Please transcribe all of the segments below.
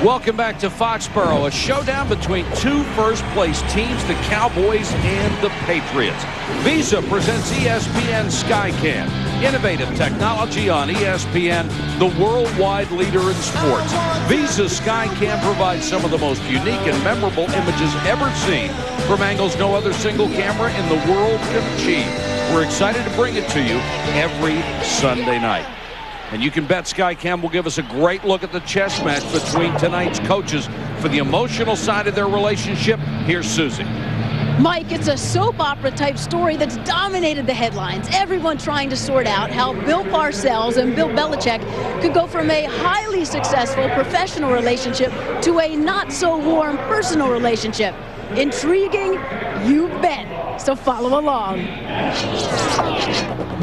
Welcome back to Foxborough, a showdown between two first-place teams, the Cowboys and the Patriots. Visa presents ESPN Skycam. Innovative technology on ESPN, the worldwide leader in sports. Visa Skycam provides some of the most unique and memorable images ever seen from angles no other single camera in the world can achieve. We're excited to bring it to you every Sunday night. And you can bet Skycam will give us a great look at the chess match between tonight's coaches. For the emotional side of their relationship, here's Susie. Mike, it's a soap opera type story that's dominated the headlines. Everyone trying to sort out how Bill Parcells and Bill Belichick could go from a highly successful professional relationship to a not so warm personal relationship. Intriguing? You bet. So follow along.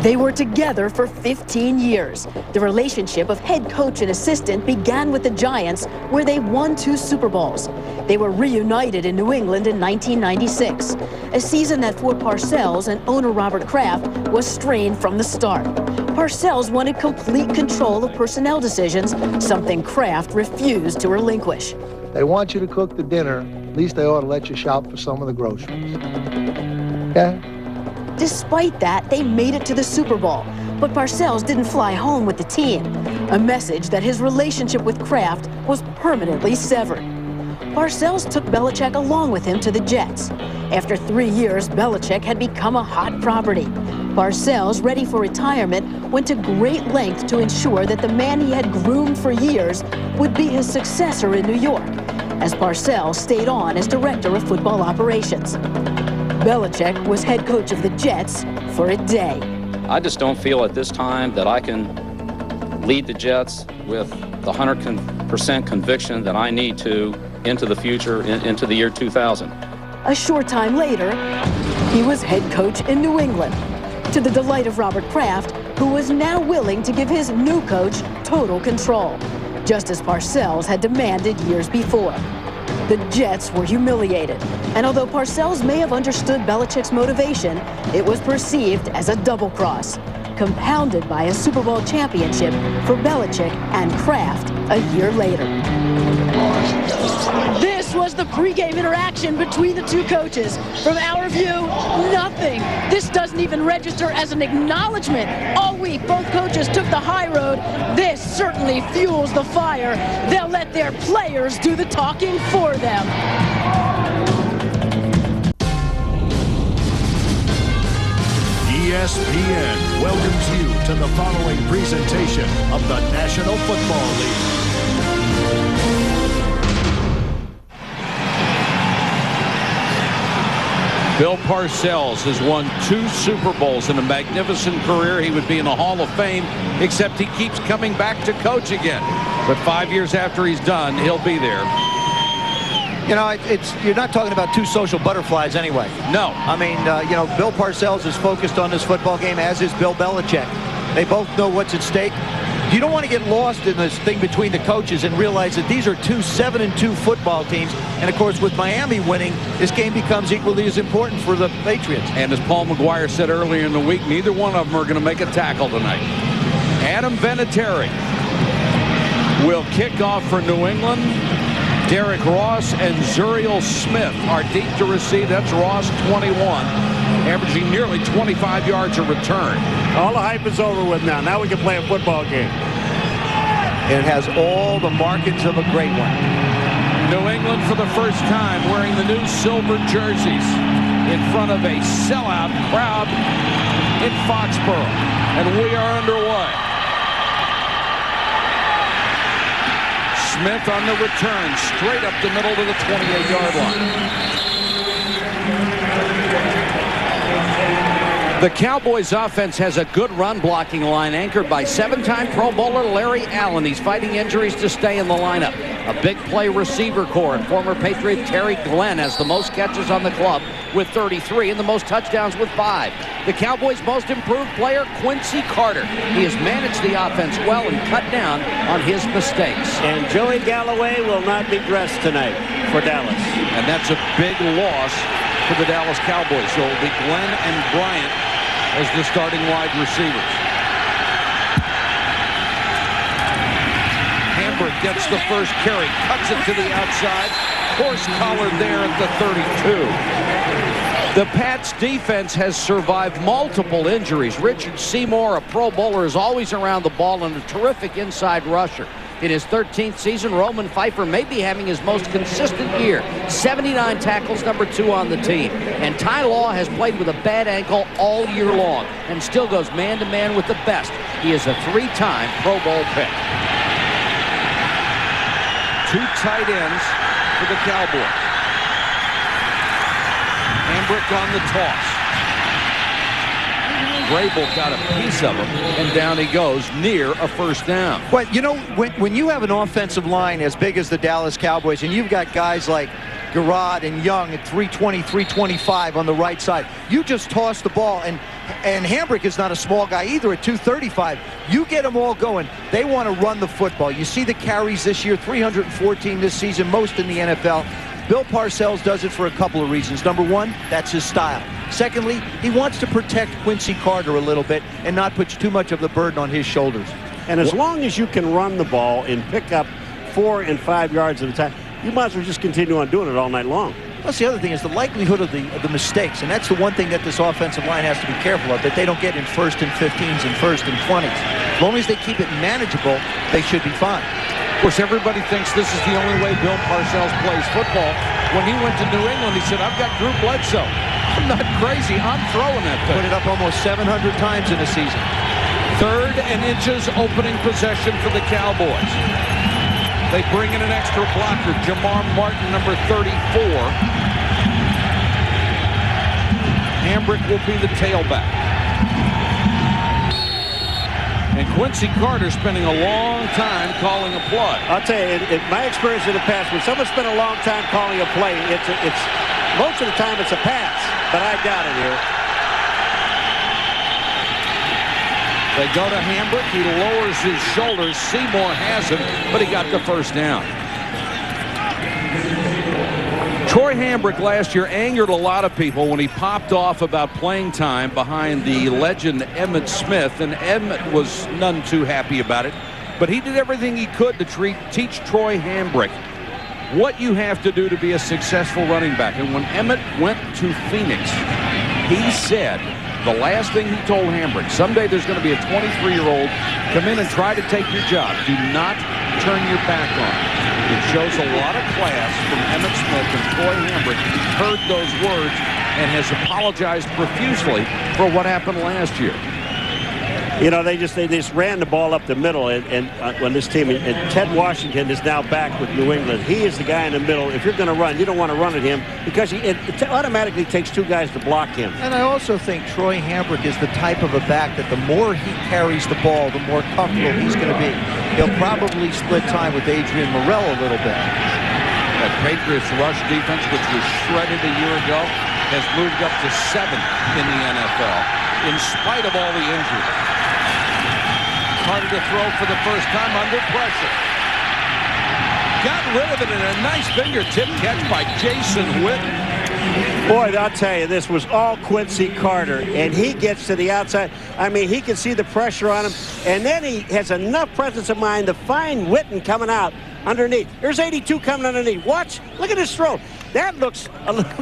They were together for 15 years. The relationship of head coach and assistant began with the Giants, where they won 2 Super Bowls. They were reunited in New England in 1996, a season that for Parcells and owner Robert Kraft was strained from the start. Parcells wanted complete control of personnel decisions, something Kraft refused to relinquish. They want you to cook the dinner. At least they ought to let you shop for some of the groceries. Okay? Despite that, they made it to the Super Bowl. But Parcells didn't fly home with the team, a message that his relationship with Kraft was permanently severed. Parcells took Belichick along with him to the Jets. After 3 years, Belichick had become a hot property. Parcells, ready for retirement, went to great lengths to ensure that the man he had groomed for years would be his successor in New York, as Parcells stayed on as director of football operations. Belichick was head coach of the Jets for a day. I just don't feel at this time that I can lead the Jets with the 100% conviction that I need to into the future, into the year 2000. A short time later, he was head coach in New England, to the delight of Robert Kraft, who was now willing to give his new coach total control, just as Parcells had demanded years before. The Jets were humiliated, and although Parcells may have understood Belichick's motivation, it was perceived as a double cross, compounded by a Super Bowl championship for Belichick and Kraft a year later. This was the pregame interaction between the two coaches. From our view, nothing. This doesn't even register as an acknowledgement. All week, both coaches took the high road. This certainly fuels the fire. They'll let their players do the talking for them. ESPN welcomes you to the following presentation of the National Football League. Bill Parcells has won 2 Super Bowls in a magnificent career. He would be in the Hall of Fame, except he keeps coming back to coach again. But 5 years after he's done, he'll be there. You know, you're not talking about 2 social butterflies anyway. No. I mean, you know, Bill Parcells is focused on this football game, as is Bill Belichick. They both know what's at stake. You don't want to get lost in this thing between the coaches and realize that these are 2 7-2 football teams. And, of course, with Miami winning, this game becomes equally as important for the Patriots. And as Paul McGuire said earlier in the week, neither one of them are going to make a tackle tonight. Adam Vinatieri will kick off for New England. Derek Ross and Zuriel Smith are deep to receive. That's Ross, 21, averaging nearly 25 yards a return. All the hype is over with now. Now we can play a football game. It has all the markings of a great one. New England for the first time wearing the new silver jerseys in front of a sellout crowd in Foxborough. And we are underway. Smith on the return, straight up the middle to the 28-yard line. The Cowboys offense has a good run blocking line anchored by 7-time Pro Bowler Larry Allen. He's fighting injuries to stay in the lineup. A big play receiver core, and former Patriot Terry Glenn has the most catches on the club with 33 and the most touchdowns with 5. The Cowboys' most improved player, Quincy Carter. He has managed the offense well and cut down on his mistakes. And Joey Galloway will not be dressed tonight for Dallas. And that's a big loss for the Dallas Cowboys. So it'll be Glenn and Bryant as the starting wide receivers. Hamburg gets the first carry, cuts it to the outside. Horse collar there at the 32. The Pats defense has survived multiple injuries. Richard Seymour, a Pro Bowler, is always around the ball and a terrific inside rusher. In his 13th season, Roman Pfeiffer may be having his most consistent year. 79 tackles, #2 on the team. And Ty Law has played with a bad ankle all year long and still goes man-to-man with the best. He is a 3-time Pro Bowl pick. 2 tight ends for the Cowboys. Hambrick on the toss. Vrabel got a piece of him, and down he goes near a first down. But, you know, when you have an offensive line as big as the Dallas Cowboys, and you've got guys like Garrod and Young at 320, 325 on the right side, you just toss the ball, and Hambrick is not a small guy either at 235. You get them all going. They want to run the football. You see the carries this year, 314 this season, most in the NFL. Bill Parcells does it for a couple of reasons. Number one, that's his style. Secondly, he wants to protect Quincy Carter a little bit and not put too much of the burden on his shoulders. And as long as you can run the ball and pick up 4 and 5 yards at a time, you might as well just continue on doing it all night long. Plus, the other thing is the likelihood of the mistakes, and that's the one thing that this offensive line has to be careful of, that they don't get in 1st and 15s and 1st and 20s. As long as they keep it manageable, they should be fine. Of course, everybody thinks this is the only way Bill Parcells plays football. When he went to New England, he said, I've got Drew Bledsoe. I'm not crazy. I'm throwing that thing. Put it up almost 700 times in a season. 3rd and inches opening possession for the Cowboys. They bring in an extra blocker, Jamar Martin, number 34. Hambrick will be the tailback. And Quincy Carter spending a long time calling a play. I'll tell you, in my experience in the past, when someone spent a long time calling a play, it's most of the time it's a pass, but I doubt it here. They go to Hambrick. He lowers his shoulders. Seymour has him, but he got the first down. Troy Hambrick last year angered a lot of people when he popped off about playing time behind the legend Emmitt Smith, and Emmitt was none too happy about it. But he did everything he could to teach Troy Hambrick what you have to do to be a successful running back. And when Emmitt went to Phoenix, he said the last thing he told Hambrick, someday there's going to be a 23-year-old come in and try to take your job. Do not turn your back on it. It shows a lot of class from Emmitt Smith, and Troy Hambrick heard those words and has apologized profusely for what happened last year. You know, they just ran the ball up the middle, and on this team, and Ted Washington is now back with New England. He is the guy in the middle. If you're going to run, you don't want to run at him because it automatically takes 2 guys to block him. And I also think Troy Hambrick is the type of a back that the more he carries the ball, the more comfortable he's going to be. He'll probably split time with Adrian Morrell a little bit. That Patriots rush defense, which was shredded a year ago, has moved up to 7th in the NFL in spite of all the injuries. Harder to throw for the first time under pressure. Got rid of it in a nice fingertip catch by Jason Witten. Boy, I'll tell you, this was all Quincy Carter, and he gets to the outside. I mean, he can see the pressure on him, and then he has enough presence of mind to find Witten coming out underneath. There's 82 coming underneath. Watch. Look at his throw. That looks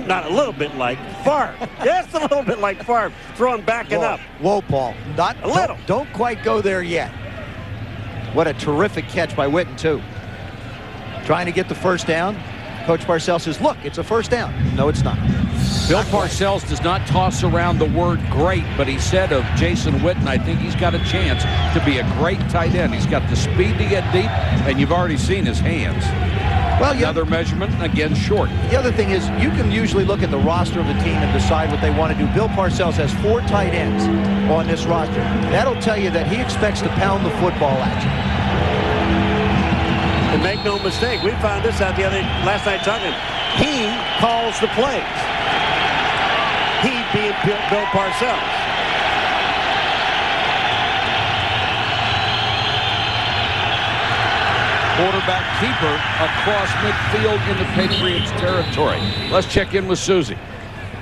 not a little bit like Favre. Just a little bit like Favre throwing backing up. Whoa, Paul. Not a little. Don't quite go there yet. What a terrific catch by Witten, too. Trying to get the first down. Coach Parcells says, look, it's a first down. No, it's not. Bill Parcells does not toss around the word great, but he said of Jason Witten, I think he's got a chance to be a great tight end. He's got the speed to get deep, and you've already seen his hands. Well, another measurement, again, short. The other thing is, you can usually look at the roster of the team and decide what they want to do. Bill Parcells has 4 tight ends on this roster. That'll tell you that he expects to pound the football at you. And make no mistake, we found this out last night talking. He calls the plays. He being Bill Parcells. Quarterback keeper across midfield in the Patriots territory. Let's check in with Susie.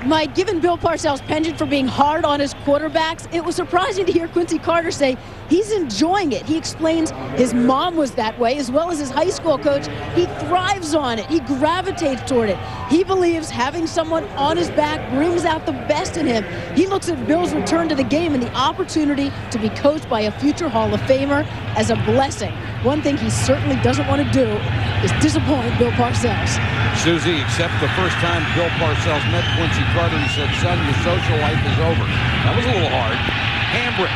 Mike, given Bill Parcells' penchant for being hard on his quarterbacks, it was surprising to hear Quincy Carter say he's enjoying it. He explains his mom was that way, as well as his high school coach. He thrives on it. He gravitates toward it. He believes having someone on his back brings out the best in him. He looks at Bill's return to the game and the opportunity to be coached by a future Hall of Famer as a blessing. One thing he certainly doesn't want to do is disappoint Bill Parcells. Susie, except the first time Bill Parcells met Quincy Carter, he said, "Son, your social life is over." That was a little hard. Hambrick.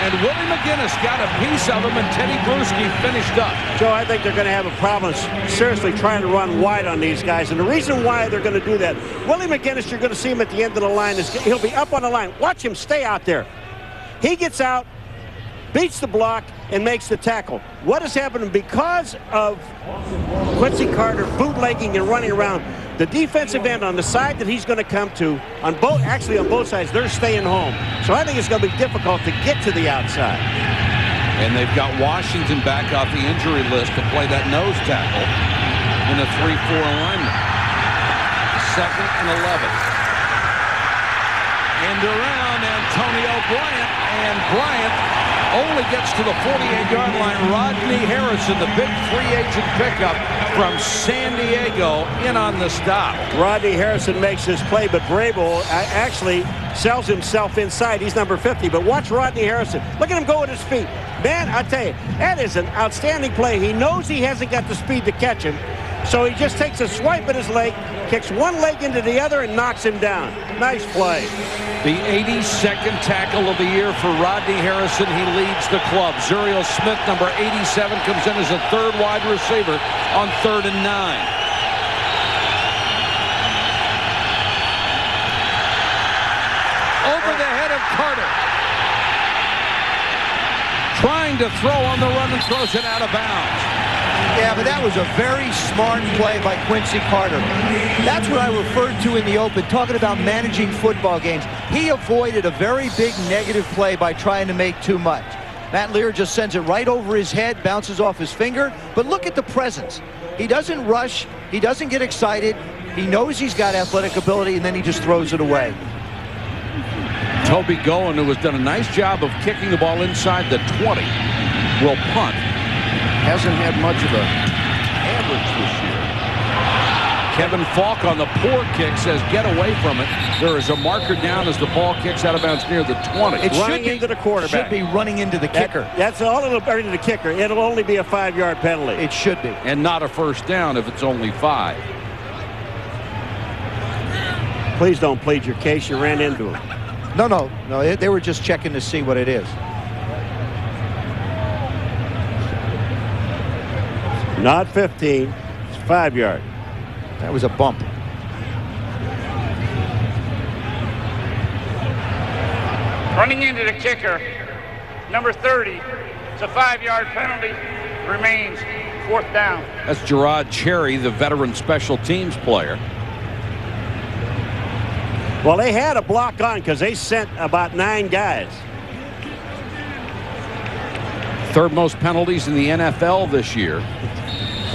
And Willie McGinnis got a piece of him, and Teddy Bruschi finished up. Joe, I think they're going to have a problem seriously trying to run wide on these guys. And the reason why they're going to do that, Willie McGinnis, you're going to see him at the end of the line. He'll be up on the line. Watch him stay out there. He gets out, beats the block, and makes the tackle. What is happening because of Quincy Carter bootlegging and running around? The defensive end on the side that he's going to come to, on both sides, they're staying home. So I think it's going to be difficult to get to the outside. And they've got Washington back off the injury list to play that nose tackle in a 3-4 alignment. 2nd and 11. End around Antonio Bryant, and Bryant only gets to the 48-yard line. Rodney Harrison, the big free agent pickup from San Diego, in on the stop. Rodney Harrison makes his play, but Vrabel actually sells himself inside. He's number 50, but watch Rodney Harrison. Look at him go with his feet. Man, I tell you, that is an outstanding play. He knows he hasn't got the speed to catch him, so he just takes a swipe at his leg, kicks one leg into the other, and knocks him down. Nice play. The 82nd tackle of the year for Rodney Harrison. He leads the club. Zuriel Smith, number 87, comes in as a third wide receiver on 3rd and 9. Over the head of Carter. Trying to throw on the run and throws it out of bounds. Yeah, but that was a very smart play by Quincy Carter. That's what I referred to in the open, talking about managing football games. He avoided a very big negative play by trying to make too much. Matt Lear just sends it right over his head, bounces off his finger. But look at the presence. He doesn't rush. He doesn't get excited. He knows he's got athletic ability, and then he just throws it away. Toby Goen, who has done a nice job of kicking the ball inside the 20, will punt. Hasn't had much of a average this year. Kevin Falk on the poor kick says get away from it. There is a marker down as the ball kicks out of bounds near the 20. It should be into the quarterback. Should be running into the kicker. That's all it'll be into the kicker. It'll only be a 5-yard penalty. It should be. And not a first down if it's only 5. Please don't plead your case. You ran into him. No. They were just checking to see what it is. Not 15. It's 5-yard. That was a bump. Running into the kicker, number 30. It's a 5-yard penalty. Remains 4th down. That's Gerard Cherry, the veteran special teams player. Well, they had a block on because they sent about 9 guys. Third most penalties in the NFL this year.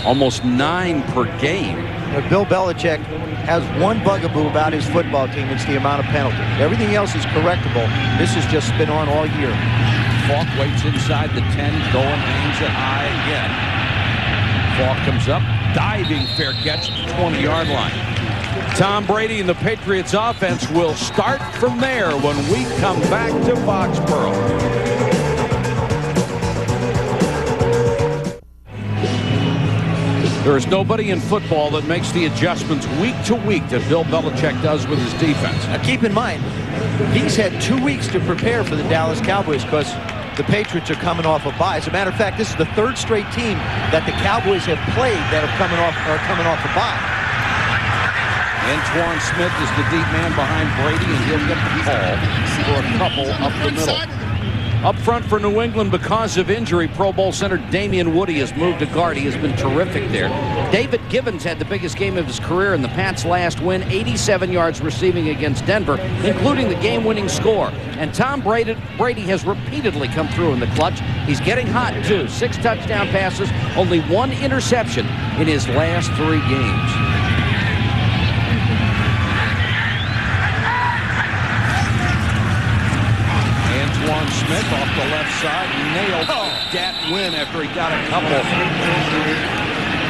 Almost 9 per game. Bill Belichick has one bugaboo about his football team. It's the amount of penalties. Everything else is correctable. This has just been on all year. Falk waits inside the 10. Goen aims it high again. Falk comes up. Diving fair catch at the 20-yard line. Tom Brady and the Patriots offense will start from there when we come back to Foxborough. There is nobody in football that makes the adjustments week to week that Bill Belichick does with his defense. Now keep in mind, he's had 2 weeks to prepare for the Dallas Cowboys because the Patriots are coming off a bye. As a matter of fact, this is the 3rd straight team that the Cowboys have played that are coming off a bye. Antoine Smith is the deep man behind Brady, and he'll get the call for a couple up the middle. Up front for New England because of injury, Pro Bowl center Damian Woody has moved to guard. He has been terrific there. David Gibbons had the biggest game of his career in the Pats' last win, 87 yards receiving against Denver, including the game-winning score. And Tom Brady has repeatedly come through in the clutch. He's getting hot, too. 6 touchdown passes, only 1 interception in his last 3 games. Roquan Smith off the left side, nailed Dat Win after he got a couple.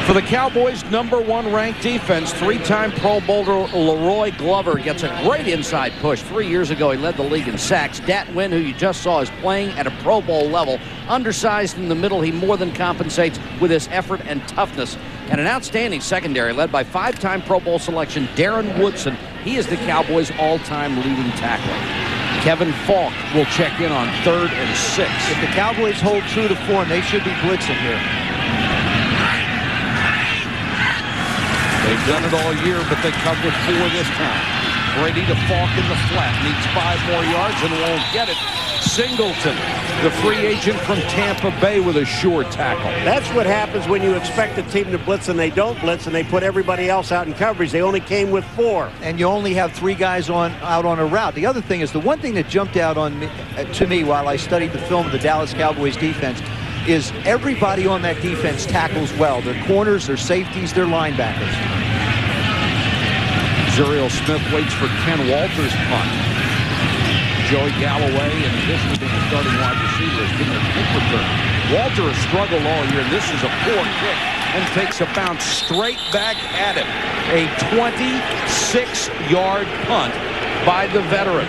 For the Cowboys' #1 ranked defense, 3-time Pro Bowler Leroy Glover gets a great inside push. 3 years ago, he led the league in sacks. Dat Win, who you just saw, is playing at a Pro Bowl level. Undersized in the middle, he more than compensates with his effort and toughness. And an outstanding secondary led by 5-time Pro Bowl selection Darren Woodson. He is the Cowboys' all-time leading tackler. Kevin Falk will check in on 3rd and 6. If the Cowboys hold true to form, they should be blitzing here. They've done it all year, but they covered 4 this time. Brady to Falk in the flat. Needs 5 more yards and won't get it. Singleton, the free agent from Tampa Bay, with a sure tackle. That's what happens when you expect a team to blitz and they don't blitz and they put everybody else out in coverage. They only came with 4. And you only have 3 guys out on a route. The other thing is, the one thing that jumped out to me while I studied the film of the Dallas Cowboys defense is everybody on that defense tackles well. Their corners, their safeties, their linebackers. Zuriel Smith waits for Ken Walter's punt. Joey Galloway, in addition to being a starting wide receiver, has been a kick return. Walter has struggled all year. This is a poor kick and takes a bounce straight back at him. A 26-yard punt by the veteran.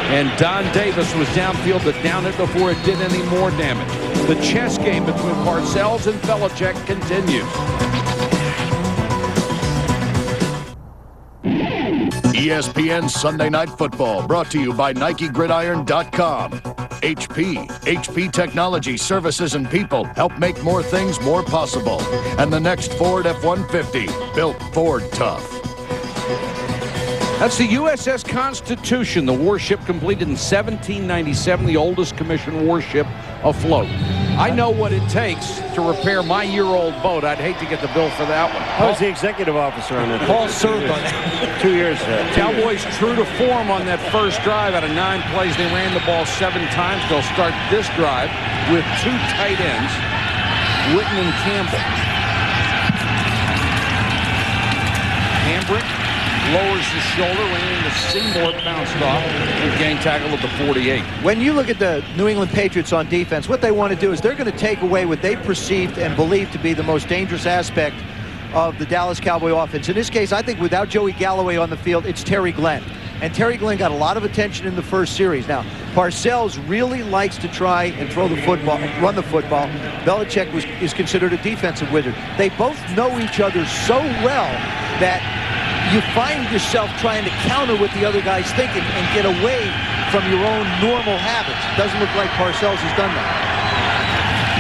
And Don Davis was downfield to down it before it did any more damage. The chess game between Parcells and Belichick continues. ESPN Sunday Night Football, brought to you by NikeGridiron.com. HP Technology Services and People help make more things more possible. And the next Ford F-150, built Ford tough. That's the USS Constitution, the warship completed in 1797, the oldest commissioned warship afloat. I know what it takes to repair my year-old boat. I'd hate to get the bill for that one. I was the executive officer on it. Paul served on that. 2 years. Cowboys true to form on that first drive. Out of 9 plays, they ran the ball 7 times. They'll start this drive with 2 tight ends, Witten and Campbell. Hambrick lowers the shoulder, ran into Seymour, bounced off, and gang tackle at the 48. When you look at the New England Patriots on defense, what they want to do is they're going to take away what they perceived and believed to be the most dangerous aspect of the Dallas Cowboy offense. In this case, I think without Joey Galloway on the field, it's Terry Glenn. And Terry Glenn got a lot of attention in the first series. Now, Parcells really likes to try and throw the football, run the football. Belichick is considered a defensive wizard. They both know each other so well that you find yourself trying to counter what the other guy's thinking and get away from your own normal habits. Doesn't look like Parcells has done that.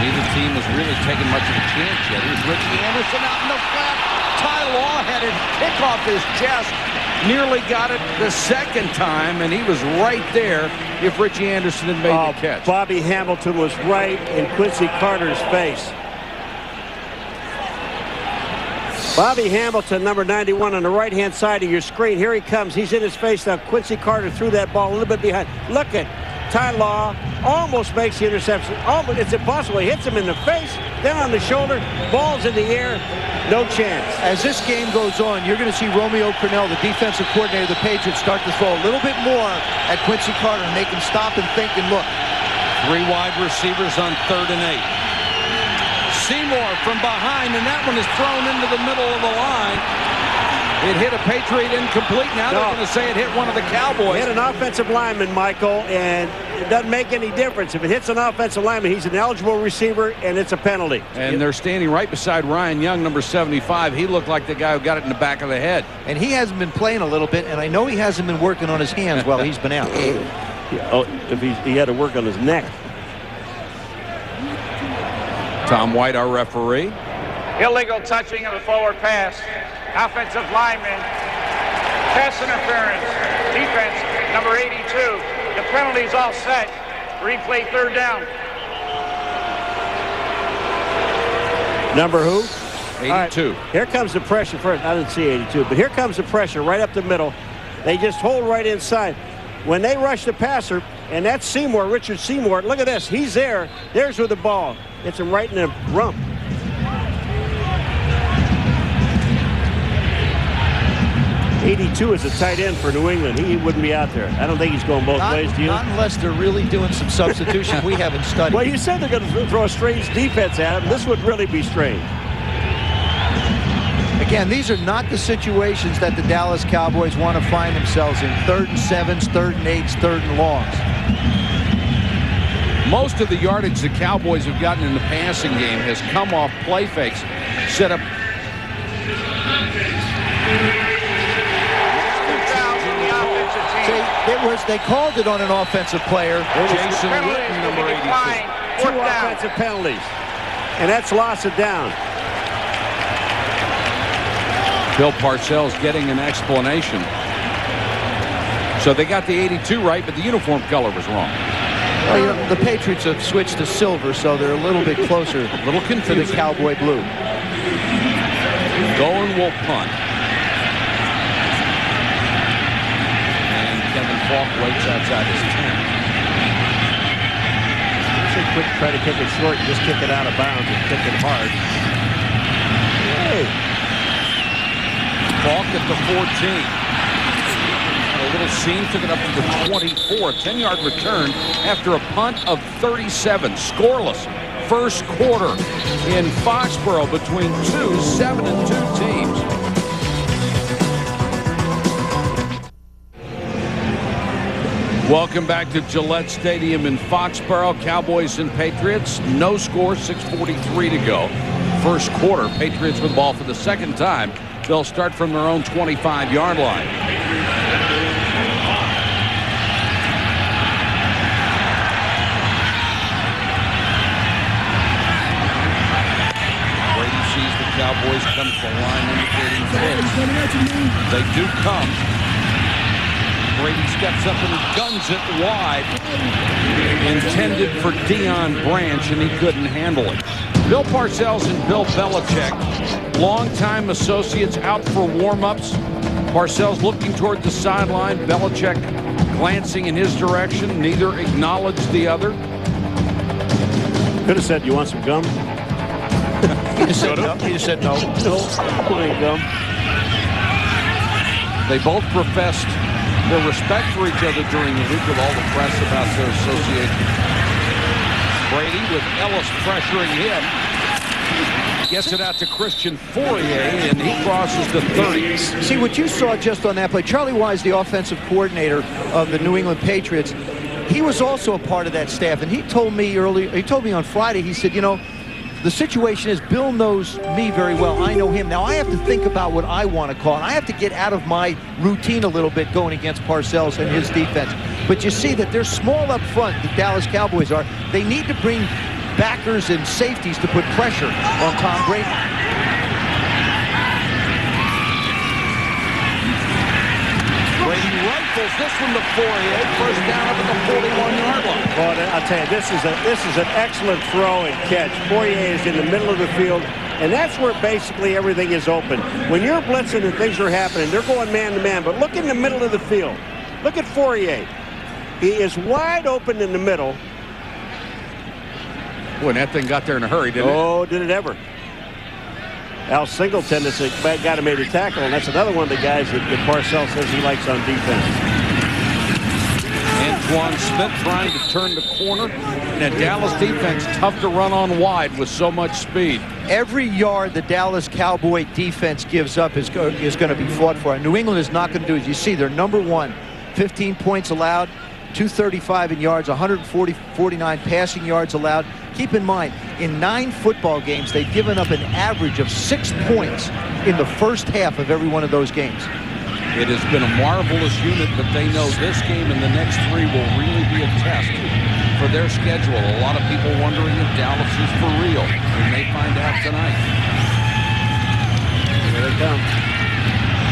Neither team has really taken much of a chance yet. Here's Richie Anderson out in the flat. Ty Law had it kick off his chest. Nearly got it the second time, and he was right there if Richie Anderson had made the catch. Bobby Hamilton was right in Quincy Carter's face. Bobby Hamilton, number 91, on the right-hand side of your screen. Here he comes. He's in his face now. Quincy Carter threw that ball a little bit behind. Look at Ty Law. Almost makes the interception. Almost, it's impossible. He hits him in the face, then on the shoulder. Ball's in the air. No chance. As this game goes on, you're going to see Romeo Crennel, the defensive coordinator of the Patriots, start to throw a little bit more at Quincy Carter and make him stop and think and look. 3 wide receivers on 3rd and 8. Seymour from behind, and that one is thrown into the middle of the line. It hit a Patriot incomplete. Now they're going to say it hit one of the Cowboys. It hit an offensive lineman, Michael, and it doesn't make any difference. If it hits an offensive lineman, he's an eligible receiver, and it's a penalty. And they're standing right beside Ryan Young, number 75. He looked like the guy who got it in the back of the head. And he hasn't been playing a little bit, and I know he hasn't been working on his hands while he's been out. If he had to work on his neck. Tom White, our referee. Illegal touching of the forward pass. Offensive lineman. Pass interference. Defense, number 82. The penalty's all set. Replay 3rd down. Number who? 82. Right, here comes the pressure first. I didn't see 82, but here comes the pressure right up the middle. They just hold right inside. When they rush the passer, and that's Seymour, Richard Seymour. Look at this. He's there. There's with the ball. Hits him right in the rump. He 82 is a tight end for New England. He wouldn't be out there. I don't think he's going both ways, do you? Not unless they're really doing some substitution we haven't studied. Well, you said they're going to throw a strange defense at him. This would really be strange. Again, these are not the situations that the Dallas Cowboys want to find themselves in. 3rd and 7s, 3rd and 8s, 3rd and longs. Most of the yardage the Cowboys have gotten in the passing game has come off play fakes. Set up. They called it on an offensive player. Jason Witten, number 82. 2 offensive penalties. And that's loss of down. Bill Parcells getting an explanation. So they got the 82 right, but the uniform color was wrong. Well, you know, the Patriots have switched to silver, so they're a little bit closer to the Cowboy blue. Goen will punt. And Kevin Falk waits outside his 10. Should quick try to kick it short and just kick it out of bounds and kick it hard. Hey. Falk at the 14. A little seam, took it up to the 24. 10-yard return after a punt of 37. Scoreless first quarter in Foxborough between two 7-2 teams. Welcome back to Gillette Stadium in Foxborough. Cowboys and Patriots. No score, 6:43 to go. First quarter, Patriots with the ball for the second time. They'll start from their own 25-yard line. Brady sees the Cowboys come to the line indicating blitz. They do come. Brady steps up and guns it wide. Intended for Deion Branch, and he couldn't handle it. Bill Parcells and Bill Belichick, longtime associates, out for warm-ups. Parcells looking toward the sideline. Belichick glancing in his direction. Neither acknowledged the other. Could have said, "You want some gum?" He just said no. He just said no. No, ain't gum. They both professed their respect for each other during the week with all the press about their association. Brady with Ellis pressuring him. Gets it out to Christian Fourier, and he crosses the 30. See, what you saw just on that play, Charlie Wise, the offensive coordinator of the New England Patriots, he was also a part of that staff, and he told me on Friday, he said, you know, the situation is Bill knows me very well. I know him. Now I have to think about what I want to call. I have to get out of my routine a little bit going against Parcells and his defense. But you see that they're small up front, the Dallas Cowboys are. They need to bring backers and safeties to put pressure on Tom Brady. Brady rifles this one to Fourier. First down up at the 41-yard line. Well, I'll tell you, this is an excellent throw and catch. Fourier is in the middle of the field, and that's where basically everything is open. When you're blitzing and things are happening, they're going man-to-man, but look in the middle of the field. Look at Fourier. He is wide open in the middle. Boy, that thing got there in a hurry, didn't it? Oh, did it ever. Al Singleton is a guy who made a tackle, and that's another one of the guys that Parcells says he likes on defense. Antoine Smith trying to turn the corner. And that Dallas defense tough to run on wide with so much speed. Every yard the Dallas Cowboy defense gives up is going to be fought for. And New England is not going to do it. You see, they're number one. 15 points allowed, 235 in yards, 149 passing yards allowed. Keep in mind, in 9 football games, they've given up an average of 6 points in the first half of every one of those games. It has been a marvelous unit, but they know this game and the next 3 will really be a test for their schedule. A lot of people wondering if Dallas is for real. We may find out tonight. Here they come.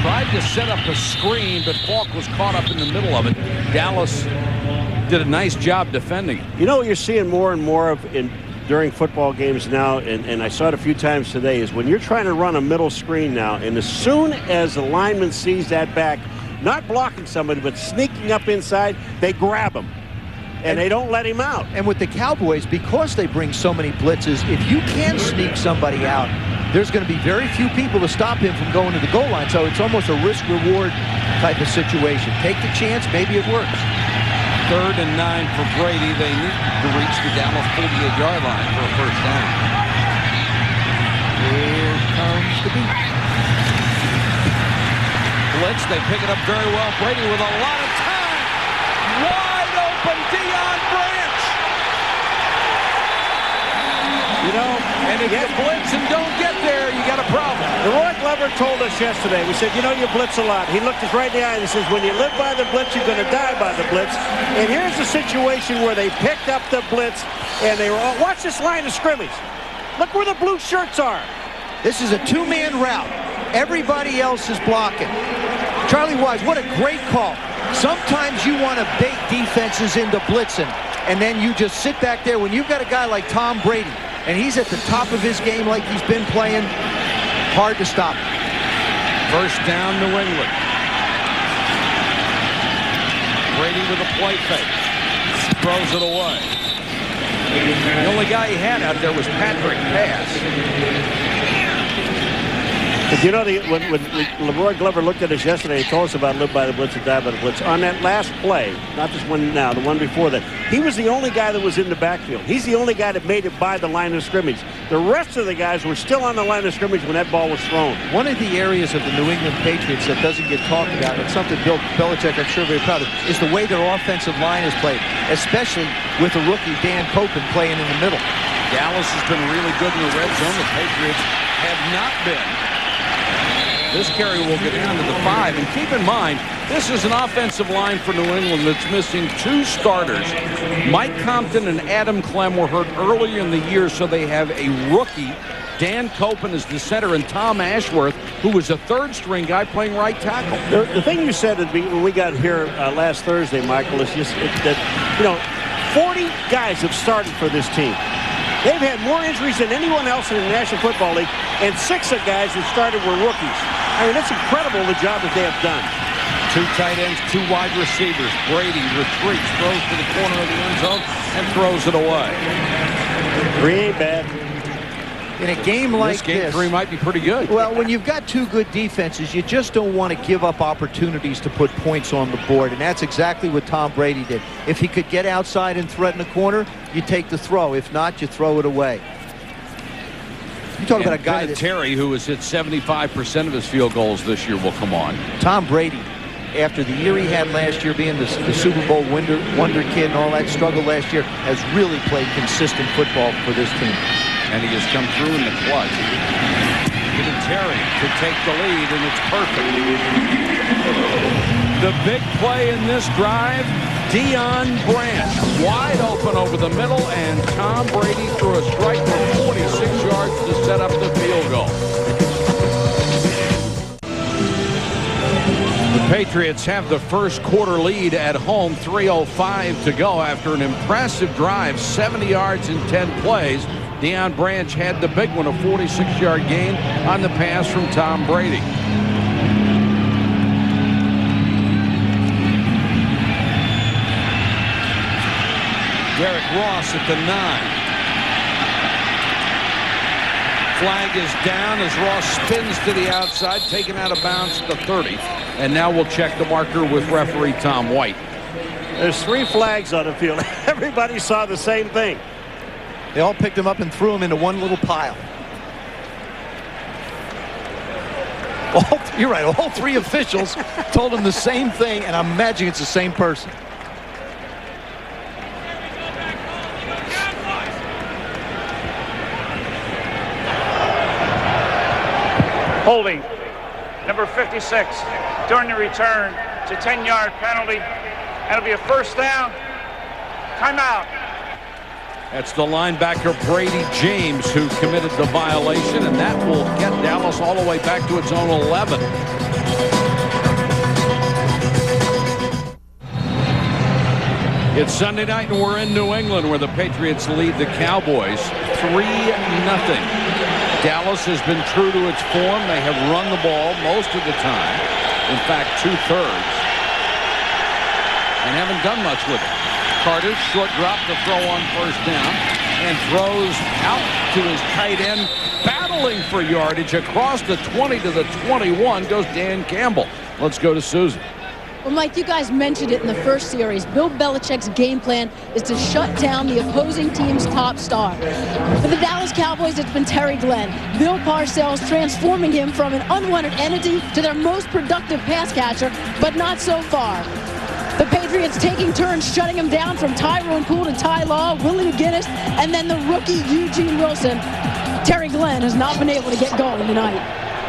Tried to set up a screen, but Falk was caught up in the middle of it. Dallas did a nice job defending. You know what you're seeing more and more of during football games now, and I saw it a few times today, is when you're trying to run a middle screen now, and as soon as the lineman sees that back, not blocking somebody, but sneaking up inside, they grab him. And they don't let him out. And with the Cowboys, because they bring so many blitzes, if you can sneak somebody out, there's going to be very few people to stop him from going to the goal line. So it's almost a risk-reward type of situation. Take the chance, maybe it works. 3rd and 9 for Brady. They need to reach the Dallas 48-yard line for a first down. Here comes the beat. Blitz, they pick it up very well. Brady with a lot of time. Wide open, Deion Branch. You know, And if you blitz and don't get there, you got a problem. Roy Glover told us yesterday, we said, you know, you blitz a lot. He looked us right in the eye and he says, when you live by the blitz, you're going to die by the blitz. And here's the situation where they picked up the blitz and they were all, watch this line of scrimmage. Look where the blue shirts are. This is a two-man route. Everybody else is blocking. Charlie Wise, what a great call. Sometimes you want to bait defenses into blitzing, and then you just sit back there. When you've got a guy like Tom Brady, and he's at the top of his game like he's been playing, hard to stop. First down, New England. Brady with a play fake. Throws it away. The only guy he had out there was Patrick Pass. But you know, when Leroy Glover looked at us yesterday, he told us about live by the blitz and die by the blitz. On that last play, not this one now, the one before that, he was the only guy that was in the backfield. He's the only guy that made it by the line of scrimmage. The rest of the guys were still on the line of scrimmage when that ball was thrown. One of the areas of the New England Patriots that doesn't get talked about, and something Bill Belichick, I'm sure, very proud of, is the way their offensive line is played, especially with the rookie Dan Copen playing in the middle. Dallas has been really good in the red zone. The Patriots have not been. This carry will get down to the 5. And keep in mind, this is an offensive line for New England that's missing 2 starters. Mike Compton and Adam Clem were hurt earlier in the year, so they have a rookie. Dan Copen is the center, and Tom Ashworth, who was a 3rd-string guy playing right tackle. The thing you said when we got here last Thursday, Michael, is just that, you know, 40 guys have started for this team. They've had more injuries than anyone else in the National Football League, and 6 of guys that started were rookies. I mean, it's incredible the job that they have done. 2 tight ends, 2 wide receivers. Brady retreats, throws to the corner of the end zone, and throws it away. 3 ain't bad. In a game like this, 3 might be pretty good. Well, when you've got 2 good defenses, you just don't want to give up opportunities to put points on the board, and that's exactly what Tom Brady did. If he could get outside and threaten a corner, you take the throw. If not, you throw it away. You talk about a guy that Terry, who has hit 75% of his field goals this year, will come on. Tom Brady, after the year he had last year, being the Super Bowl wonder kid and all that struggle last year, has really played consistent football for this team. And he has come through in the clutch. Given Terry to take the lead, and it's perfect. The big play in this drive, Deion Branch wide open over the middle, and Tom Brady threw a strike for 46 yards to set up the field goal. The Patriots have the first quarter lead at home, 3:05 to go after an impressive drive, 70 yards in 10 plays. Deion Branch had the big one, a 46-yard gain on the pass from Tom Brady. Derek Ross at the 9. Flag is down as Ross spins to the outside, taken out of bounds at the 30. And now we'll check the marker with referee Tom White. There's 3 flags on the field. Everybody saw the same thing. They all picked him up and threw him into one little pile. You're right. All 3 officials told him the same thing, and I'm imagining it's the same person. Holding, number 56, during the return. It's a 10-yard penalty. That'll be a first down. Timeout. That's the linebacker Brady James who committed the violation, and that will get Dallas all the way back to its own 11. It's Sunday night, and we're in New England, where the Patriots lead the Cowboys 3-0. Dallas has been true to its form. They have run the ball most of the time. In fact, 2/3. And haven't done much with it. Carter, short drop to throw on first down. And throws out to his tight end. Battle battling for yardage across the 20 to the 21 goes Dan Campbell. Let's go to Susan. Well, Mike, you guys mentioned it in the first series. Bill Belichick's game plan is to shut down the opposing team's top star. For the Dallas Cowboys, it's been Terry Glenn. Bill Parcells transforming him from an unwanted entity to their most productive pass catcher, but not so far. The Patriots taking turns shutting him down, from Tyrone Poole to Ty Law, Willie McGinnis, and then the rookie Eugene Wilson. Terry Glenn has not been able to get going tonight.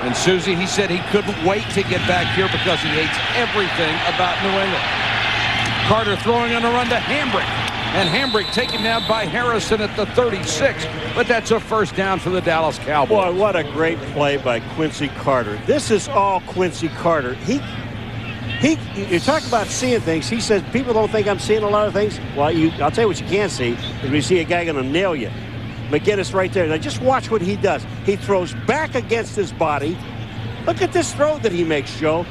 And Susie, he said he couldn't wait to get back here because he hates everything about New England. Carter throwing on a run to Hambrick. And Hambrick taken down by Harrison at the 36. But that's a first down for the Dallas Cowboys. Boy, what a great play by Quincy Carter. This is all Quincy Carter. You talk about seeing things. He says, people don't think I'm seeing a lot of things. Well, I'll tell you what you can see is when you see a guy going to nail you. McGinnis right there. Now just watch what he does. He throws back against his body. Look at this throw that he makes, Joe.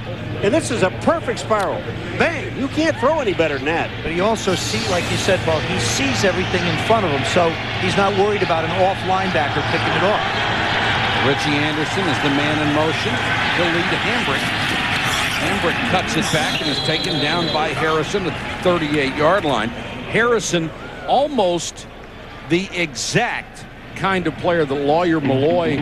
And this is a perfect spiral. Bang! You can't throw any better than that. But he also sees, like you said, Bob, he sees everything in front of him, so he's not worried about an off linebacker picking it off. Richie Anderson is the man in motion. He'll lead to Hambrick. Hambrick cuts it back and is taken down by Harrison at the 38-yard line. Harrison almost the exact kind of player that Lawyer Malloy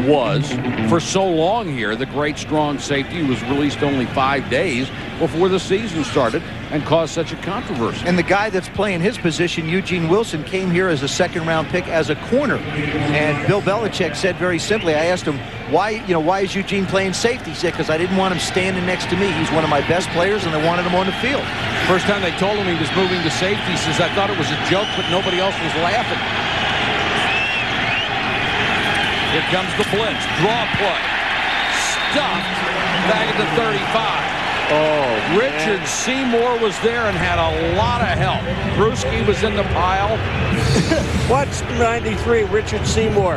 was for so long here. The great strong safety was released only 5 days before the season started and caused such a controversy. And the guy that's playing his position, Eugene Wilson, came here as a second-round pick as a corner. And Bill Belichick said very simply, I asked him, why is Eugene playing safety? He said, because I didn't want him standing next to me. He's one of my best players, and I wanted him on the field. First time they told him he was moving to safety, he says, I thought it was a joke, but nobody else was laughing. Here comes the blitz. Draw play. Stuffed back at the 35. Oh, Richard Seymour was there and had a lot of help. Bruschi was in the pile. Watch 93, Richard Seymour.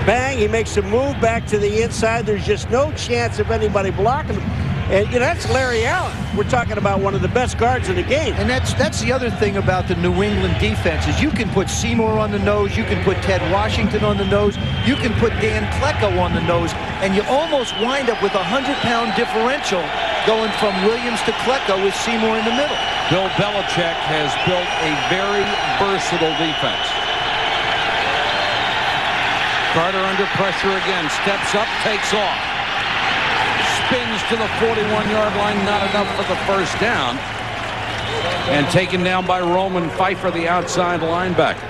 Bang, he makes a move back to the inside. There's just no chance of anybody blocking him. And that's Larry Allen. We're talking about one of the best guards in the game. And that's the other thing about the New England defense is you can put Seymour on the nose, you can put Ted Washington on the nose, you can put Dan Klecko on the nose, and you almost wind up with a 100-pound differential going from Williams to Klecko with Seymour in the middle. Bill Belichick has built a very versatile defense. Carter under pressure again, steps up, takes off. Spins to the 41-yard line, not enough for the first down. And taken down by Roman Pfeiffer, the outside linebacker.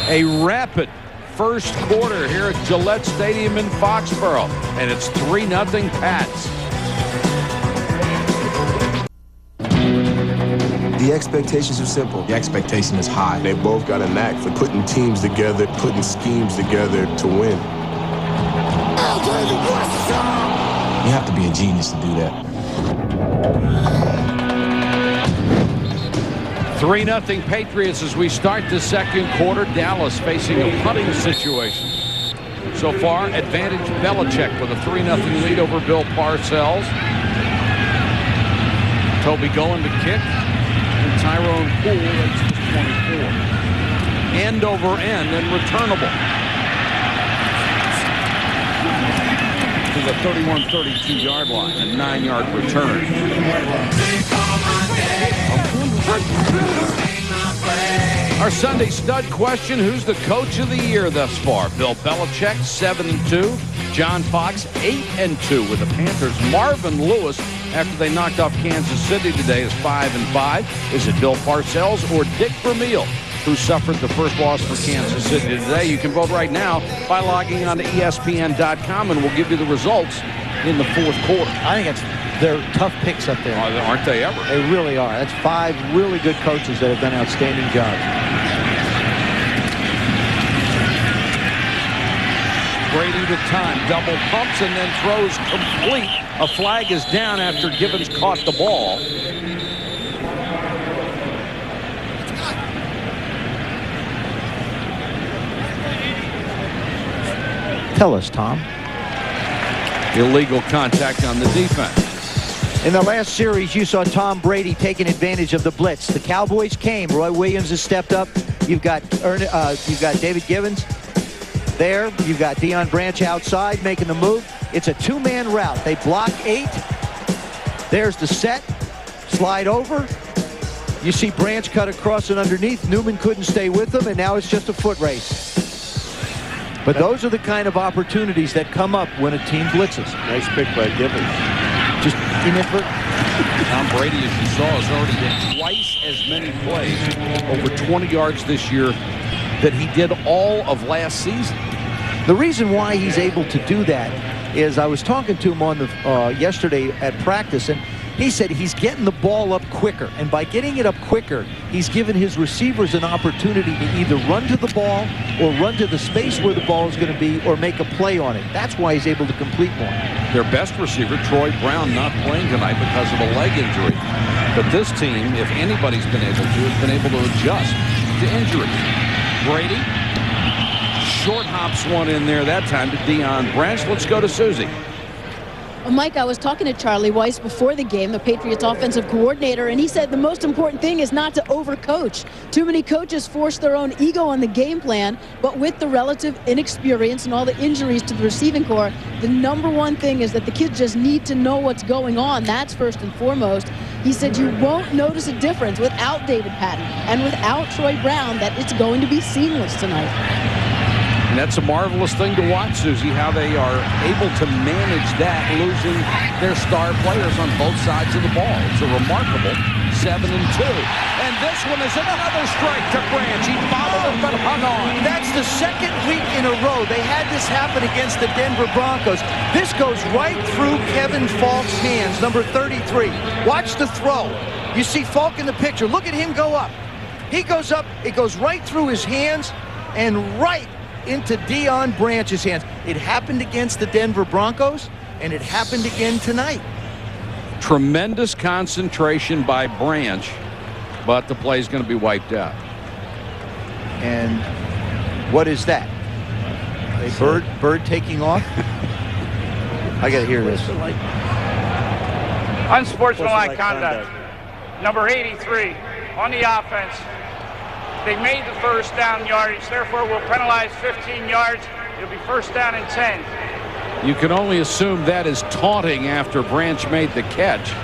A rapid first quarter here at Gillette Stadium in Foxborough. And it's 3-0 Pats. The expectations are simple. The expectation is high. They both got a knack for putting teams together, putting schemes together to win. You have to be a genius to do that. 3-0 Patriots as we start the second quarter. Dallas facing a punting situation. So far, advantage Belichick with a 3-0 lead over Bill Parcells. Toby going to kick. And Tyrone Poole, that's just 24. End over end and returnable. To the 31-32 line, a 9-yard return. Our Sunday stud question, who's the coach of the year thus far? Bill Belichick, 7-2. John Fox, 8-2 with the Panthers. Marvin Lewis, after they knocked off Kansas City today, is 5-5. Is it Bill Parcells or Dick Vermeil, who suffered the first loss for Kansas City today? You can vote right now by logging on to ESPN.com, and we'll give you the results in the fourth quarter. I think they're tough picks up there. Aren't they ever? They really are. That's 5 really good coaches that have done outstanding jobs. Brady to time, double pumps and then throws complete. A flag is down after Gibbons caught the ball. Tell us, Tom. Illegal contact on the defense. In the last series, you saw Tom Brady taking advantage of the blitz. The Cowboys came. Roy Williams has stepped up. You've got David Gibbons. There, you've got Deion Branch outside making the move. It's a two-man route. They block 8. There's the set. Slide over. You see Branch cut across and underneath. Newman couldn't stay with them, and now it's just a foot race. But those are the kind of opportunities that come up when a team blitzes. Nice pick by Gibbons. Just ineffort. Tom Brady, as you saw, has already hit twice as many plays, over 20 yards this year, that he did all of last season. The reason why he's able to do that is I was talking to him on the yesterday at practice, and he said he's getting the ball up quicker. And by getting it up quicker, he's given his receivers an opportunity to either run to the ball or run to the space where the ball is going to be or make a play on it. That's why he's able to complete more. Their best receiver, Troy Brown, not playing tonight because of a leg injury. But this team, if anybody's been able to, has been able to adjust to injuries. Brady, short hops one in there that time to Deion Branch. Let's go to Susie. Well, Mike, I was talking to Charlie Weiss before the game, the Patriots offensive coordinator, and he said the most important thing is not to overcoach. Too many coaches force their own ego on the game plan, but with the relative inexperience and all the injuries to the receiving corps, the number one thing is that the kids just need to know what's going on. That's first and foremost. He said you won't notice a difference without David Patton and without Troy Brown, that it's going to be seamless tonight. And that's a marvelous thing to watch, Susie, how they are able to manage that, losing their star players on both sides of the ball. It's a remarkable 7-2. And this one is another strike to Branch. He followed but hung on. That's the second week in a row. They had this happen against the Denver Broncos. This goes right through Kevin Falk's hands, number 33. Watch the throw. You see Falk in the picture. Look at him go up. He goes up. It goes right through his hands and right into Deion Branch's hands. It happened against the Denver Broncos, and it happened again tonight. Tremendous concentration by Branch, but the play's going to be wiped out. And what is that? A bird taking off? I got to hear this. Unsportsmanlike conduct. Number 83 on the offense. They made the first down yardage, therefore we'll penalize 15 yards. It'll be first down and 10. You can only assume that is taunting after Branch made the catch.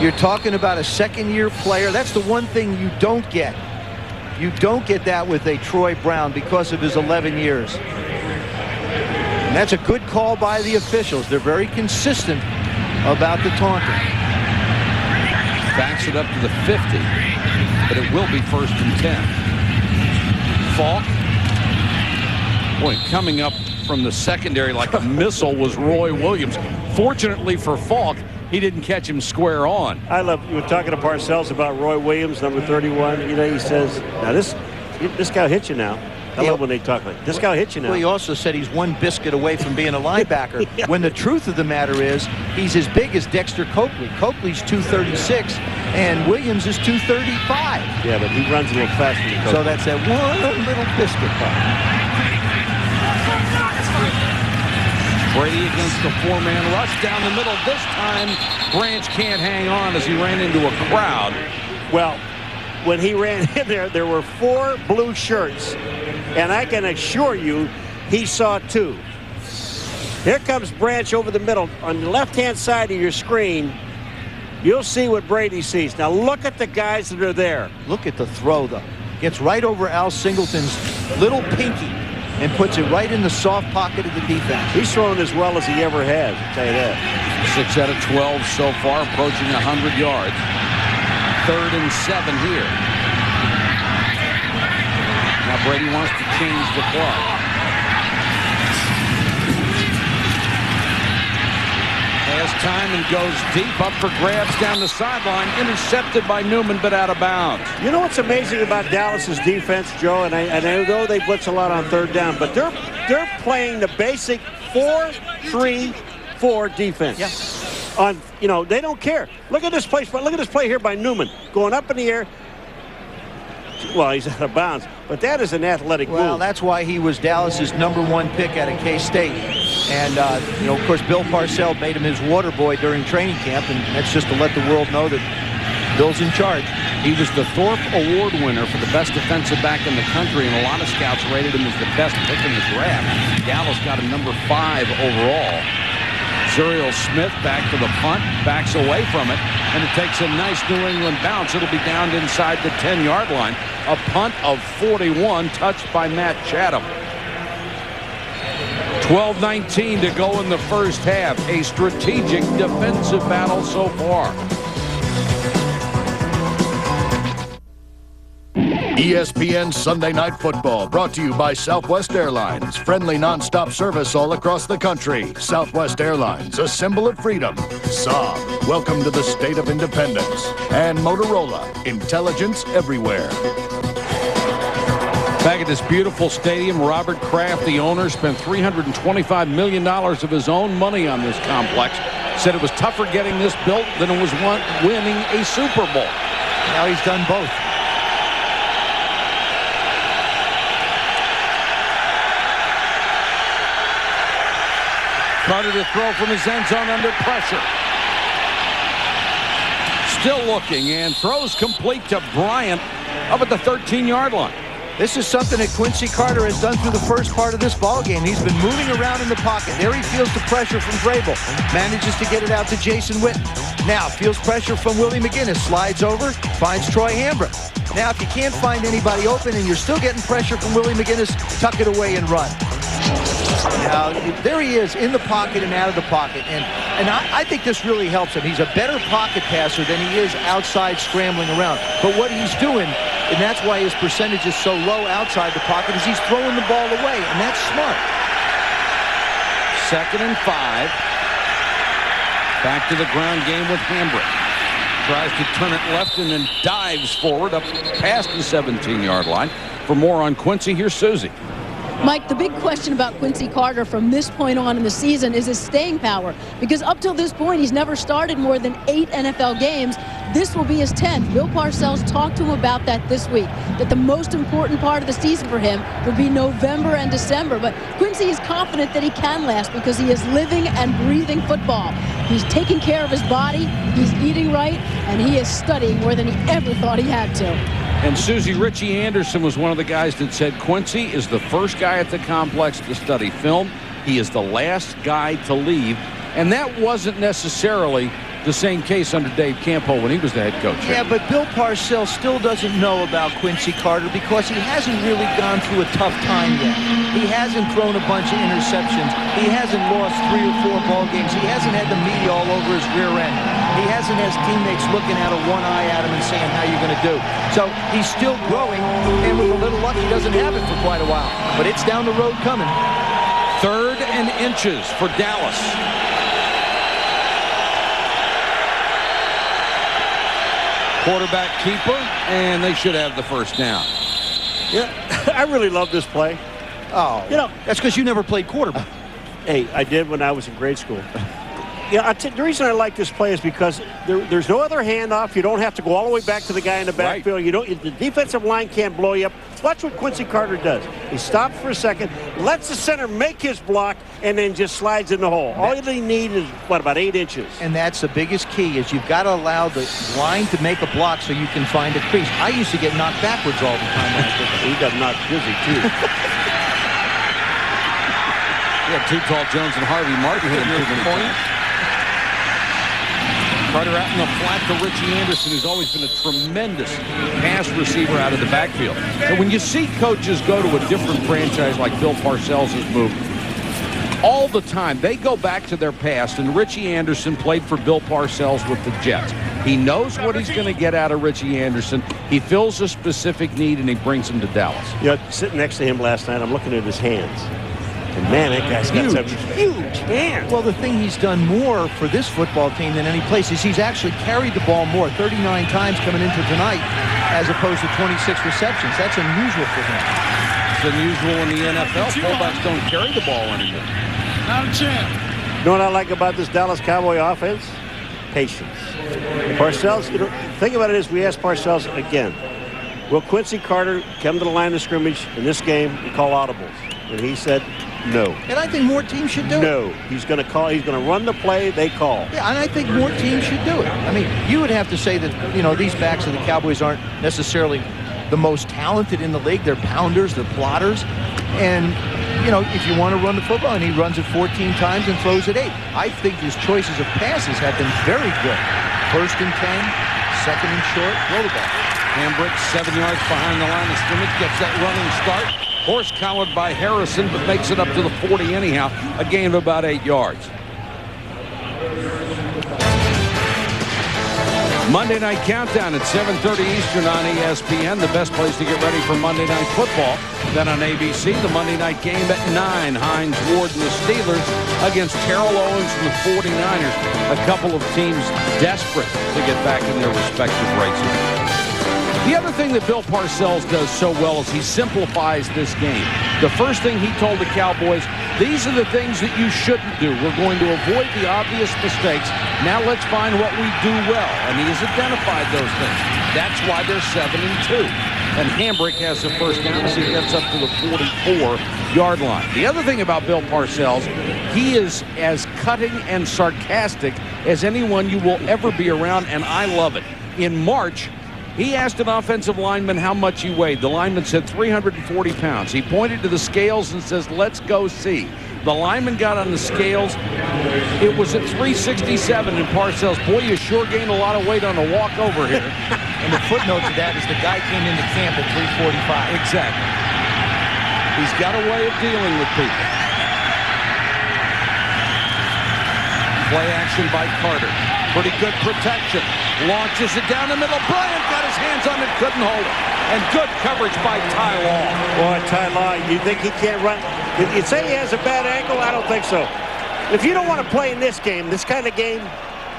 You're talking about a second-year player. That's the one thing you don't get. You don't get that with a Troy Brown because of his 11 years. And that's a good call by the officials. They're very consistent about the taunting. Backs it up to the 50. But it will be first and 10. Falk. Boy, coming up from the secondary like a missile was Roy Williams. Fortunately for Falk, he didn't catch him square on. I love, you were talking to Parcells about Roy Williams, number 31. You know, he says, now this guy hit you now. I love when they talk like, this guy hit you now. Well, he also said he's one biscuit away from being a linebacker. Yeah. When the truth of the matter is, he's as big as Dexter Copley. Copley's 236, and Williams is 235. Yeah, but he runs a little faster than Copley. So that's that one little biscuit part. Brady against the four-man rush down the middle. This time, Branch can't hang on as he ran into a crowd. Well, when he ran in there were 4 blue shirts. And I can assure you, he saw 2. Here comes Branch over the middle. On the left-hand side of your screen, you'll see what Brady sees. Now look at the guys that are there. Look at the throw, though. Gets right over Al Singleton's little pinky and puts it right in the soft pocket of the defense. He's thrown as well as he ever has, I'll tell you that. 6 out of 12 so far, approaching 100 yards. 3rd and 7 here. Now Brady wants to change the play. Has time and goes deep, up for grabs down the sideline, intercepted by Newman, but out of bounds. You know what's amazing about Dallas's defense, Joe, and I know they blitz a lot on 3rd down, but they're playing the basic 4-3-4 defense. Yeah. On, you know, they don't care. Look at this play. Look at this play here by Newman, going up in the air. Well, he's out of bounds, but that is an athletic move. Well, that's why he was Dallas's #1 pick out of K-State. And, you know, of course, Bill Parcells made him his water boy during training camp, and that's just to let the world know that Bill's in charge. He was the Thorpe Award winner for the best defensive back in the country, and a lot of scouts rated him as the best pick in the draft. Dallas got him number 5 overall. Zuriel Smith back to the punt, backs away from it, and it takes a nice New England bounce. It'll be down inside the 10-yard line. A punt of 41, touched by Matt Chatham. 12:19 to go in the first half. A strategic defensive battle so far. ESPN Sunday Night Football, brought to you by Southwest Airlines. Friendly nonstop service all across the country. Southwest Airlines, a symbol of freedom. Saab, welcome to the state of independence. And Motorola, intelligence everywhere. Back at this beautiful stadium, Robert Kraft, the owner, spent $325 million of his own money on this complex. Said it was tougher getting this built than it was winning a Super Bowl. Now he's done both. Carter to throw from his end zone under pressure. Still looking, and throws complete to Bryant up at the 13-yard line. This is something that Quincy Carter has done through the first part of this ball game. He's been moving around in the pocket. There he feels the pressure from Vrabel. Manages to get it out to Jason Witten. Now feels pressure from Willie McGinnis. Slides over, finds Troy Hambra. Now if you can't find anybody open and you're still getting pressure from Willie McGinnis, tuck it away and run. Now, there he is in the pocket and out of the pocket. And I think this really helps him. He's a better pocket passer than he is outside scrambling around. But what he's doing, and that's why his percentage is so low outside the pocket, is he's throwing the ball away, and that's smart. 2nd and 5. Back to the ground game with Hambrick. Tries to turn it left and then dives forward up past the 17-yard line. For more on Quincy, here's Susie. Mike, the big question about Quincy Carter from this point on in the season is his staying power. Because up till this point, he's never started more than 8 NFL games. This will be his 10th. Bill Parcells talked to him about that this week, that the most important part of the season for him would be November and December. But Quincy is confident that he can last because he is living and breathing football. He's taking care of his body, he's eating right, and he is studying more than he ever thought he had to. And Susie, Richie Anderson was one of the guys that said Quincy is the first guy at the complex to study film. He is the last guy to leave. And that wasn't necessarily the same case under Dave Campo when he was the head coach. Yeah, but Bill Parcells still doesn't know about Quincy Carter because he hasn't really gone through a tough time yet. He hasn't thrown a bunch of interceptions. He hasn't lost 3 or 4 ball games. He hasn't had the media all over his rear end. He hasn't had teammates looking out of one eye at him and saying, how you going to do? So he's still growing, and with a little luck, he doesn't have it for quite a while. But it's down the road coming. 3rd and inches for Dallas. Quarterback keeper, and they should have the first down. Yeah, I really love this play. Oh, you know, that's because you never played quarterback. Hey, I did when I was in grade school. Yeah, the reason I like this play is because there's no other handoff. You don't have to go all the way back to the guy in the backfield. Right. You don't. The defensive line can't blow you up. Watch what Quincy Carter does. He stops for a second, lets the center make his block, and then just slides in the hole. All you need is, what, about 8 inches? And that's the biggest key, is you've got to allow the line to make a block so you can find a crease. I used to get knocked backwards all the time when I did that. He got knocked dizzy, too. We had Too Tall Jones and Harvey Martin hit him too many times. Carter out in the flat to Richie Anderson, who's always been a tremendous pass receiver out of the backfield. And when you see coaches go to a different franchise like Bill Parcells has moved, all the time they go back to their past, and Richie Anderson played for Bill Parcells with the Jets. He knows what he's going to get out of Richie Anderson. He fills a specific need, and he brings him to Dallas. Yeah, sitting next to him last night, I'm looking at his hands. And man, that guy's got some huge hands. Well, the thing he's done more for this football team than any place is he's actually carried the ball more, 39 times coming into tonight, as opposed to 26 receptions. That's unusual for him. It's unusual in the NFL. Fullbacks don't carry the ball anymore. Not a chance. You know what I like about this Dallas Cowboy offense? Patience. Parcells, the thing about it is, we asked Parcells again, will Quincy Carter come to the line of scrimmage in this game and call audibles? And he said, No. And I think more teams should do it. No. He's going to call. He's going to run the play they call. Yeah, and I think more teams should do it. I mean, you would have to say that, you know, these backs of the Cowboys aren't necessarily the most talented in the league. They're pounders, they're plotters. And, you know, if you want to run the football, and he runs it 14 times and throws it 8. I think his choices of passes have been very good. 1st and 10, 2nd and short, throw the ball. Hambrick 7 yards behind the line of scrimmage, gets that running start. Horse collared by Harrison, but makes it up to the 40 anyhow. A gain of about 8 yards. Monday Night Countdown at 7:30 Eastern on ESPN. The best place to get ready for Monday Night Football. Then on ABC, the Monday night game at 9. Hines Ward and the Steelers against Terrell Owens and the 49ers. A couple of teams desperate to get back in their respective races. The other thing that Bill Parcells does so well is he simplifies this game. The first thing he told the Cowboys, these are the things that you shouldn't do. We're going to avoid the obvious mistakes. Now let's find what we do well. And he has identified those things. That's why they're 7-2. And Hambrick has the first down as he gets up to the 44-yard line. The other thing about Bill Parcells, he is as cutting and sarcastic as anyone you will ever be around, and I love it. In March, he asked an offensive lineman how much he weighed. The lineman said 340 pounds. He pointed to the scales and says, let's go see. The lineman got on the scales. It was at 367, and Parcells, boy, you sure gained a lot of weight on the walk over here. And the footnote to that is the guy came into camp at 345. Exactly. He's got a way of dealing with people. Play action by Carter. Pretty good protection. Launches it down the middle. Bryant got his hands on it, couldn't hold it. And good coverage by Ty Law. Boy, Ty Law, you think he can't run? You say he has a bad ankle? I don't think so. If you don't want to play in this game, this kind of game,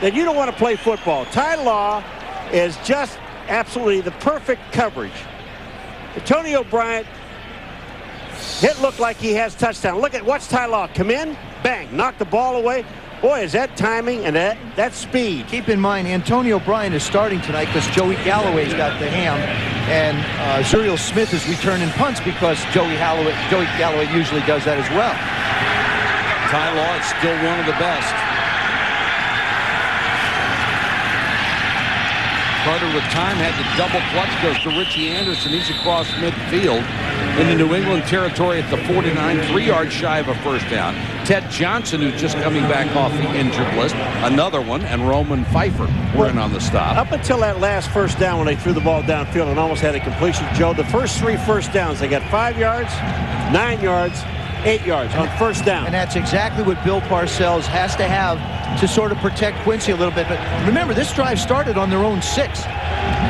then you don't want to play football. Ty Law is just absolutely the perfect coverage. Antonio Bryant, it looked like he has touchdown. Look at, watch Ty Law come in, bang, knock the ball away. Boy, is that timing and that speed. Keep in mind, Antonio Bryant is starting tonight because Joey Galloway's got the ham, and Zuriel Smith is returning punts because Joey Galloway usually does that as well. Ty Law is still one of the best. Carter with time had the double clutch, goes to Richie Anderson. He's across midfield in the New England territory at the 49, 3 yards shy of a first down. Ted Johnson, who's just coming back off the injured list, another one, and Roman Pfeiffer were in on the stop. Up until that last first down when they threw the ball downfield and almost had a completion, Joe, the first 3 first downs, they got 5 yards, 9 yards, 8 yards on first down. And that's exactly what Bill Parcells has to have to sort of protect Quincy a little bit. But remember, this drive started on their own 6.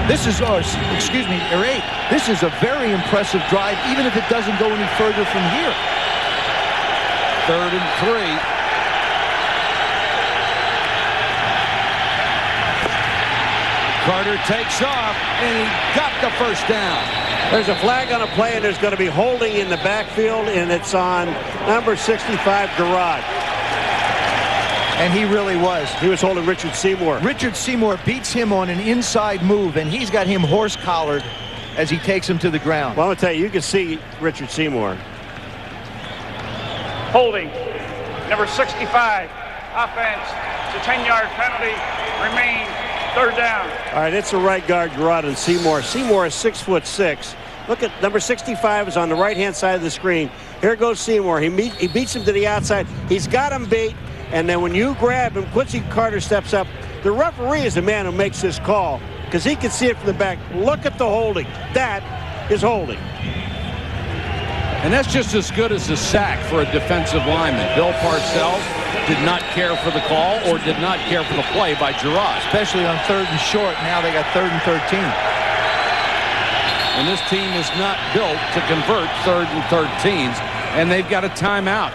This is, or 8. This is a very impressive drive, even if it doesn't go any further from here. 3rd and 3. Carter takes off, and he got the first down. There's a flag on a play, and there's going to be holding in the backfield, and it's on number 65, Garrod. And he really was. He was holding Richard Seymour. Richard Seymour beats him on an inside move, and he's got him horse-collared as he takes him to the ground. Well, I'm going to tell you, you can see Richard Seymour. Holding, number 65, offense, it's a 10-yard penalty, remain 3rd down. All right, it's the right guard, Garrod, and Seymour. Seymour is 6'6". Look at number 65 is on the right-hand side of the screen. Here goes Seymour. He beats him to the outside. He's got him beat. And then when you grab him, Quincy Carter steps up. The referee is the man who makes this call because he can see it from the back. Look at the holding. That is holding. And that's just as good as a sack for a defensive lineman. Bill Parcells did not care for the call or did not care for the play by Garrod. Especially on 3rd and short. Now they got 3rd and 13. And this team is not built to convert 3rd and 13s. And they've got a timeout.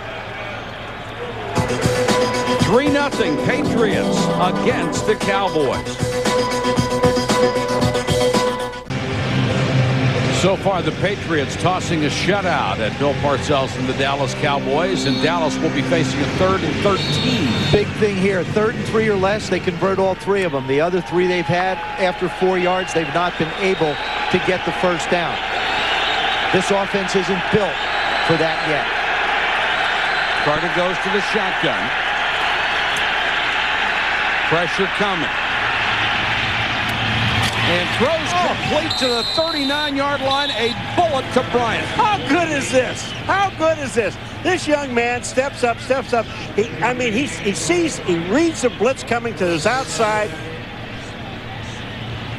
3-0 Patriots against the Cowboys. So far, the Patriots tossing a shutout at Bill Parcells and the Dallas Cowboys, and Dallas will be facing a 3rd and 13. Big thing here, 3rd and 3 or less, they convert all 3 of them. The other 3 they've had after 4 yards, they've not been able to get the first down. This offense isn't built for that yet. Carter goes to the shotgun. Pressure coming. And throws complete to the 39-yard line. A bullet to Bryant. How good is this? How good is this? This young man steps up. He reads the blitz coming to his outside.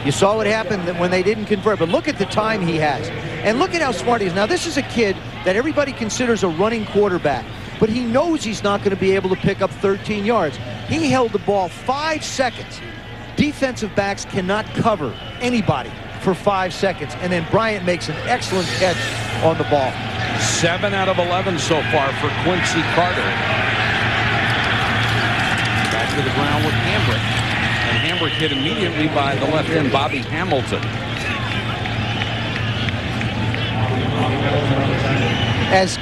You saw what happened when they didn't convert, but look at the time he has. And look at how smart he is. Now, this is a kid that everybody considers a running quarterback, but he knows he's not going to be able to pick up 13 yards. He held the ball 5 seconds. Defensive backs cannot cover anybody for 5 seconds, and then Bryant makes an excellent catch on the ball. 7 out of 11 so far for Quincy Carter. Back to the ground with Hambrick. And Hambrick hit immediately by the left end, Bobby Hamilton. As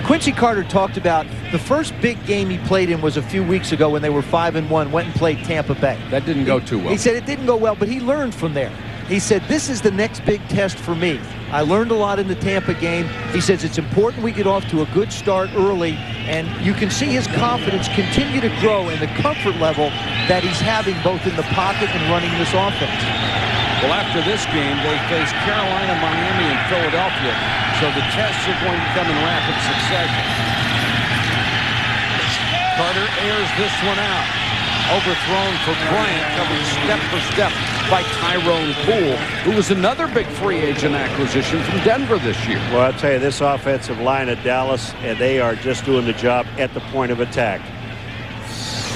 Quincy Carter talked about, the first big game he played in was a few weeks ago when they were 5-1, went and played Tampa Bay. That didn't go too well. He said it didn't go well, but he learned from there. He said, this is the next big test for me. I learned a lot in the Tampa game. He says it's important we get off to a good start early, and you can see his confidence continue to grow and the comfort level that he's having both in the pocket and running this offense. Well, after this game, they face Carolina, Miami, and Philadelphia, so the tests are going to come in rapid succession. Carter airs this one out. Overthrown for Bryant, covered step for step by Tyrone Poole, who was another big free agent acquisition from Denver this year. Well, I'll tell you, this offensive line at Dallas, and they are just doing the job at the point of attack.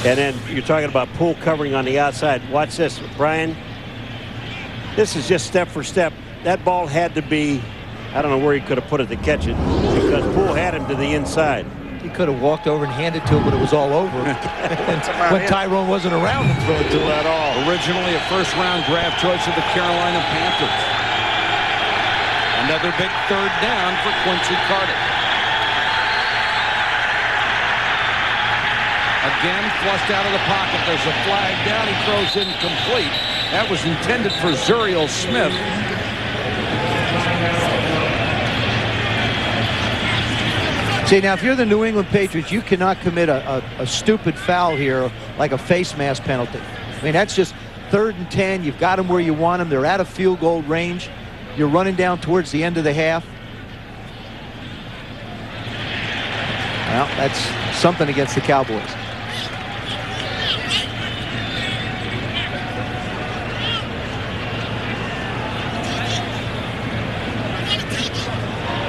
And then you're talking about Poole covering on the outside. Watch this, Brian. This is just step for step. That ball had to be, I don't know where he could have put it to catch it, because Poole had him to the inside. He could have walked over and handed to him, but it was all over. When Tyrone wasn't around to throw it to him at all. Originally a first-round draft choice of the Carolina Panthers. Another big third down for Quincy Carter. Again, flushed out of the pocket. There's a flag down. He throws incomplete. That was intended for Zuriel Smith. See, now, if you're the New England Patriots, you cannot commit a stupid foul here like a face mask penalty. I mean, that's just 3rd and 10. You've got them where you want them. They're out of field goal range. You're running down towards the end of the half. Well, that's something against the Cowboys.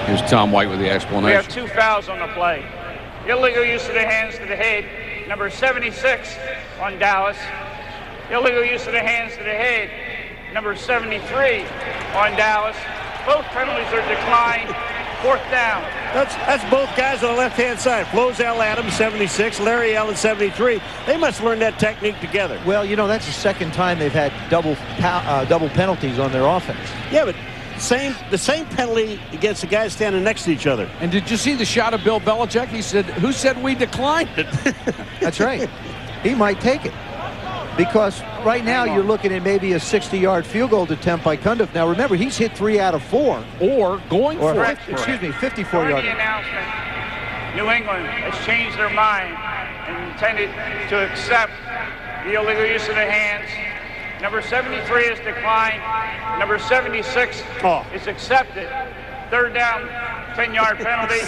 Here's Tom White with the explanation. We have 2 fouls on the play. Illegal use of the hands to the head, number 76 on Dallas. Illegal use of the hands to the head, number 73 on Dallas. Both penalties are declined. 4th down. That's both guys on the left-hand side. Flozell Adams, 76, Larry Allen, 73. They must learn that technique together. Well, you know, that's the second time they've had double penalties on their offense. Yeah, but the same penalty against the guys standing next to each other. And did you see the shot of Bill Belichick? He said, who said we declined it? That's right. He might take it. Because right now you're looking at maybe a 60-yard field goal attempt by Cundiff. Now, remember, he's hit 3 out of 4. Or going for it. Excuse me, 54-yard. The announcement, New England has changed their mind and intended to accept the illegal use of the hands. Number 73 is declined. Number 76 is accepted. 3rd down, 10-yard penalty.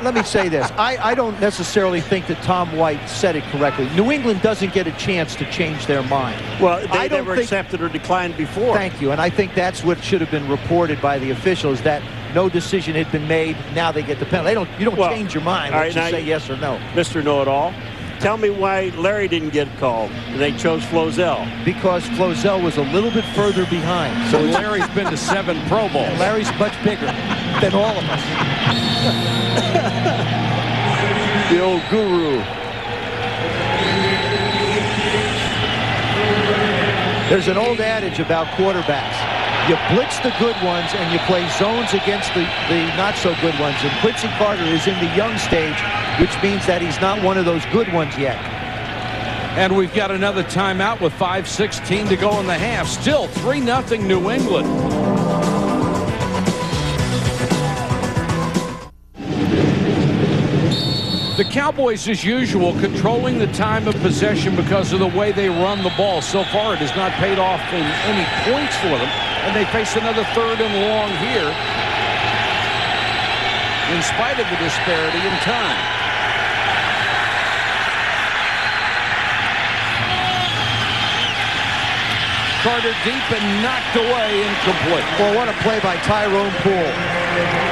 Let me say this. I don't necessarily think that Tom White said it correctly. New England doesn't get a chance to change their mind. Well, they never accepted or declined before. Thank you. And I think that's what should have been reported by the officials, that no decision had been made. Now they get the penalty. You don't change your mind. Let's just say yes or no. Mr. Know-It-All, tell me why Larry didn't get called. They chose Flozell. Because Flozell was a little bit further behind. So Larry's been to 7 Pro Bowls. Larry's much bigger than all of us. The old guru. There's an old adage about quarterbacks. You blitz the good ones and you play zones against the not-so-good ones. And Quincy Carter is in the young stage, which means that he's not one of those good ones yet. And we've got another timeout with 5:16 to go in the half. Still 3-0 New England. The The Cowboys, as usual, controlling the time of possession because of the way they run the ball. So far, it has not paid off in any points for them. And they face another 3rd and long here, in spite of the disparity in time. Carter deep and knocked away, incomplete. Well, what a play by Tyrone Poole.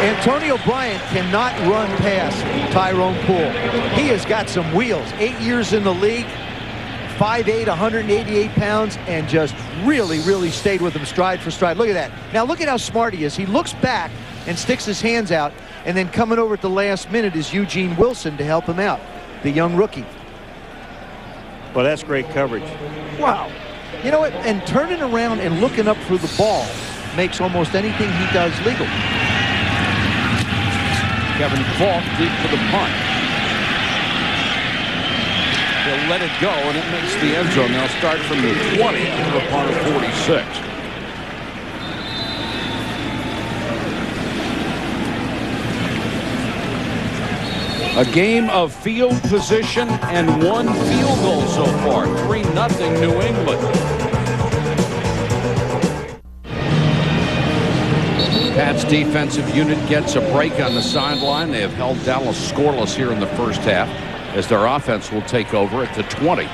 Antonio Bryant cannot run past Tyrone Poole. He has got some wheels. 8 years in the league, 5'8", 188 pounds, and just really stayed with him stride for stride. Look at that. Now look at how smart he is. He looks back and sticks his hands out, and then coming over at the last minute is Eugene Wilson to help him out, the young rookie. Well, that's great coverage. Wow. You know what? And turning around and looking up for the ball makes almost anything he does legal. Kevin Falk deep for the punt. They'll let it go, and it makes the end zone. They'll start from the 20 to the punt of 46. A game of field position and 1 field goal so far. 3-0 New England. Pat's defensive unit gets a break on the sideline. They have held Dallas scoreless here in the first half as their offense will take over at the 20.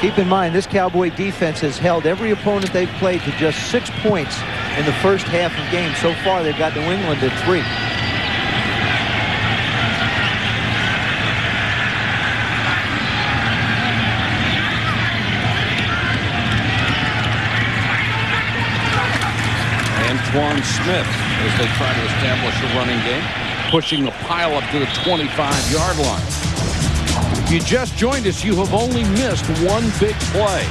Keep in mind, this Cowboy defense has held every opponent they've played to just 6 points in the first half of games. So far, they've got New England at 3. Antoine Smith as they try to establish a running game, pushing the pile up to the 25-yard line. If you just joined us, you have only missed one big play,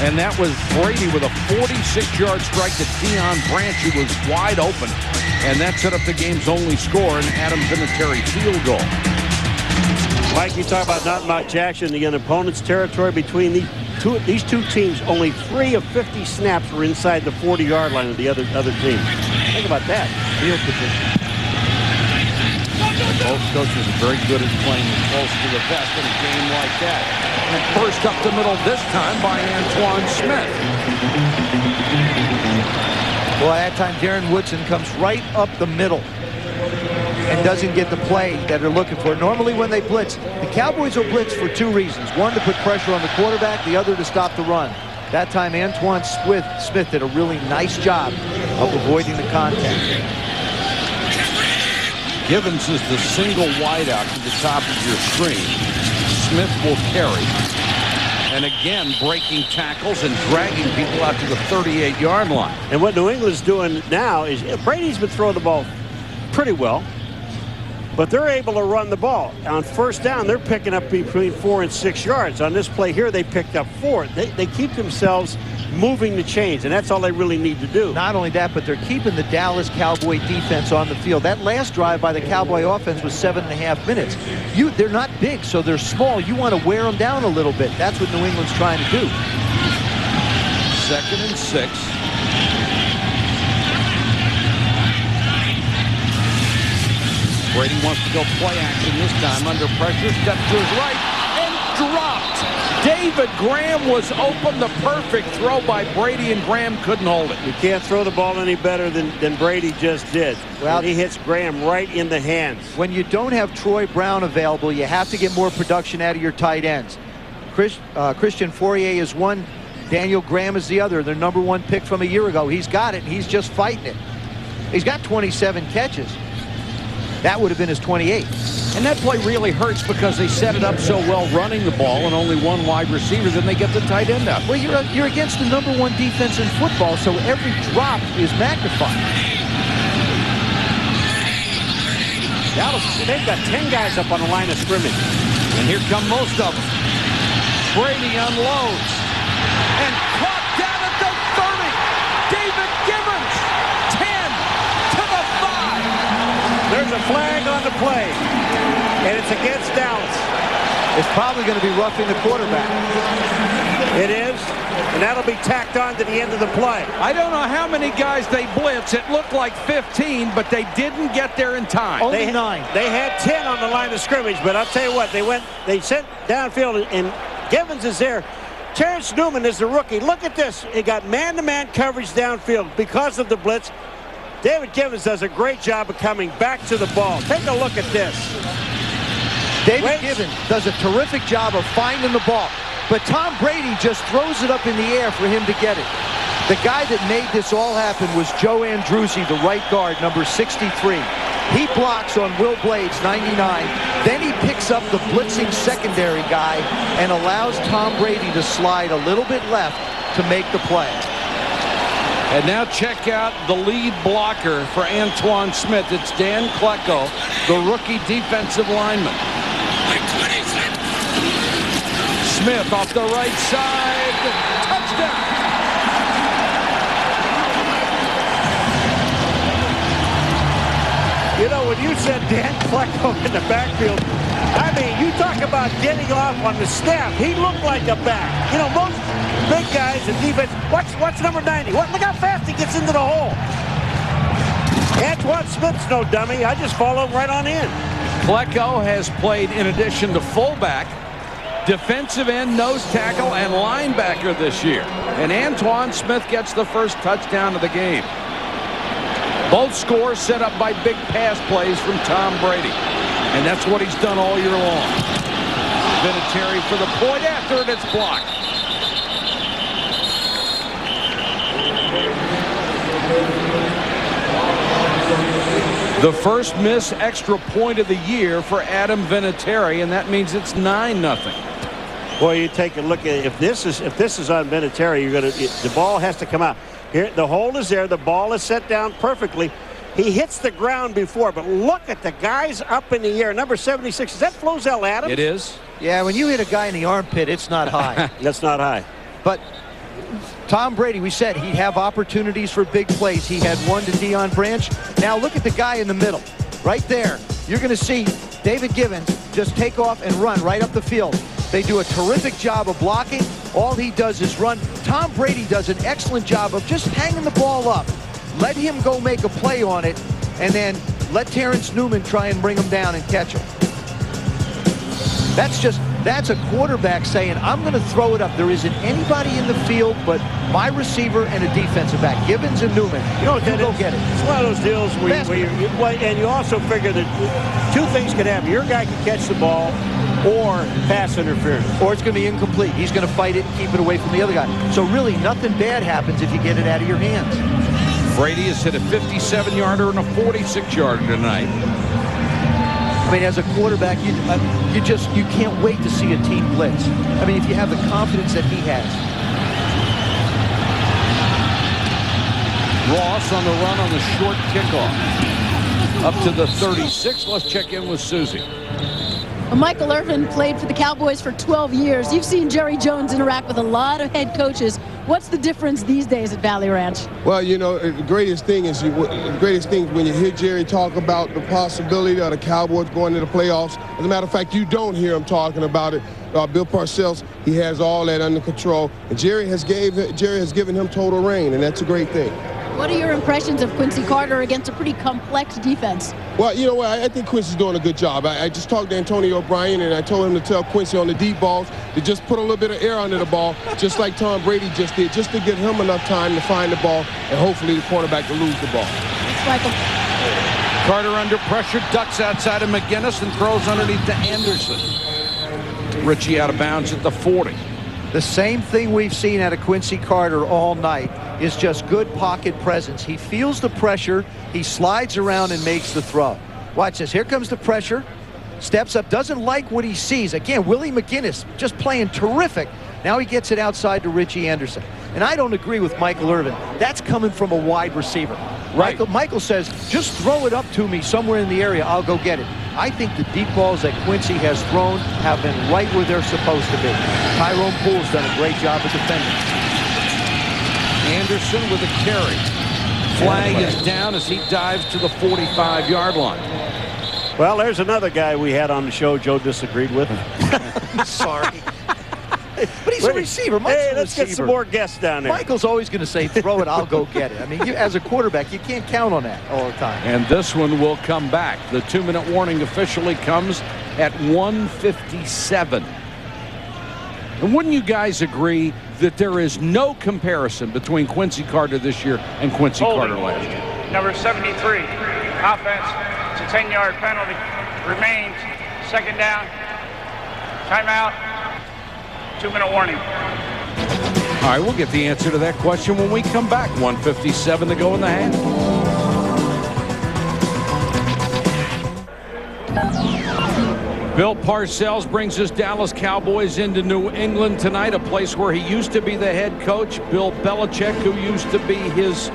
and that was Brady with a 46-yard strike to Deion Branch, who was wide open, and that set up the game's only score, an Adam Vinatieri field goal. Mike, you talk about not much action in the opponent's territory between these two teams. Only 3 of 50 snaps were inside the 40-yard line of the other team. Think about that. Field position. Both coaches are very good at playing close to the vest in a game like that. And first up the middle this time by Antoine Smith. Well, at that time, Darren Woodson comes right up the middle and doesn't get the play that they're looking for. Normally when they blitz, the Cowboys will blitz for 2 reasons. One, to put pressure on the quarterback. The other, to stop the run. That time, Antoine Smith did a really nice job of avoiding the contact. Givens is the single wideout to the top of your screen. Smith will carry. And again, breaking tackles and dragging people out to the 38-yard line. And what New England's doing now is Brady's been throwing the ball pretty well, but they're able to run the ball. On first down, they're picking up between 4 and 6 yards. On this play here, they picked up 4. They keep themselves moving the chains, and that's all they really need to do. Not only that, but they're keeping the Dallas Cowboy defense on the field. That last drive by the Cowboy offense was 7.5 minutes. They're not big, so they're small. You want to wear them down a little bit. That's what New England's trying to do. 2nd and 6. Brady wants to go play action this time under pressure. Steps to his right and dropped. David Graham was open. The perfect throw by Brady, and Graham couldn't hold it. You can't throw the ball any better than Brady just did. Well, he hits Graham right in the hands. When you don't have Troy Brown available, you have to get more production out of your tight ends. Christian Fourier is one. Daniel Graham is the other. Their #1 pick from a year ago. He's got it, and he's just fighting it. He's got 27 catches. That would have been his 28. And that play really hurts because they set it up so well running the ball and only one wide receiver, then they get the tight end out. Well, you're against the #1 defense in football, so every drop is magnified. Dallas, they've got 10 guys up on the line of scrimmage. And here come most of them. Brady unloads. And caught down at the 30. David Givens, 10 to the 5. There's a flag on the play, and it's against Dallas. It's probably going to be roughing the quarterback. It is, and that'll be tacked on to the end of the play. I don't know how many guys they blitz. It looked like 15, but they didn't get there in time. Only 9. They had 10 on the line of scrimmage, but I'll tell you what, they sent downfield, and Givens is there. Terrence Newman is the rookie. Look at this. He got man-to-man coverage downfield because of the blitz. David Givens does a great job of coming back to the ball. Take a look at this. David Givens does a terrific job of finding the ball, but Tom Brady just throws it up in the air for him to get it. The guy that made this all happen was Joe Andruzzi, the right guard, number 63. He blocks on Will Blades, 99. Then he picks up the blitzing secondary guy and allows Tom Brady to slide a little bit left to make the play. And now check out the lead blocker for Antoine Smith. It's Dan Klecko, the rookie defensive lineman. Smith off the right side. Touchdown. You know, when you said Dan Klecko in the backfield, I mean, you talk about getting off on the snap. He looked like a back. You know, most big guys in defense. Watch number 90. Look how fast he gets into the hole. Antoine Smith's no dummy. I just follow him right on in. Klecko has played, in addition to fullback, defensive end, nose tackle, and linebacker this year. And Antoine Smith gets the first touchdown of the game. Both scores set up by big pass plays from Tom Brady. And that's what he's done all year long. Vinatieri for the point after it. It's blocked. The first miss extra point of the year for Adam Vinatieri, and that means it's 9-0. Boy, you take a look at if this is on Vinatieri, the ball has to come out. Here, the hole is there. The ball is set down perfectly. He hits the ground before, but look at the guys up in the air. Number 76, is that Flozell Adams? It is. Yeah, when you hit a guy in the armpit, it's not high. That's not high. But Tom Brady, we said he'd have opportunities for big plays. He had one to Deion Branch. Now look at the guy in the middle. Right there, you're going to see David Givens just take off and run right up the field. They do a terrific job of blocking. All he does is run. Tom Brady does an excellent job of just hanging the ball up. Let him go make a play on it, and then let Terrence Newman try and bring him down and catch him. That's a quarterback saying, I'm going to throw it up. There isn't anybody in the field but my receiver and a defensive back, Givens and Newman. You know, go get it. It's one of those deals where and you also figure that two things could happen. Your guy can catch the ball or pass interference. Or it's going to be incomplete. He's going to fight it and keep it away from the other guy. So really, nothing bad happens if you get it out of your hands. Brady has hit a 57-yarder and a 46-yarder tonight. I mean, as a quarterback, you can't wait to see a team blitz. I mean, if you have the confidence that he has. Ross on the run on the short kickoff. Up to the 36. Let's check in with Susie. Well, Michael Irvin played for the Cowboys for 12 years. You've seen Jerry Jones interact with a lot of head coaches. What's the difference these days at Valley Ranch? Well, you know, the greatest thing when you hear Jerry talk about the possibility of the Cowboys going to the playoffs. As a matter of fact, you don't hear him talking about it. Bill Parcells, he has all that under control. And Jerry has given him total reign, and that's a great thing. What are your impressions of Quincy Carter against a pretty complex defense? Well, you know what? I think Quincy's doing a good job. I just talked to Antonio O'Brien, and I told him to tell Quincy on the deep balls to just put a little bit of air under the ball, just like Tom Brady just did, just to give him enough time to find the ball and hopefully the quarterback to lose the ball. Michael. Carter under pressure, ducks outside of McGinnis and throws underneath to Anderson. Richie out of bounds at the 40. The same thing we've seen out of Quincy Carter all night is just good pocket presence. He feels the pressure, he slides around and makes the throw. Watch this, here comes the pressure, steps up, doesn't like what he sees. Again, Willie McGinnis just playing terrific. Now he gets it outside to Richie Anderson. And I don't agree with Michael Irvin. That's coming from a wide receiver. Right. Michael says, just throw it up to me somewhere in the area, I'll go get it. I think the deep balls that Quincy has thrown have been right where they're supposed to be. Tyrone Poole's done a great job of defending. Anderson with a carry. Flag is down as he dives to the 45-yard line. Well, there's another guy we had on the show Joe disagreed with. Sorry. But he's a receiver. Hey, let's get some more guests down there. Michael's always going to say, throw it, I'll go get it. I mean, as a quarterback, you can't count on that all the time. And this one will come back. The 2-minute warning officially comes at 1:57. And wouldn't you guys agree that there is no comparison between Quincy Carter this year and Quincy Carter last year? Number 73, offense. It's a 10-yard penalty. Remains. Second down. Timeout. 2-minute warning. All right, we'll get the answer to that question when we come back. 1:57 to go in the half. Bill Parcells brings his Dallas Cowboys into New England tonight, a place where he used to be the head coach. Bill Belichick, who used to be his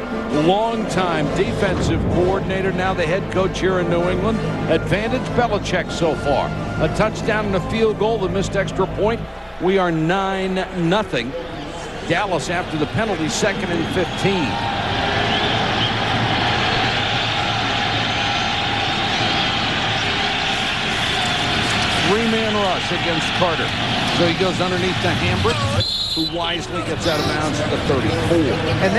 longtime defensive coordinator, now the head coach here in New England. Advantage Belichick so far. A touchdown and a field goal, the missed extra point. We are 9-0. Dallas after the penalty, 2nd and 15. Three-man rush against Carter. So he goes underneath the Hambrick, who wisely gets out of bounds at the 34. And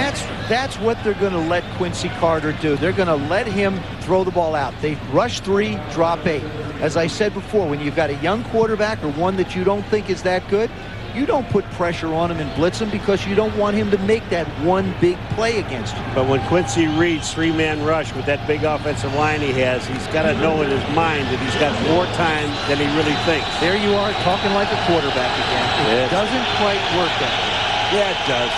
that's what they're going to let Quincy Carter do. They're going to let him throw the ball out. They rush 3, drop 8. As I said before, when you've got a young quarterback or one that you don't think is that good, you don't put pressure on him and blitz him because you don't want him to make that one big play against you. But when Quincy reads 3-man rush with that big offensive line he has, he's got to know in his mind that he's got more time than he really thinks. There you are, talking like a quarterback again. It doesn't quite work that way. Yeah, it does.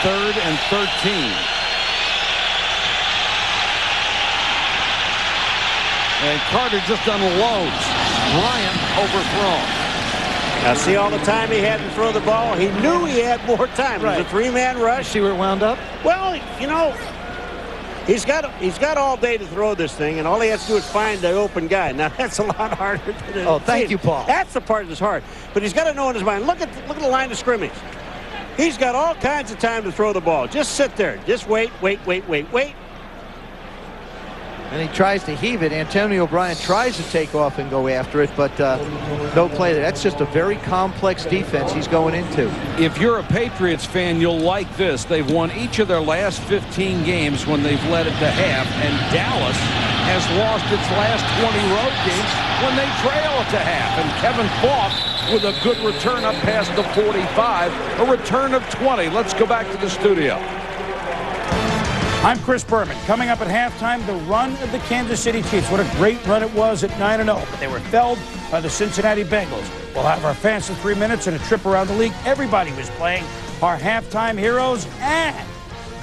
3rd and 13. And Carter just unloads. Bryant overthrown. Now see all the time he had to throw the ball. He knew he had more time. Right. It was a 3-man rush. See where it wound up? Well, you know, he's got all day to throw this thing, and all he has to do is find the open guy. Now that's a lot harder than it Oh, thank you, Paul. That's the part that's hard. But he's got to know in his mind. Look at the line of scrimmage. He's got all kinds of time to throw the ball. Just sit there. Just wait. And he tries to heave it. Antonio Bryant tries to take off and go after it, but no play there. That's just a very complex defense he's going into. If you're a Patriots fan, you'll like this. They've won each of their last 15 games when they've led it to half, and Dallas has lost its last 20 road games when they trail it to half. And Kevin Falk with a good return up past the 45, a return of 20. Let's go back to the studio. I'm Chris Berman. Coming up at halftime, the run of the Kansas City Chiefs. What a great run it was at 9-0, but they were felled by the Cincinnati Bengals. We'll have our fans in 3 minutes and a trip around the league. Everybody was playing, our halftime heroes, and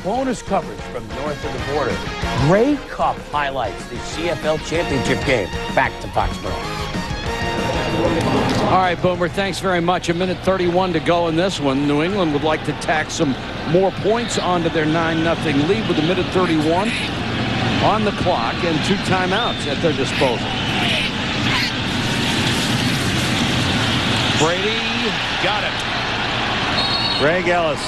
bonus coverage from north of the border. Grey Cup highlights the CFL championship game. Back to Foxborough. All right, Boomer, thanks very much. 1:31 to go in this one. New England would like to tack some more points onto their 9-0 lead with a minute 31 on the clock and 2 timeouts at their disposal. Brady got it. Greg Ellis.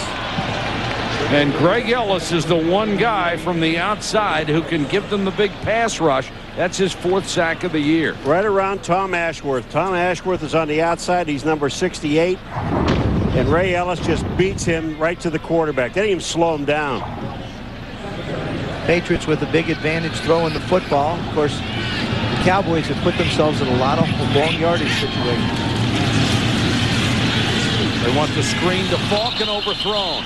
And Greg Ellis is the one guy from the outside who can give them the big pass rush. That's his 4th sack of the year. Right around Tom Ashworth. Tom Ashworth is on the outside. He's number 68. And Ray Ellis just beats him right to the quarterback. They didn't even slow him down. Patriots with a big advantage throwing the football. Of course, the Cowboys have put themselves in a lot of long yardage situations. They want the screen to Falk and overthrown.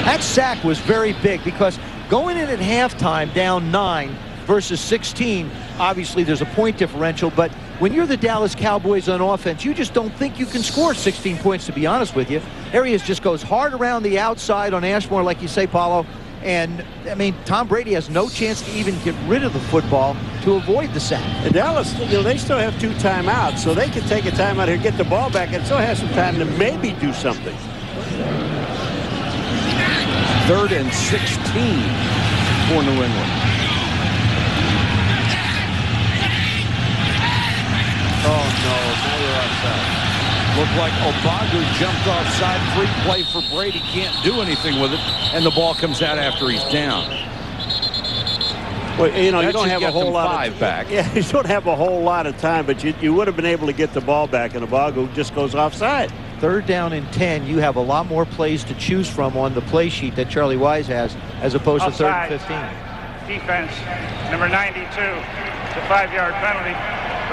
That sack was very big because going in at halftime down 9 versus 16, obviously there's a point differential, but when you're the Dallas Cowboys on offense, you just don't think you can score 16 points, to be honest with you. Arias just goes hard around the outside on Ashmore, like you say, Paulo, and, I mean, Tom Brady has no chance to even get rid of the football to avoid the sack. And Dallas, you know, they still have 2 timeouts, so they can take a timeout here, get the ball back, and still have some time to maybe do something. 3rd and 16 for New England. Oh, no, now you're outside. Looked like Obagu jumped offside. Free play for Brady. Can't do anything with it. And the ball comes out after he's down. Well, you know, that you don't have a whole lot of back. Yeah, you don't have a whole lot of time, but you would have been able to get the ball back, and Obagu just goes offside. 3rd down and 10, you have a lot more plays to choose from on the play sheet that Charlie Wise has, as opposed to 3rd and 15. Defense, number 92, the 5-yard penalty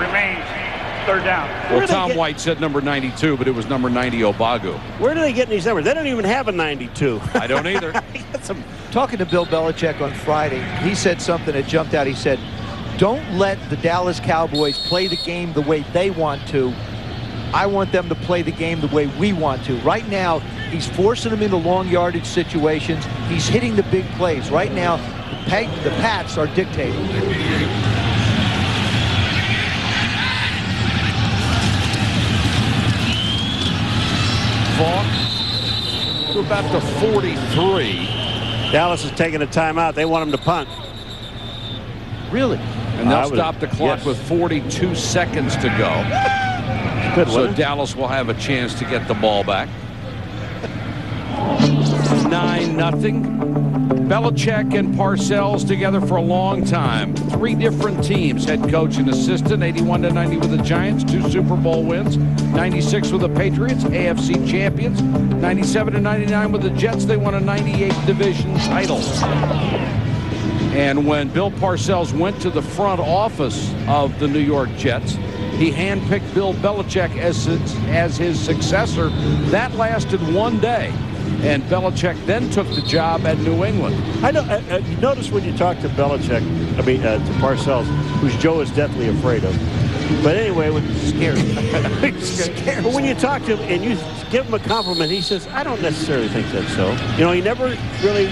remains 3rd down. Well, Tom White said number 92, but it was number 90 Obagu. Where do they get these numbers? They don't even have a 92. I don't either. Talking to Bill Belichick on Friday, he said something that jumped out. He said, don't let the Dallas Cowboys play the game the way they want to. I want them to play the game the way we want to. Right now, he's forcing them into long yardage situations. He's hitting the big plays. Right now, the Pats are dictating. We're about to 43. Dallas is taking a timeout. They want him to punt. Really? And they'll stop the clock with 42 seconds to go. Good so Dallas will have a chance to get the ball back. 9-0. Belichick and Parcells together for a long time. 3 different teams, head coach and assistant. 81-90 with the Giants, 2 Super Bowl wins. 96 with the Patriots, AFC champions. 97-99 with the Jets. They won a 98 division title. And when Bill Parcells went to the front office of the New York Jets, he handpicked Bill Belichick as his successor. That lasted 1 day. And Belichick then took the job at New England. I know. You notice when you talk to Belichick, to Parcells, who's Joe is deathly afraid of. But anyway, scared. Scared. But when you talk to him and you give him a compliment, he says, "I don't necessarily think that's so." You know, he never really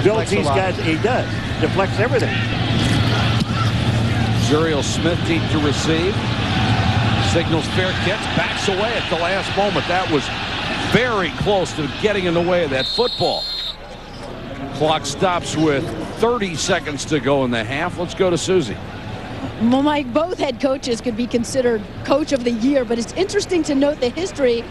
builds these guys. He does. Deflects everything. Zuriel Smith deep to receive. Signals fair catch. Backs away at the last moment. That was very close to getting in the way of that football. Clock stops with 30 seconds to go in the half. Let's go to Susie. Well, Mike, both head coaches could be considered coach of the year, but it's interesting to note the history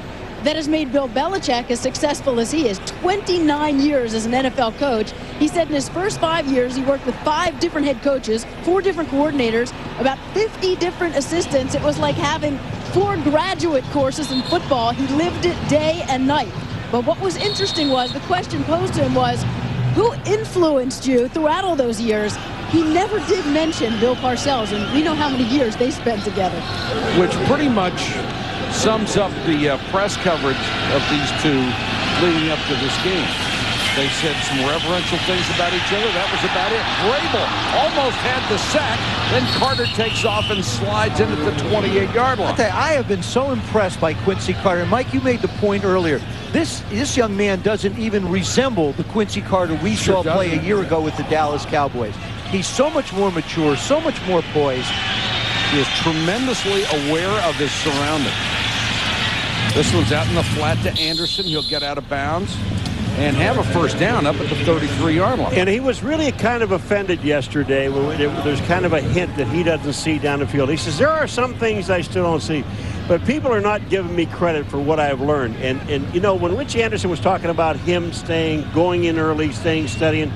that has made Bill Belichick as successful as he is. 29 years as an NFL coach. He said in his first 5 years, he worked with 5 different head coaches, 4 different coordinators, about 50 different assistants. It was like having 4 graduate courses in football. He lived it day and night. But what was interesting was the question posed to him was, who influenced you throughout all those years? He never did mention Bill Parcells, and we know how many years they spent together. Which pretty much sums up the press coverage of these two leading up to this game. They said some reverential things about each other. That was about it. Vrabel almost had the sack. Then Carter takes off and slides in at the 28-yard line. I have been so impressed by Quincy Carter. Mike, you made the point earlier. This young man doesn't even resemble the Quincy Carter we saw play a year ago with the Dallas Cowboys. He's so much more mature, so much more poised. He is tremendously aware of his surroundings. This one's out in the flat to Anderson. He'll get out of bounds and have a first down up at the 33-yard line. And he was really kind of offended yesterday. There's kind of a hint that he doesn't see down the field. He says, there are some things I still don't see, but people are not giving me credit for what I've learned. And you know, when Richie Anderson was talking about him going in early, studying,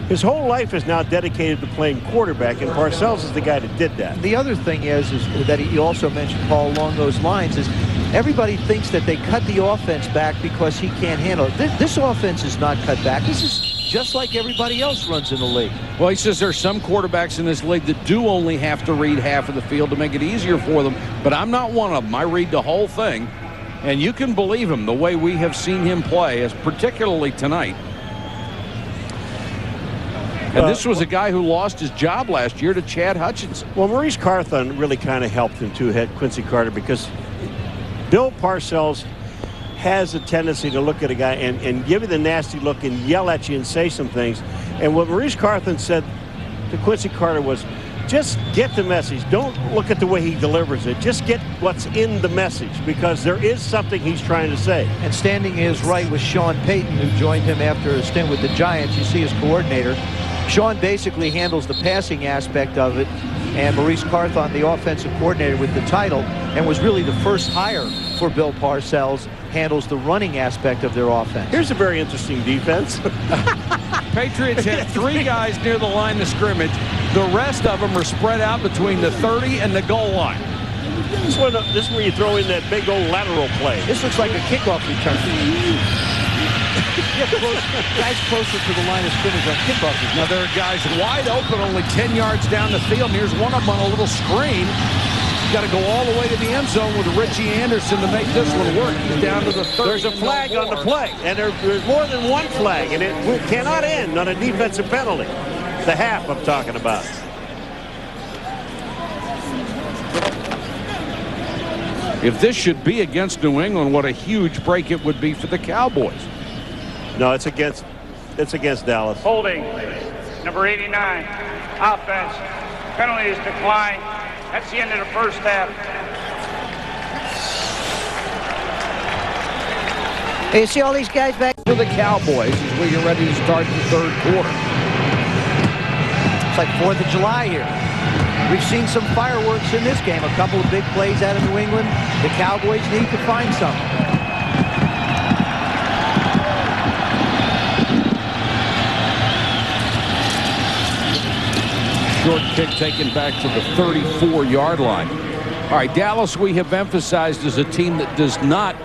his whole life is now dedicated to playing quarterback, and Parcells is the guy that did that. The other thing is that he also mentioned, Paul, along those lines, is everybody thinks that they cut the offense back because he can't handle it. This offense is not cut back. This is just like everybody else runs in the league. Well, he says there's some quarterbacks in this league that do only have to read half of the field to make it easier for them, but I'm not one of them. I read the whole thing, and you can believe him the way we have seen him play, as particularly tonight. And this was a guy who lost his job last year to Chad Hutchinson. Well, Maurice Carthon really kind of helped him too, Quincy Carter, because Bill Parcells has a tendency to look at a guy and give you the nasty look and yell at you and say some things. And what Maurice Carthon said to Quincy Carter was, just get the message. Don't look at the way he delivers it. Just get what's in the message, because there is something he's trying to say. And standing his right was Sean Payton, who joined him after a stint with the Giants. You see his coordinator. Sean basically handles the passing aspect of it. And Maurice Carthon, the offensive coordinator with the title, and was really the first hire for Bill Parcells, handles the running aspect of their offense. Here's a very interesting defense. Patriots had 3 guys near the line of scrimmage. The rest of them are spread out between the 30 and the goal line. This is where you throw in that big old lateral play. This looks like a kickoff return. Guys closer to the line of scrimmage on kickoffs. Now there are guys wide open, only 10 yards down the field. And here's one of them on a little screen. Got to go all the way to the end zone with Richie Anderson to make this one work. He's down to the 30. There's a flag on the play, and there's more than one flag, and it cannot end on a defensive penalty. The half I'm talking about. If this should be against New England, what a huge break it would be for the Cowboys. No, it's against Dallas. Holding, number 89, offense. Penalties decline. That's the end of the first half. Hey, you see all these guys back? For the Cowboys as we get ready to start the third quarter. It's like 4th of July here. We've seen some fireworks in this game. A couple of big plays out of New England. The Cowboys need to find something. Short kick taken back to the 34-yard line. All right, Dallas, we have emphasized, as a team that does not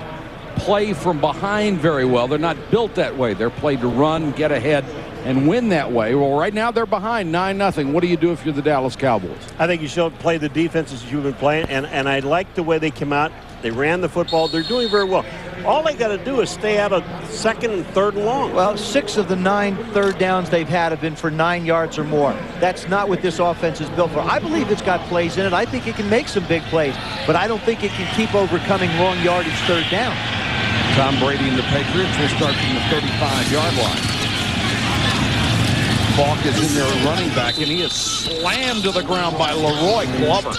play from behind very well. They're not built that way. They're played to run, get ahead, and win that way. Well, right now they're behind 9-0. What do you do if you're the Dallas Cowboys? I think you should play the defenses you've been playing, and I like the way they came out. They ran the football. They're doing very well. All they got to do is stay out of 2nd and 3rd and long. Well, 6 of the 9 third downs they've had have been for 9 yards or more. That's not what this offense is built for. I believe it's got plays in it. I think it can make some big plays, but I don't think it can keep overcoming long yardage 3rd down. Tom Brady and the Patriots will start from the 35-yard line. Falk is in there running back, and he is slammed to the ground by Leroy Glover.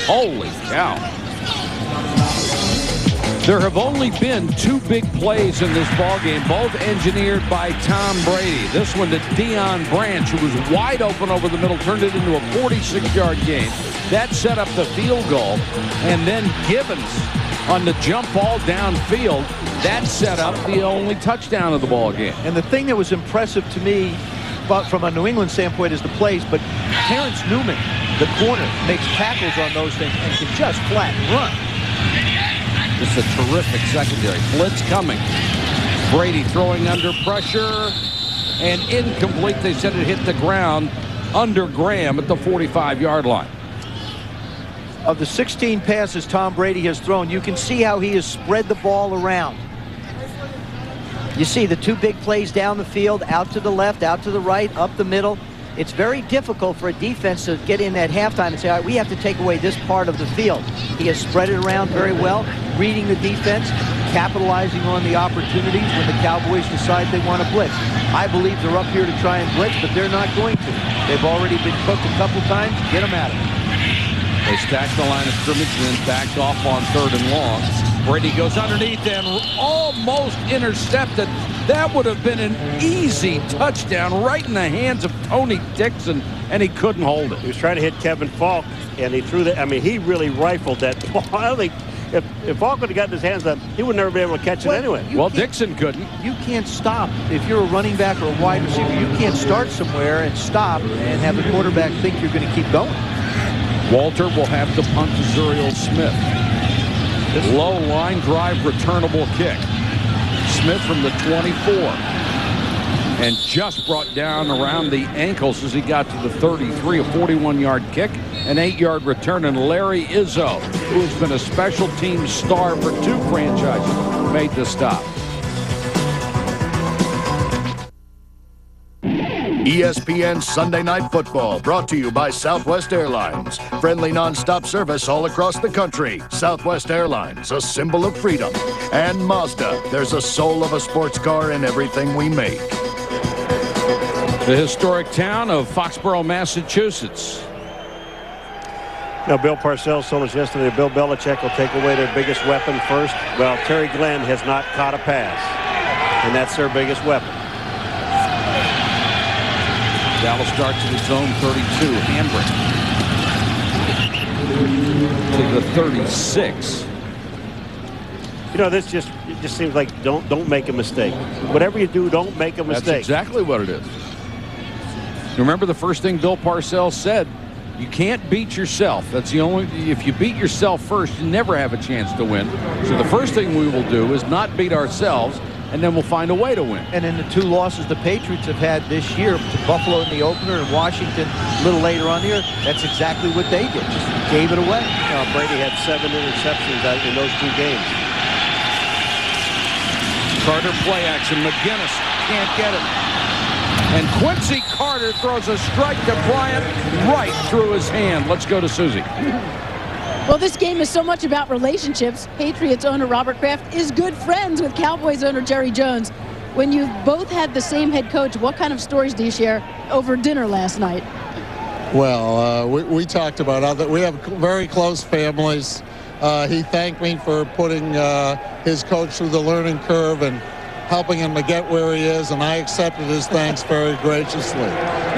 Holy cow. There have only been 2 big plays in this ballgame, both engineered by Tom Brady. This one to Deion Branch, who was wide open over the middle, turned it into a 46-yard game. That set up the field goal. And then Gibbons on the jump ball downfield. That set up the only touchdown of the ballgame. And the thing that was impressive to me, but from a New England standpoint, is the plays. But Terrence Newman, the corner, makes tackles on those things and can just flat run. It's a terrific secondary. Blitz coming. Brady throwing under pressure. And incomplete. They said it hit the ground under Graham at the 45-yard line. Of the 16 passes Tom Brady has thrown, you can see how he has spread the ball around. You see the 2 big plays down the field, out to the left, out to the right, up the middle. It's very difficult for a defense to get in at halftime and say, all right, we have to take away this part of the field. He has spread it around very well, reading the defense, capitalizing on the opportunities when the Cowboys decide they want to blitz. I believe they're up here to try and blitz, but they're not going to. They've already been cooked a couple times. Get them at it. They stacked the line of scrimmage and then backed off on 3rd and long. Brady goes underneath and almost intercepted. That would have been an easy touchdown right in the hands of Tony Dixon, and he couldn't hold it. He was trying to hit Kevin Falk, and he threw that. I mean, he really rifled that ball. I don't think if Falk would have gotten his hands up, he would never be able to catch it anyway. Well, Dixon couldn't. You can't stop. If you're a running back or a wide receiver, you can't start somewhere and stop and have the quarterback think you're going to keep going. Walter will have to punt to Zuriel Smith. Low line drive returnable kick. Smith from the 24. And just brought down around the ankles as he got to the 33. A 41-yard kick, an 8-yard return. And Larry Izzo, who has been a special team star for 2 franchises, made the stop. ESPN Sunday Night Football, brought to you by Southwest Airlines. Friendly nonstop service all across the country. Southwest Airlines, a symbol of freedom. And Mazda, there's a soul of a sports car in everything we make. The historic town of Foxborough, Massachusetts. Now, Bill Parcells told us yesterday that Bill Belichick will take away their biggest weapon first. Well, Terry Glenn has not caught a pass, and that's their biggest weapon. Dallas starts in the zone 32. Hambrick the 36. You know, it just seems like don't make a mistake. Whatever you do, don't make a mistake. That's exactly what it is. Remember the first thing Bill Parcells said? You can't beat yourself. That's the only. If you beat yourself first, you never have a chance to win. So the first thing we will do is not beat ourselves, and then we'll find a way to win. And in the 2 losses the Patriots have had this year, to Buffalo in the opener and Washington a little later on here, that's exactly what they did. Just gave it away. Brady had 7 interceptions in those 2 games. Carter play action. McGinnis can't get it. And Quincy Carter throws a strike to Bryant right through his hand. Let's go to Susie. Well, this game is so much about relationships. Patriots owner Robert Kraft is good friends with Cowboys owner Jerry Jones. When you both had the same head coach, what kind of stories do you share over dinner last night? Well, we talked about other. We have very close families. He thanked me for putting his coach through the learning curve and helping him to get where he is, and I accepted his thanks very graciously.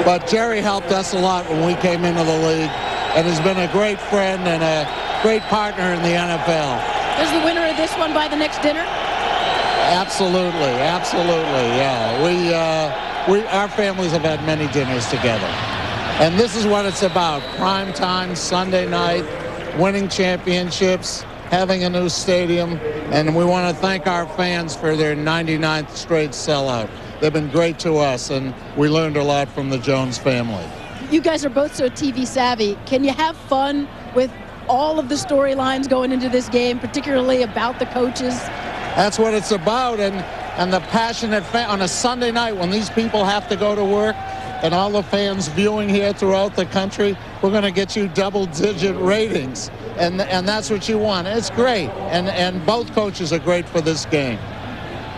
But Jerry helped us a lot when we came into the league, and has been a great friend and a great partner in the NFL. Is the winner of this one by the next dinner? Absolutely, absolutely, yeah. Our families have had many dinners together. And this is what it's about, prime time, Sunday night, winning championships, having a new stadium, and we want to thank our fans for their 99th straight sellout. They've been great to us, and we learned a lot from the Jones family. You guys are both so TV savvy. Can you have fun with all of the storylines going into this game, particularly about the coaches? That's what it's about, and the passionate fan on a Sunday night when these people have to go to work, and all the fans viewing here throughout the country, we're going to get you double-digit ratings, and that's what you want. It's great, and both coaches are great for this game.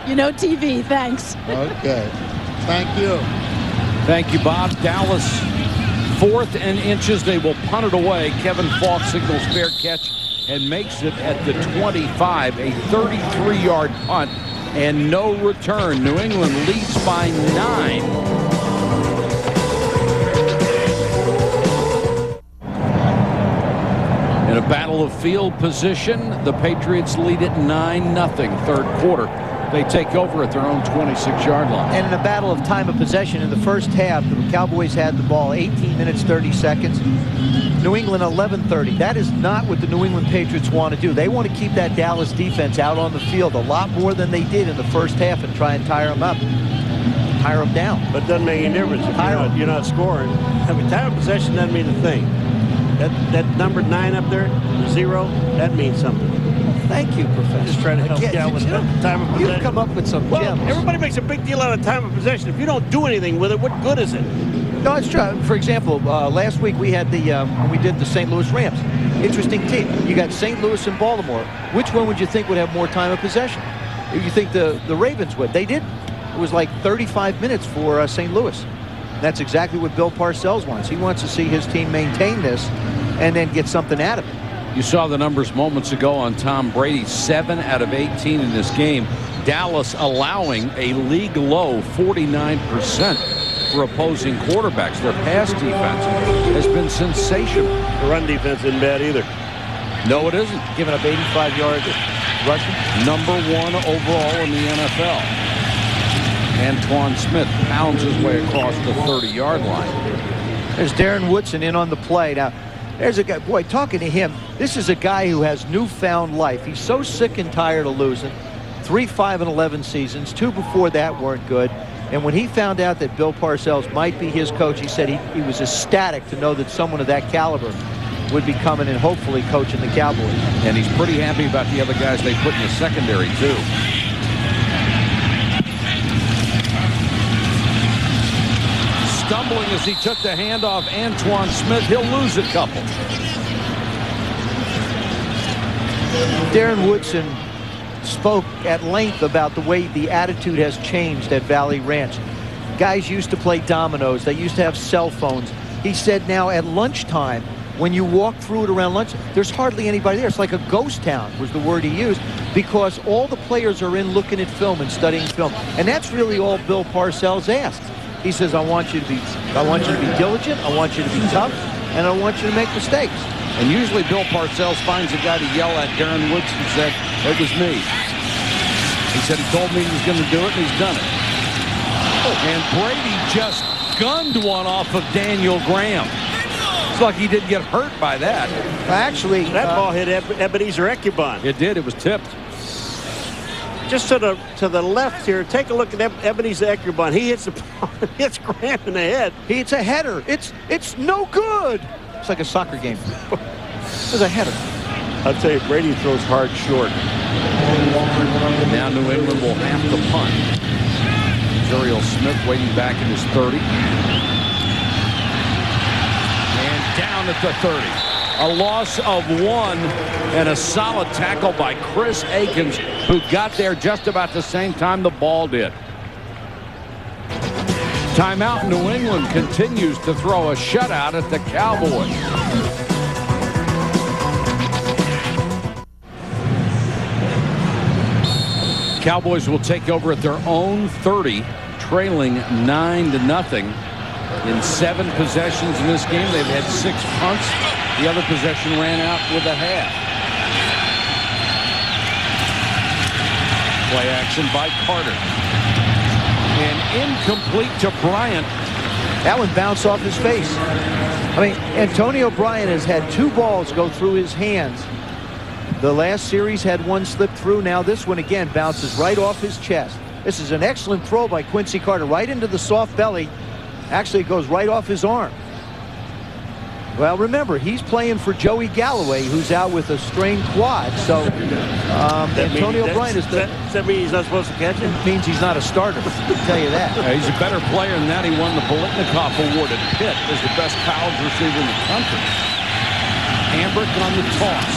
You know TV, thanks. Okay, thank you. Thank you, Bob. Dallas, 4th and inches. They will punt it away. Kevin Falk signals fair catch and makes it at the 25, a 33-yard punt and no return. New England leads by 9. In a battle of field position, the Patriots lead it 9-0, third quarter. They take over at their own 26-yard line. And in a battle of time of possession in the first half, the Cowboys had the ball 18 minutes, 30 seconds. New England 11:30. That is not what the New England Patriots want to do. They want to keep that Dallas defense out on the field a lot more than they did in the first half and try and tire them up. Tire them down. But it doesn't make any difference if you're not scoring. I mean, time of possession doesn't mean a thing. That number 9 up there, 0, that means something. Thank you, Professor. Just trying to help you out with time of possession. You've come up with some gems. Everybody makes a big deal out of time of possession. If you don't do anything with it, what good is it? No, it's true. For example, last week we had when we did the St. Louis Rams. Interesting team. You got St. Louis and Baltimore. Which one would you think would have more time of possession? You think the Ravens would. They didn't. It was like 35 minutes for St. Louis. That's exactly what Bill Parcells wants. He wants to see his team maintain this and then get something out of it. You saw the numbers moments ago on Tom Brady, 7 out of 18 in this game. Dallas allowing a league low 49% for opposing quarterbacks. Their pass defense has been sensational. The run defense isn't bad either. No, it isn't. Giving up 85 yards rushing. Number 1 overall in the NFL. Antoine Smith pounds his way across the 30-yard line. There's Darren Woodson in on the play. Now, there's a guy, boy, talking to him, this is a guy who has newfound life. He's so sick and tired of losing. 3 5-11 seasons. 2 before that weren't good. And when he found out that Bill Parcells might be his coach, he said he was ecstatic to know that someone of that caliber would be coming and hopefully coaching the Cowboys. And he's pretty happy about the other guys they put in the secondary, too. Stumbling as he took the handoff, Antoine Smith. He'll lose a couple. Darren Woodson spoke at length about the way the attitude has changed at Valley Ranch. Guys used to play dominoes. They used to have cell phones. He said now at lunchtime, when you walk through it around lunch, there's hardly anybody there. It's like a ghost town was the word he used, because all the players are in looking at film and studying film. And that's really all Bill Parcells asks. He says, I want you to be diligent, I want you to be tough, and I want you to make mistakes. And usually Bill Parcells finds a guy to yell at. Darren Woodson said, it was me. He said he told me he was going to do it, and he's done it. And Brady just gunned one off of Daniel Graham. It's like he didn't get hurt by that. Actually, that ball hit Ebenezer Ekuban. It did. It was tipped. Just to the left here, take a look at Ebenezer Ekuban. He hits the ball, hits Graham in the head. It's a header. It's no good. It's like a soccer game. It's a header. I'll tell you, Brady throws hard short. Now New England will have to punt. Zuriel Smith waiting back in his 30. And down at the 30. A loss of 1 and a solid tackle by Chris Akins, who got there just about the same time the ball did. Timeout. New England continues to throw a shutout at the Cowboys. Cowboys will take over at their own 30, trailing 9-0. In 7 possessions in this game, they've had 6 punts. The other possession ran out with a half. Play action by Carter. And incomplete to Bryant. That one bounced off his face. I mean, Antonio Bryant has had 2 balls go through his hands. The last series had 1 slip through. Now this one again bounces right off his chest. This is an excellent throw by Quincy Carter, right into the soft belly. Actually, it goes right off his arm. Well, remember, he's playing for Joey Galloway, who's out with a strained quad. So Antonio Bryant is does that mean he's not supposed to catch it? It means he's not a starter. I'll tell you that. Yeah, he's a better player than that. He won the Biletnikoff Award at Pitt as the best college receiver in the country. Hambrick on the toss.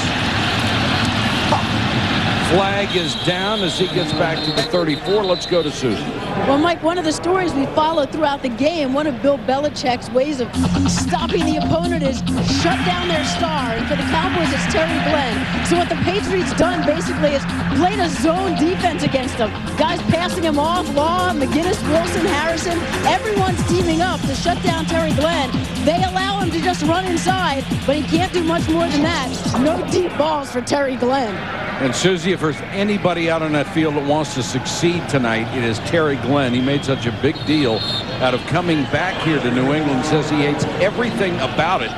Flag is down as he gets back to the 34. Let's go to Susan. Well, Mike, one of the stories we followed throughout the game, one of Bill Belichick's ways of stopping the opponent is shut down their star. And for the Cowboys, it's Terry Glenn. So what the Patriots done basically is played a zone defense against them. Guys passing him off, Law, McGinnis, Wilson, Harrison. Everyone's teaming up to shut down Terry Glenn. They allow him to just run inside, but he can't do much more than that. No deep balls for Terry Glenn. And Susie, if there's anybody out on that field that wants to succeed tonight, it is Terry Glenn. He made such a big deal out of coming back here to New England. Says he hates everything about it.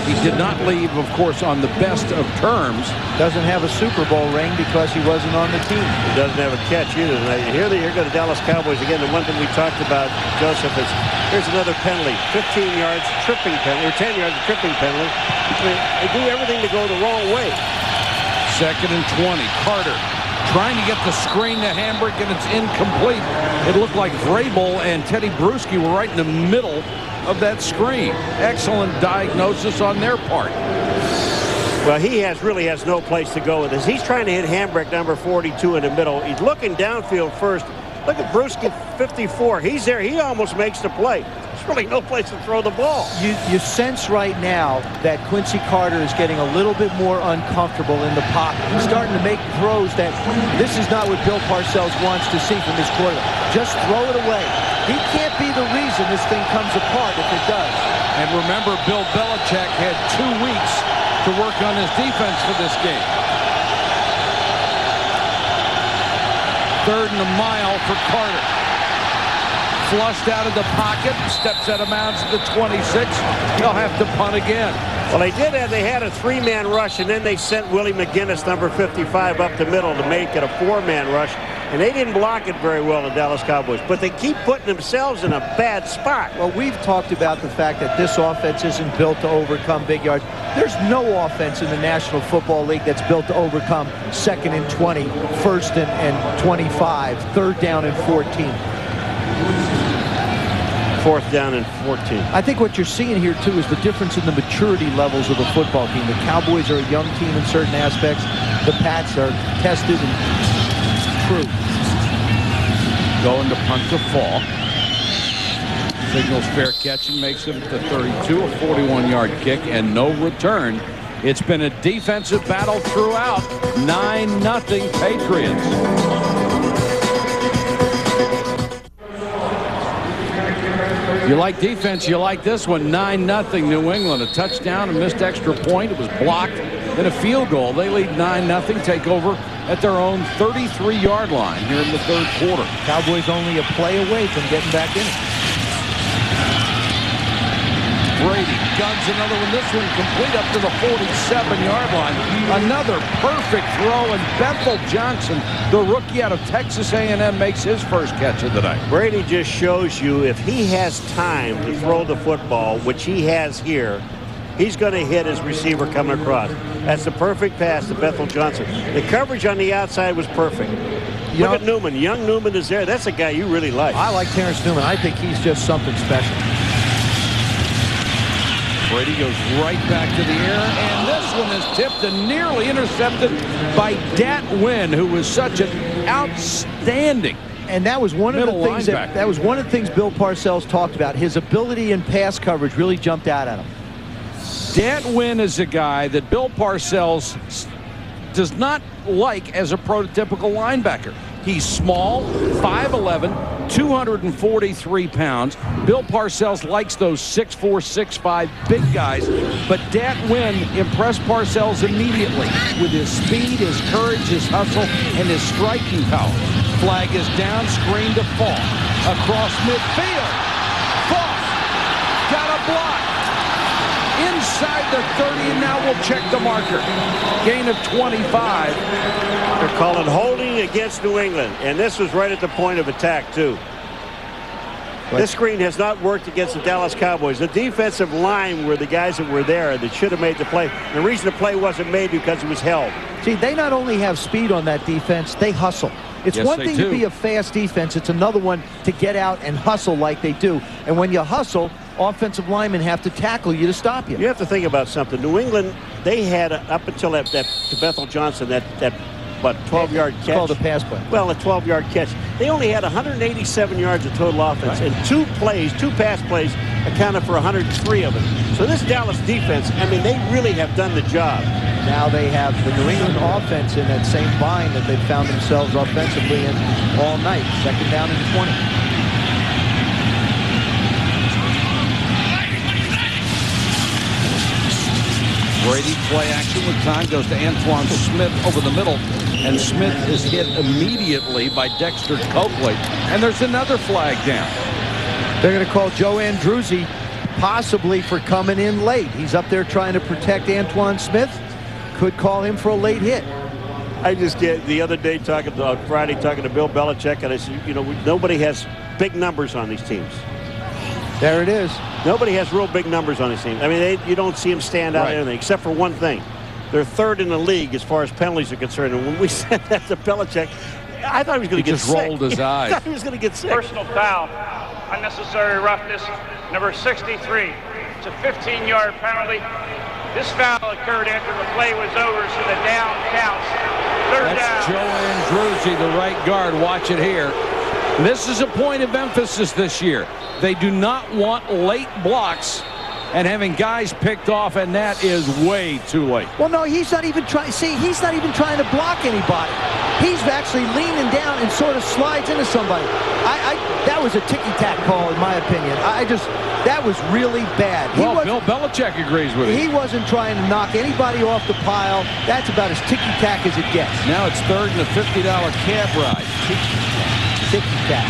He did not leave, of course, on the best of terms. Doesn't have a Super Bowl ring because he wasn't on the team. He doesn't have a catch either. Here go the Dallas Cowboys again. The one thing we talked about, Joseph, is here's another penalty. 15 yards tripping penalty, or 10 yards tripping penalty. I mean, they do everything to go the wrong way. 2nd and 20. Carter trying to get the screen to Hambrick, and it's incomplete. It looked like Vrabel and Teddy Bruschi were right in the middle of that screen. Excellent diagnosis on their part. Well, he really has no place to go with this. He's trying to hit Hambrick, number 42, in the middle. He's looking downfield first. Look at Bruschi, 54. He's there. He almost makes the play. There's really no place to throw the ball. You sense right now that Quincy Carter is getting a little bit more uncomfortable in the pocket. He's starting to make throws that this is not what Bill Parcells wants to see from his quarterback. Just throw it away. He can't be the reason this thing comes apart if it does. And remember, Bill Belichick had 2 weeks to work on his defense for this game. 3rd and a mile for Carter. Flushed out of the pocket, steps out of bounds at the 26. They'll have to punt again. Well, they had a 3-man rush, and then they sent Willie McGinnis, number 55, up the middle to make it a 4-man rush. And they didn't block it very well, the Dallas Cowboys. But they keep putting themselves in a bad spot. Well, we've talked about the fact that this offense isn't built to overcome big yards. There's no offense in the National Football League that's built to overcome 2nd and 20, 1st and 25, 3rd down and 14. 4th down and 14. I think what you're seeing here, too, is the difference in the maturity levels of the football team. The Cowboys are a young team in certain aspects. The Pats are tested and true. Going to punt to fall. Signals fair catching, makes it to 32, a 41-yard kick, and no return. It's been a defensive battle throughout. 9-0 Patriots. You like defense, you like this one. 9-0 New England. A touchdown, a missed extra point. It was blocked, then a field goal. They lead 9-0, take over at their own 33-yard line here in the third quarter. Cowboys only a play away from getting back in it. Brady guns another one. This one complete up to the 47-yard line. Another perfect throw, and Bethel Johnson, the rookie out of Texas A&M, makes his first catch of the night. Brady just shows you if he has time to throw the football, which he has here, he's going to hit his receiver coming across. That's the perfect pass to Bethel Johnson. The coverage on the outside was perfect. Look at Newman. Young Newman is there. That's a guy you really like. I like Terrence Newman. I think he's just something special. Brady goes right back to the air, and this one is tipped and nearly intercepted by Dat Nguyen, who was such an outstanding And that was one of the things that was one of the things Bill Parcells talked about. His ability in pass coverage really jumped out at him. Dat Nguyen is a guy that Bill Parcells does not like as a prototypical linebacker. He's small, 5'11", 243 pounds. Bill Parcells likes those 6'4", 6'5", big guys. But Dat Nguyen impressed Parcells immediately with his speed, his courage, his hustle, and his striking power. Flag is down, screen to Falk. Across midfield. Falk got a block. Inside the 30, and now we'll check the marker. Gain of 25. They're calling holding against New England, and this was right at the point of attack, too. This screen has not worked against the Dallas Cowboys. The defensive line were the guys that were there that should have made the play. The reason the play wasn't made because it was held. See, they not only have speed on that defense, they hustle. It's one thing to be a fast defense. It's another one to get out and hustle like they do. And when you hustle, offensive linemen have to tackle you to stop you. You have to think about something. New England, they had up until that to Bethel Johnson, that 12-yard catch. It's called a pass play. Well, a 12-yard catch. They only had 187 yards of total offense, and two pass plays accounted for 103 of it. So this Dallas defense, I mean, they really have done the job. Now they have the New England offense in that same bind that they've found themselves offensively in all night. Second down and 20. Brady play action with time goes to Antoine Smith over the middle, and Smith is hit immediately by Dexter Coakley, and there's another flag down. They're going to call Joe Andruzzi possibly for coming in late. He's up there trying to protect Antoine Smith. Could call him for a late hit. I just get the other day on Friday talking to Bill Belichick, and I said, you know, nobody has big numbers on these teams. There it is. Nobody has real big numbers on these teams. I mean, you don't see them stand out anything except for one thing. They're third in the league as far as penalties are concerned. And when we said that to Belichick, I thought he was going to get sick. He just rolled his eyes. I thought he was going to get sick. Personal foul, unnecessary roughness, number 63. It's a 15-yard penalty. This foul occurred after the play was over, so the down counts. Third That's down. Joe Andruzzi, the right guard. Watch it here. This is a point of emphasis this year. They do not want late blocks and having guys picked off, and that is way too late. Well, no, he's not even trying. See, he's not even trying to block anybody. He's actually leaning down and sort of slides into somebody. That was a ticky-tack call, in my opinion. That was really bad. Well, Bill Belichick agrees with it. He wasn't trying to knock anybody off the pile. That's about as ticky-tack as it gets. Now it's third and a $50 cab ride. Ticky-tack.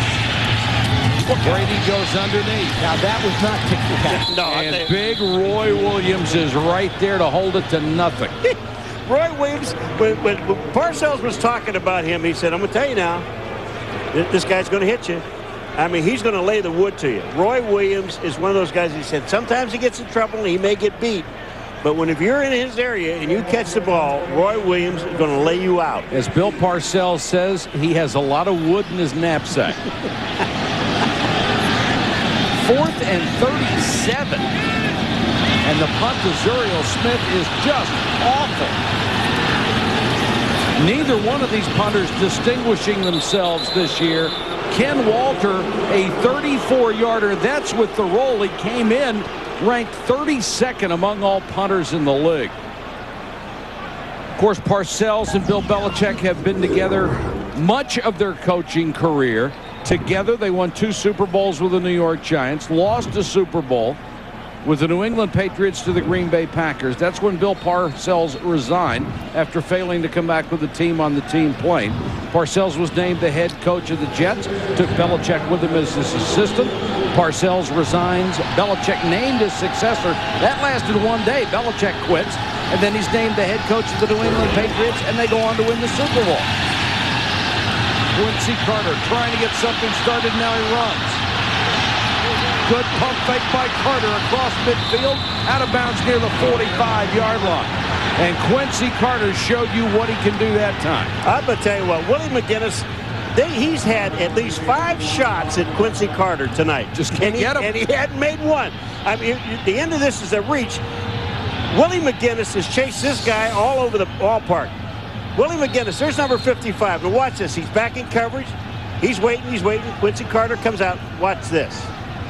Brady goes underneath. Now that was not ticky-tack. No, and big Roy Williams is right there to hold it to nothing. Roy Williams, when Parcells was talking about him, he said, I'm going to tell you now, this guy's going to hit you. I mean, he's going to lay the wood to you. Roy Williams is one of those guys, he said, sometimes he gets in trouble and he may get beat. But if you're in his area and you catch the ball, Roy Williams is going to lay you out. As Bill Parcells says, he has a lot of wood in his knapsack. 4th and 37. And the punt to Zuriel Smith is just awful. Neither one of these punters distinguishing themselves this year. Ken Walter, a 34-yarder. That's with the roll. He came in ranked 32nd among all punters in the league. Of course, Parcells and Bill Belichick have been together much of their coaching career. Together, they won 2 Super Bowls with the New York Giants, lost a Super Bowl with the New England Patriots to the Green Bay Packers. That's when Bill Parcells resigned after failing to come back with the team on the team plane. Parcells was named the head coach of the Jets, took Belichick with him as his assistant. Parcells resigns. Belichick named his successor. That lasted 1 day. Belichick quits, and then he's named the head coach of the New England Patriots, and they go on to win the Super Bowl. Quincy Carter trying to get something started. Now he runs. Good pump fake by Carter across midfield, out of bounds near the 45-yard line. And Quincy Carter showed you what he can do that time. I'm going to tell you what, Willie McGinnis, he's had at least 5 shots at Quincy Carter tonight. Just can't get him. And he hadn't made one. I mean, the end of this is a reach. Willie McGinnis has chased this guy all over the ballpark. Willie McGinnis, there's number 55. Now watch this. He's back in coverage. He's waiting. Quincy Carter comes out. Watch this.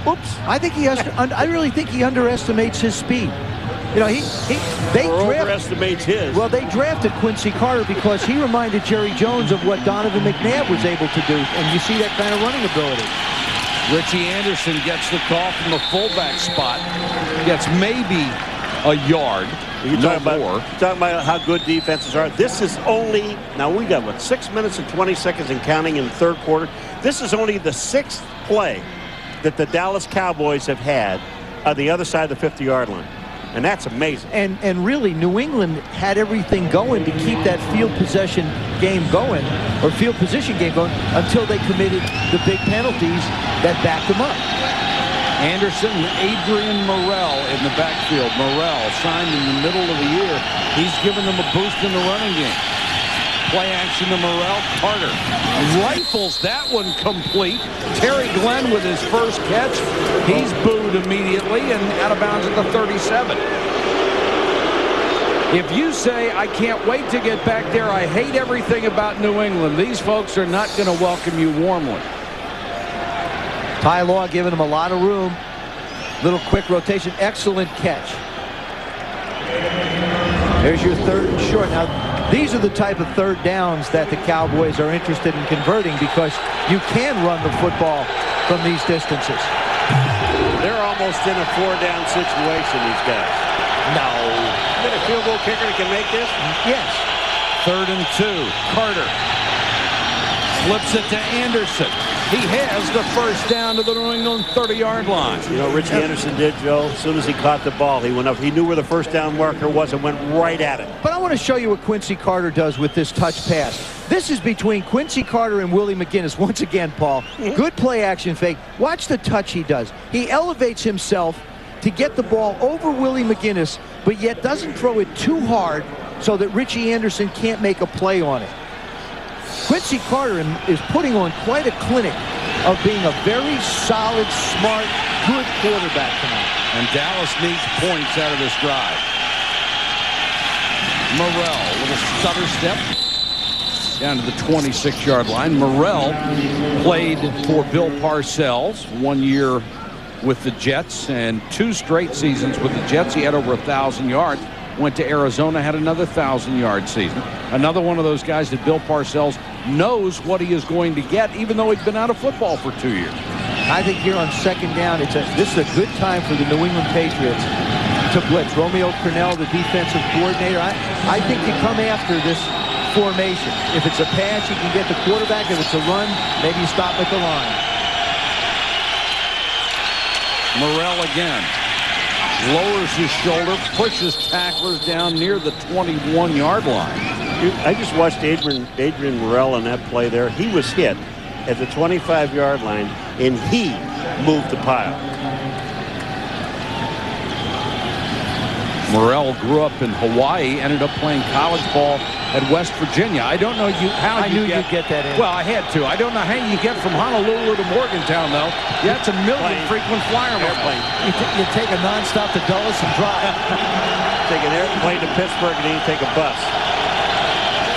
Oops. I think I really think he underestimates his speed. You know, they overestimates his. Well, they drafted Quincy Carter because he reminded Jerry Jones of what Donovan McNabb was able to do, and you see that kind of running ability. Richie Anderson gets the call from the fullback spot. Gets maybe a yard. You're talking about how good defenses are. This is only, now we got, what, 6 minutes and 20 seconds and counting in the third quarter. This is only the 6th play that the Dallas Cowboys have had on the other side of the 50-yard line. And that's amazing. And really, New England had everything going to keep that field possession game going, or field position game going, until they committed the big penalties that backed them up. Anderson and Adrian Morrell in the backfield. Morrell signed in the middle of the year. He's given them a boost in the running game. Play action to Morrell. Carter rifles that one complete. Terry Glenn with his first catch. He's booed immediately and out of bounds at the 37. If you say, I can't wait to get back there, I hate everything about New England, these folks are not going to welcome you warmly. Ty Law giving him a lot of room. Little quick rotation. Excellent catch. There's your 3rd and short. Now, these are the type of third downs that the Cowboys are interested in converting because you can run the football from these distances. They're almost in a 4-down situation, these guys. No. Is it a field goal kicker that can make this? Yes. 3rd and 2. Carter flips it to Anderson. He has the first down to the New England 30-yard line. You know, Richie Anderson did, Joe. As soon as he caught the ball, he went up. He knew where the first down marker was and went right at it. But I want to show you what Quincy Carter does with this touch pass. This is between Quincy Carter and Willie McGinnis. Once again, Paul, good play action fake. Watch the touch he does. He elevates himself to get the ball over Willie McGinnis, but yet doesn't throw it too hard so that Richie Anderson can't make a play on it. Quincy Carter is putting on quite a clinic of being a very solid, smart, good quarterback tonight. And Dallas needs points out of this drive. Morrell, little stutter step down to the 26-yard line. Morrell played for Bill Parcells 1 year with the Jets and 2 straight seasons with the Jets. He had over 1,000 yards. Went to Arizona, had another 1,000-yard season. Another one of those guys that Bill Parcells knows what he is going to get, even though he's been out of football for 2 years. I think here on 2nd down, this is a good time for the New England Patriots to blitz. Romeo Crennel, the defensive coordinator, I think you come after this formation. If it's a pass, you can get the quarterback. If it's a run, maybe you stop at the line. Morrell again. Lowers his shoulder, pushes tacklers down near the 21-yard line. I just watched Adrian Morrell on that play there. He was hit at the 25-yard line, and he moved the pile. Morrell grew up in Hawaii, ended up playing college ball at West Virginia. I don't know how I knew you'd get that in. Well, I had to. I don't know how you get from Honolulu to Morgantown, though. That's a million frequent flyer airplane. You take a nonstop to Dulles and drive. Take an airplane to Pittsburgh and then you take a bus.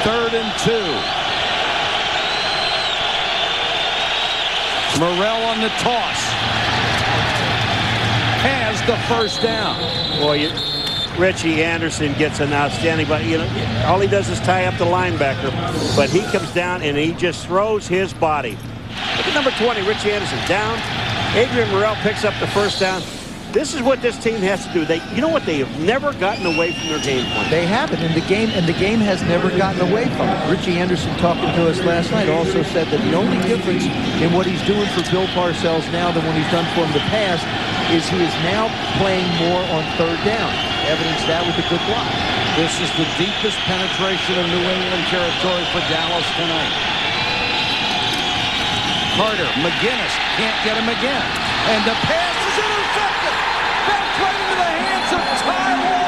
3rd and 2. Morrell on the toss. Has the first down. Boy, Richie Anderson gets an outstanding, but you know, all he does is tie up the linebacker, but he comes down and he just throws his body Look at number 20, Richie Anderson, down. Adrian Morrell picks up the first down. This is what this team has to do. You know what? They have never gotten away from their game plan. They haven't, and the game has never gotten away from it. Richie Anderson, talking to us last night, also said that the only difference in what he's doing for Bill Parcells now than when he's done for him in the past is he is now playing more on third down. Evidence that with a good block. This is the deepest penetration of New England territory for Dallas tonight. Carter, McGinnis can't get him again. And the pass is intercepted. Back right into the hands of Ty Law.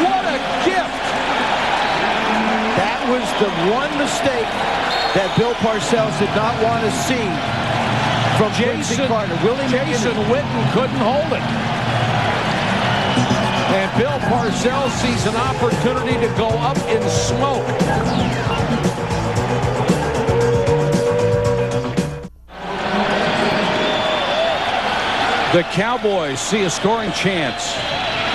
What a gift. That was the one mistake that Bill Parcells did not want to see from Jason Carter. Jason Witten couldn't hold it. And Bill Parcells sees an opportunity to go up in smoke. The Cowboys see a scoring chance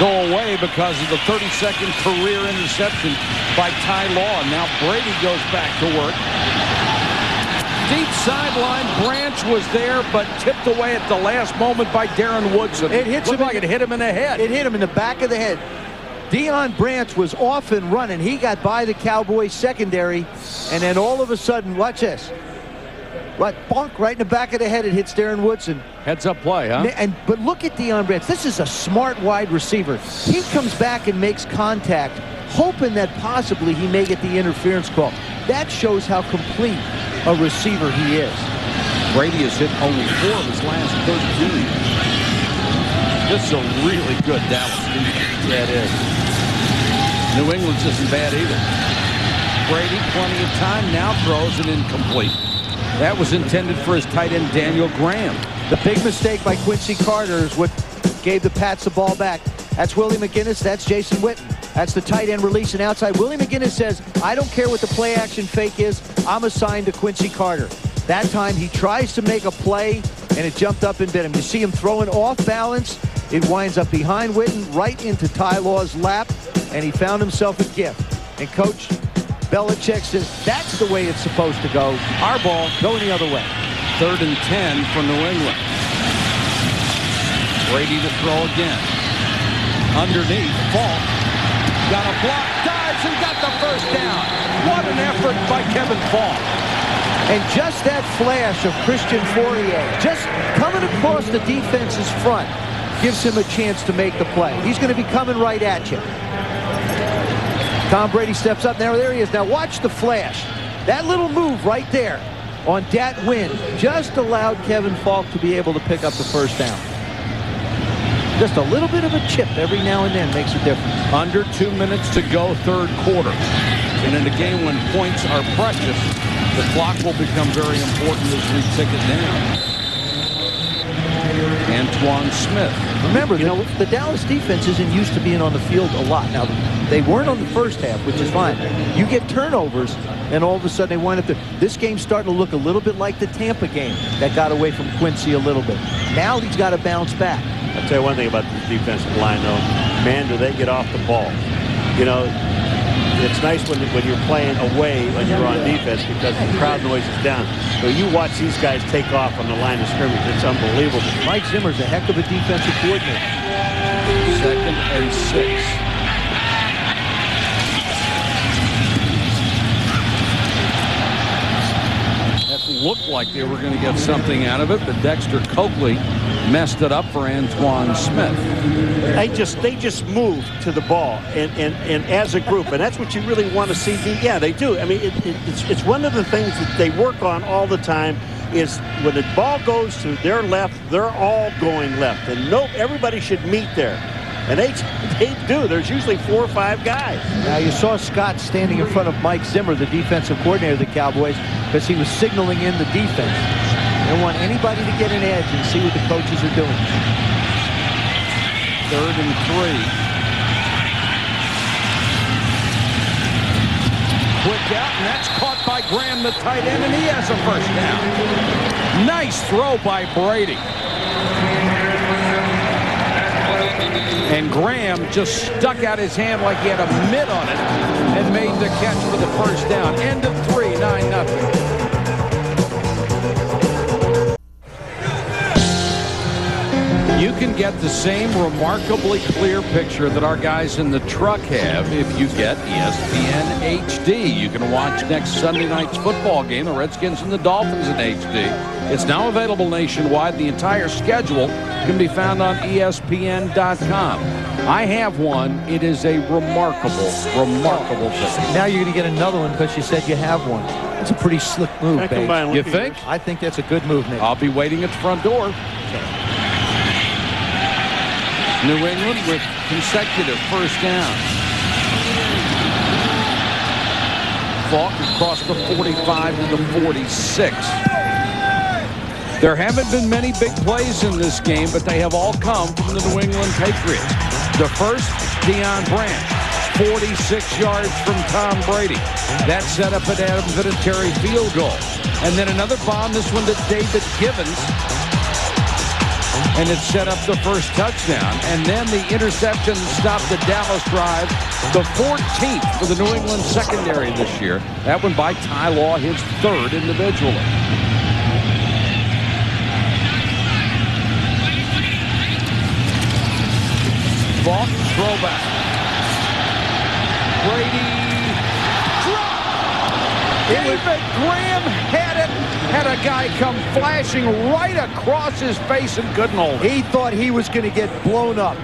go away because of the 32nd career interception by Ty Law. Now Brady goes back to work. Deep sideline, Branch was there, but tipped away at the last moment by Darren Woodson. It hits him like it hit him in the head. It hit him in the back of the head. Deion Branch was off and running. He got by the Cowboys secondary, and then all of a sudden, watch this. Right, bonk, right in the back of the head, it hits Darren Woodson. Heads up play, huh? But look at Deion Branch. This is a smart wide receiver. He comes back and makes contact, hoping that possibly he may get the interference call. That shows how complete a receiver he is. Brady has hit only 4 of his last 13. This is a really good Dallas defense. Yeah, it is. New England's isn't bad either. Brady, plenty of time, now throws it incomplete. That was intended for his tight end, Daniel Graham. The big mistake by Quincy Carter is what gave the Pats the ball back. That's Willie McGinnis. That's Jason Witten. That's the tight end releasing outside. Willie McGinnis says, I don't care what the play action fake is. I'm assigned to Quincy Carter. That time he tries to make a play, and it jumped up and bit him. You see him throwing off balance. It winds up behind Witten, right into Ty Law's lap, and he found himself a gift. And Coach Belichick says, that's the way it's supposed to go. Our ball going the other way. 3rd and 10 for New England. Brady to throw again. Underneath, Falk. Got a block, dives, and got the first down. What an effort by Kevin Falk. And just that flash of Christian Fourier, just coming across the defense's front, gives him a chance to make the play. He's going to be coming right at you. Tom Brady steps up. Now there he is. Now watch the flash. That little move right there on Dat Win just allowed Kevin Falk to be able to pick up the first down. Just a little bit of a chip every now and then makes a difference. Under 2 minutes to go, 3rd quarter. And in a game when points are precious, the clock will become very important as we tick it down. Antoine Smith. Remember, the Dallas defense isn't used to being on the field a lot. Now, they weren't on the first half, which is fine. You get turnovers, and all of a sudden they wind up there. This game's starting to look a little bit like the Tampa game that got away from Quincy a little bit. Now he's got to bounce back. I'll tell you one thing about this defensive line, though. Man, do they get off the ball. You know, it's nice when you're playing away when you're on defense because the crowd noise is down. So you watch these guys take off on the line of scrimmage. It's unbelievable. Mike Zimmer's a heck of a defensive coordinator. 2nd and 6. Looked like they were going to get something out of it, but Dexter Coakley messed it up for Antoine Smith. They just move to the ball and as a group, and that's what you really want to see. Yeah, they do. I mean, it's one of the things that they work on all the time is when the ball goes to their left, they're all going left, and everybody should meet there. And they do. There's usually 4 or 5 guys. Now, you saw Scott standing in front of Mike Zimmer, the defensive coordinator of the Cowboys, because he was signaling in the defense. They don't want anybody to get an edge and see what the coaches are doing. 3rd and 3. Quick out, and that's caught by Graham, the tight end, and he has a first down. Nice throw by Brady. And Graham just stuck out his hand like he had a mitt on it and made the catch for the first down. End of 3, 9-0. You can get the same remarkably clear picture that our guys in the truck have if you get ESPN HD. You can watch next Sunday night's football game, the Redskins and the Dolphins, in HD. It's now available nationwide. The entire schedule can be found on ESPN.com. I have one. It is a remarkable thing. Now you're going to get another one because you said you have one. That's a pretty slick move, Babe. You think? I think that's a good move, Nick. I'll be waiting at the front door. New England with consecutive first down. Falk across the 45 to the 46. There haven't been many big plays in this game, but they have all come from the New England Patriots. The first, Deion Branch, 46 yards from Tom Brady. That set up an Adam Vinatieri field goal. And then another bomb, this one to David Givens. And it set up the first touchdown. And then the interception stopped the Dallas drive, the 14th for the New England secondary this year. That one by Ty Law, his third individually. Falk, throwback. Brady dropped. David Graham had a guy come flashing right across his face and couldn't hold it. He thought he was going to get blown up.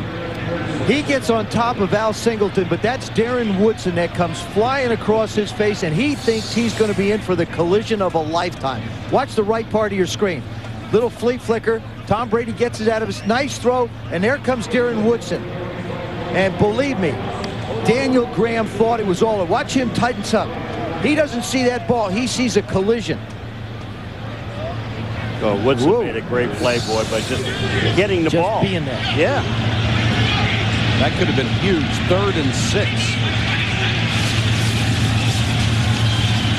He gets on top of Al Singleton, but that's Darren Woodson that comes flying across his face, and he thinks he's going to be in for the collision of a lifetime. Watch the right part of your screen. Little fleet flicker. Tom Brady gets it out of his nice throw, and there comes Darren Woodson. And believe me, Daniel Graham thought it was all. Watch him tighten up. He doesn't see that ball. He sees a collision. Oh, Woodson made a great play, boy, by just getting the ball. Just being there. Yeah. That could have been huge. 3rd and 6.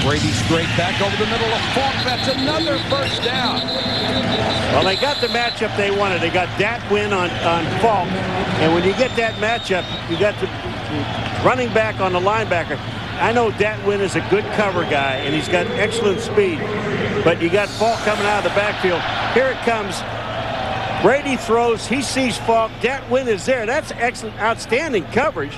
Brady straight back over the middle of Falk. That's another first down. Well, they got the matchup they wanted. They got Dat Win on Falk. And when you get that matchup, you got the running back on the linebacker. I know Dat Win is a good cover guy, and he's got excellent speed. But you got Falk coming out of the backfield. Here it comes. Brady throws. He sees Falk. Dat Win is there. That's excellent, outstanding coverage.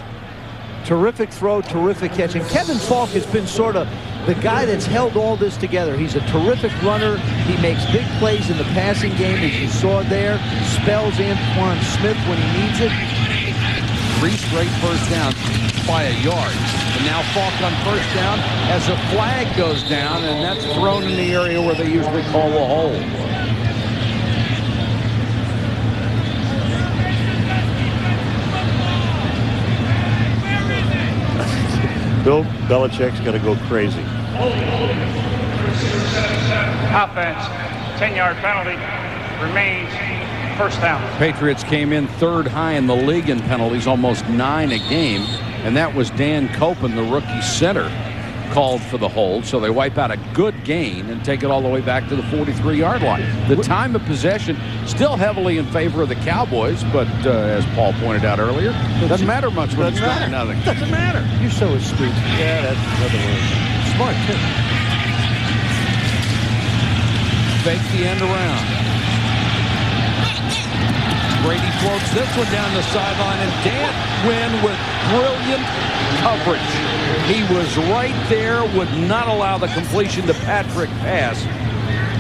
Terrific throw, terrific catch. And Kevin Falk has been sort of the guy that's held all this together. He's a terrific runner. He makes big plays in the passing game, as you saw there. Spells Antoine Smith when he needs it. 3 straight first downs by a yard. And now Falk on first down as a flag goes down, and that's thrown in the area where they usually call a hold. Bill Belichick's going to go crazy. Offense, 10-yard penalty, remains first down. Patriots came in 3rd high in the league in penalties, almost 9 a game. And that was Dan Copen, the rookie center, called for the hold. So they wipe out a good gain and take it all the way back to the 43-yard line. The time of possession still heavily in favor of the Cowboys, but as Paul pointed out earlier, it doesn't matter much when it's not nothing. Doesn't matter. You're so astute. Yeah, that's another word. Smart, too. Fake the end around. Brady floats this one down the sideline, and Dan Wynn with brilliant coverage. He was right there, would not allow the completion to Patrick pass.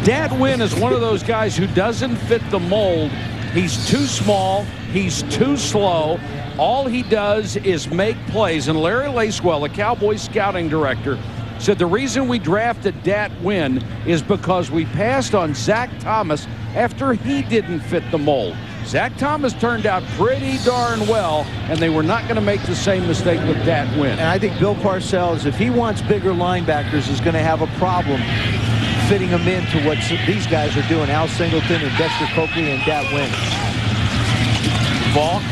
Dan Wynn is one of those guys who doesn't fit the mold. He's too small. He's too slow. All he does is make plays. And Larry Lacewell, the Cowboys scouting director, said the reason we drafted Dat Wynn is because we passed on Zach Thomas after he didn't fit the mold. Zach Thomas turned out pretty darn well, and they were not going to make the same mistake with Dat Wynn. And I think Bill Parcells, if he wants bigger linebackers, is going to have a problem fitting them into what these guys are doing. Al Singleton and Dexter Copley and Dat Wynn. Falk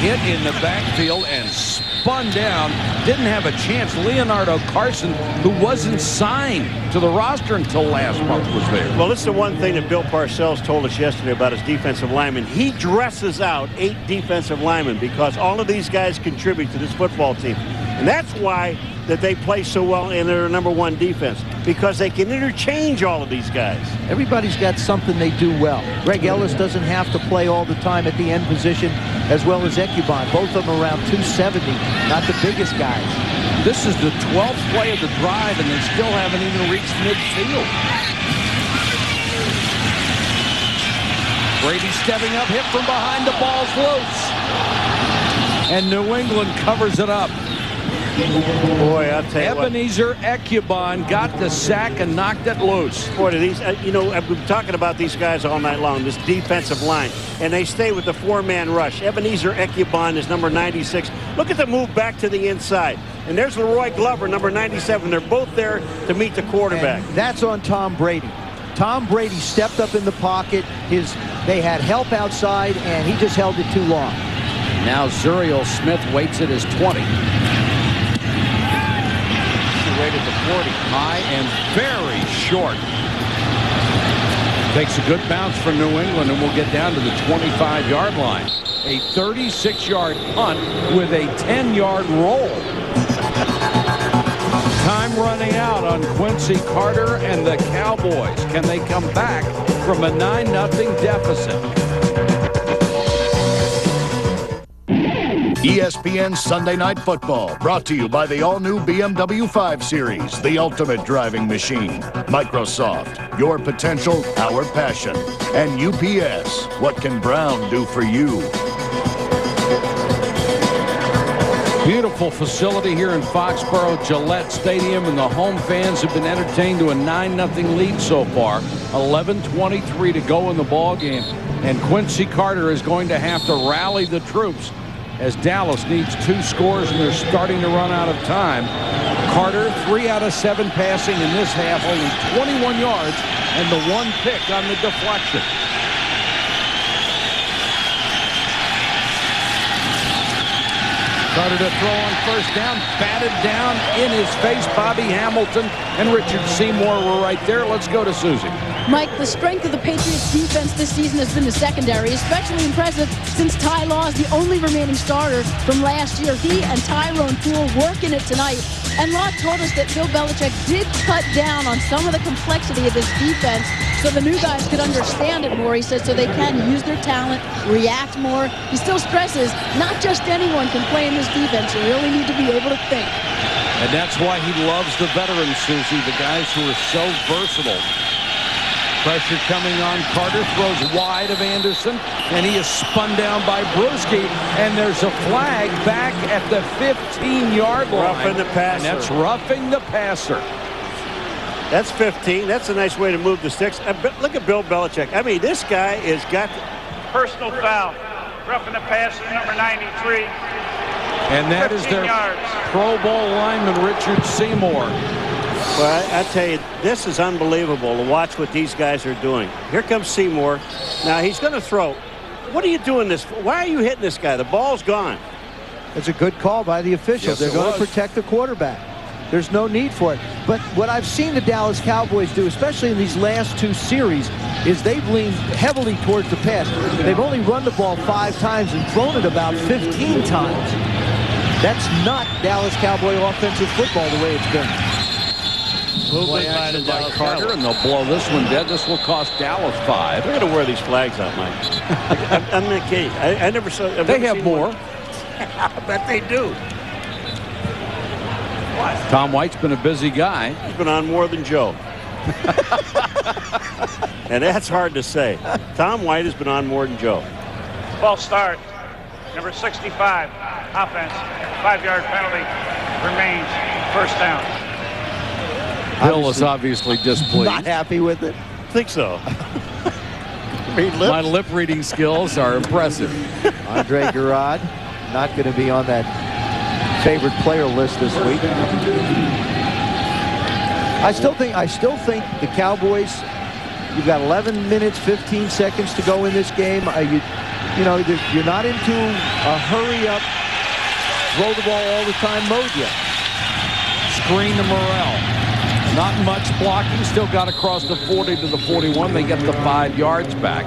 hit in the backfield and spun down. Didn't have a chance. Leonardo Carson, who wasn't signed to the roster until last month, was there. Well, this is the one thing that Bill Parcells told us yesterday about his defensive linemen. He dresses out 8 defensive linemen because all of these guys contribute to this football team. And that's why that they play so well in their #1 defense, because they can interchange all of these guys. Everybody's got something they do well. Greg Ellis doesn't have to play all the time at the end position, as well as Ekuban. Both of them around 270, not the biggest guys. This is the 12th play of the drive, and they still haven't even reached midfield. Brady stepping up, hit from behind, the ball's loose. And New England covers it up. Boy, I'll tell you Ebenezer Ekuban got the sack and knocked it loose. Boy, do these, you know, I've been talking about these guys all night long, this defensive line, and they stay with the 4-man rush. Ebenezer Ekuban is number 96. Look at the move back to the inside. And there's Leroy Glover, number 97. They're both there to meet the quarterback. And that's on Tom Brady. Tom Brady stepped up in the pocket. They had help outside, and he just held it too long. Now Zuriel Smith waits at his 20. Rated to 40, high and very short. Takes a good bounce for New England, and we'll get down to the 25-yard line. A 36-yard punt with a 10-yard roll. Time running out on Quincy Carter and the Cowboys. Can they come back from a 9-0 deficit? ESPN Sunday Night Football, brought to you by the all-new BMW 5 Series, the ultimate driving machine. Microsoft, your potential, our passion. And UPS, what can Brown do for you? Beautiful facility here in Foxborough, Gillette Stadium, and the home fans have been entertained to a 9-0 lead so far. 11:23 to go in the ball game, and Quincy Carter is going to have to rally the troops as Dallas needs 2 scores, and they're starting to run out of time. Carter, 3 out of 7 passing in this half, only 21 yards, and the 1 pick on the deflection. Carter to throw on first down, batted down in his face. Bobby Hamilton and Richard Seymour were right there. Let's go to Susie. Mike, the strength of the Patriots defense this season has been the secondary, especially impressive since Ty Law is the only remaining starter from last year. He and Tyrone Poole working it tonight. And Law told us that Bill Belichick did cut down on some of the complexity of this defense so the new guys could understand it more, he said, so they can use their talent, react more. He still stresses not just anyone can play in this defense. You really need to be able to think. And that's why he loves the veterans, Susie, the guys who are so versatile. Pressure coming on. Carter throws wide of Anderson, and he is spun down by Bruschi, and there's a flag back at the 15-yard line. Roughing the passer. And that's roughing the passer. That's 15. That's a nice way to move the sticks. Look at Bill Belichick. I mean, this guy has got personal foul. Roughing the passer, number 93. And that is their Pro Bowl lineman, Richard Seymour. Well, I tell you, this is unbelievable to watch what these guys are doing. Here comes Seymour. Now he's going to throw. What are you doing this for? Why are you hitting this guy? The ball's gone. It's a good call by the officials. Yes, they're going to protect the quarterback. There's no need for it. But what I've seen the Dallas Cowboys do, especially in these last 2 series, is they've leaned heavily towards the pass. They've only run the ball 5 times and thrown it about 15 times. That's not Dallas Cowboy offensive football the way it's been. Play action by Carter, and they'll blow this one dead. This will cost Dallas 5. They're going to wear these flags out, Mike. I'm not kidding. I never saw. They have more. I bet they do. Tom White's been a busy guy. He's been on more than Joe. And that's hard to say. Tom White has been on more than Joe. False start. Number 65. Offense. 5-yard penalty. Remains. First down. Bill is obviously displeased. Not happy with it. I think so. My lip reading skills are impressive. Andre Gurode not going to be on that favorite player list this week. I still think the Cowboys, you've got 11 minutes, 15 seconds to go in this game. You know, you're not into a hurry up, throw the ball all the time mode yet. Screen to Morrell. Not much blocking. Still got across the 40 to the 41. They get the 5 yards back.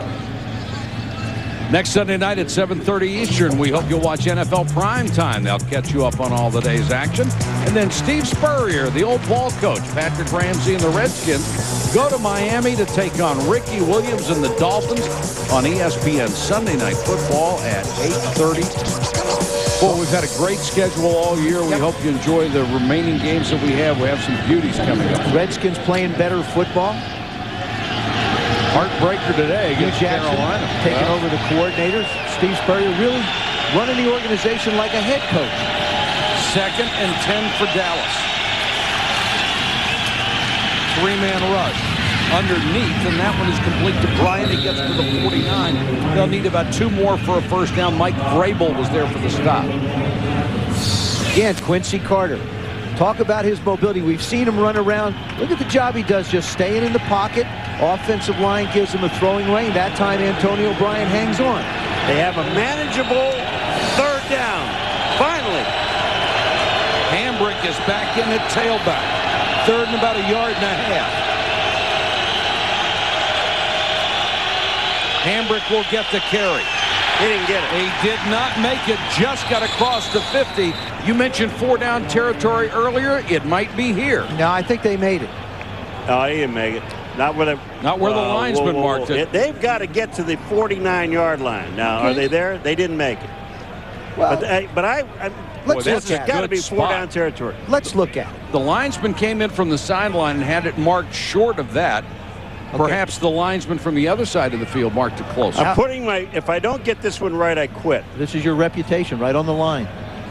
Next Sunday night at 7:30 Eastern, we hope you'll watch NFL Primetime. They'll catch you up on all the day's action. And then Steve Spurrier, the old ball coach, Patrick Ramsey and the Redskins go to Miami to take on Ricky Williams and the Dolphins on ESPN Sunday Night Football at 8:30. Well, we've had a great schedule all year. We hope you enjoy the remaining games that we have. We have some beauties coming up. Redskins playing better football. Heartbreaker today against Carolina. Taking over the coordinators. Steve Spurrier really running the organization like a head coach. 2nd and 10 for Dallas. 3-man rush underneath, and that one is complete to Bryant. He gets to the 49. They'll need about 2 more for a first down. Mike Vrabel was there for the stop. Again, Quincy Carter. Talk about his mobility. We've seen him run around. Look at the job he does just staying in the pocket. Offensive line gives him a throwing lane. That time, Antonio Bryant hangs on. They have a manageable 3rd down. Finally. Hambrick is back in at tailback. 3rd and about 1.5 yards. Hambrick will get the carry. He didn't get it. He did not make it. Just got across the 50. You mentioned 4-down territory earlier. It might be here. No, I think they made it. No, he didn't make it. Not where the linesman marked it. They've got to get to the 49-yard line. Now, are they there? They didn't make it. Well, but let's look it's got to be 4-down territory. Let's look at it. The linesman came in from the sideline and had it marked short of that. Okay. Perhaps the linesman from the other side of the field marked it closer. I'm putting if I don't get this one right, I quit. This is your reputation, right on the line.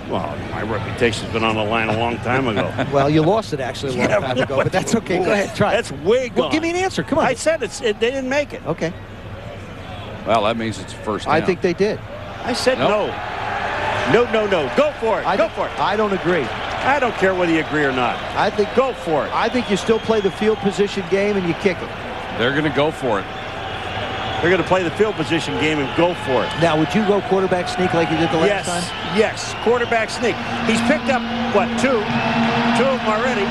Well, my reputation's been on the line a long time ago. Well, you lost it actually a long time ago, but that's okay. Go ahead, try. That's way gone. Well, give me an answer. Come on. I said they didn't make it. Okay. Well, that means it's first down. I think they did. I said no. No. Go for it. Go for it. I don't agree. I don't care whether you agree or not. I think go for it. I think you still play the field position game and you kick it. They're going to go for it. They're going to play the field position game and go for it. Now, would you go quarterback sneak like you did the last time? Yes, quarterback sneak. He's picked up, what, 2 of them already.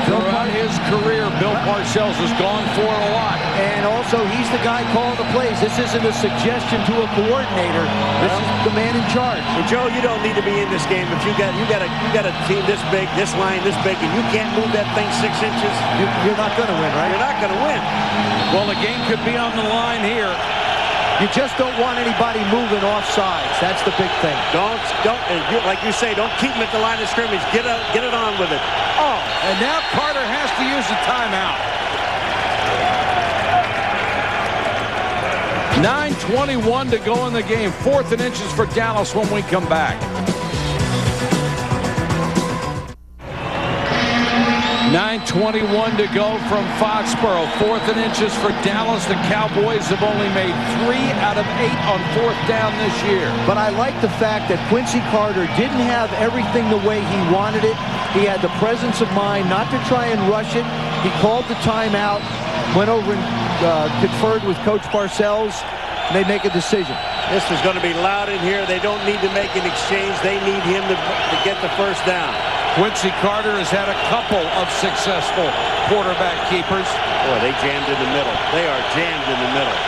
Throughout his career, Bill Parcells has gone for it a lot. And also, he's the guy calling the plays. This isn't a suggestion to a coordinator. This is the man in charge. Well, Joe, you don't need to be in this game if you got a team this big, this line this big, and you can't move that thing 6 inches. You're not going to win, right? You're not going to win. Well, the game could be on the line here. You just don't want anybody moving off sides. That's the big thing. Don't, like you say, don't keep them at the line of scrimmage. Get it on with it. Oh, and now Carter has to use the timeout. 9:21 to go in the game. 4th and inches for Dallas when we come back. 9:21 to go from Foxborough. 4th and inches for Dallas. The Cowboys have only made 3 out of 8 on 4th down this year. But I like the fact that Quincy Carter didn't have everything the way he wanted it. He had the presence of mind not to try and rush it. He called the timeout, went over and conferred with Coach Parcells, and they make a decision. This is going to be loud in here. They don't need to make an exchange. They need him to get the first down. Quincy Carter has had a couple of successful quarterback keepers. Boy, they jammed in the middle. They are jammed in the middle.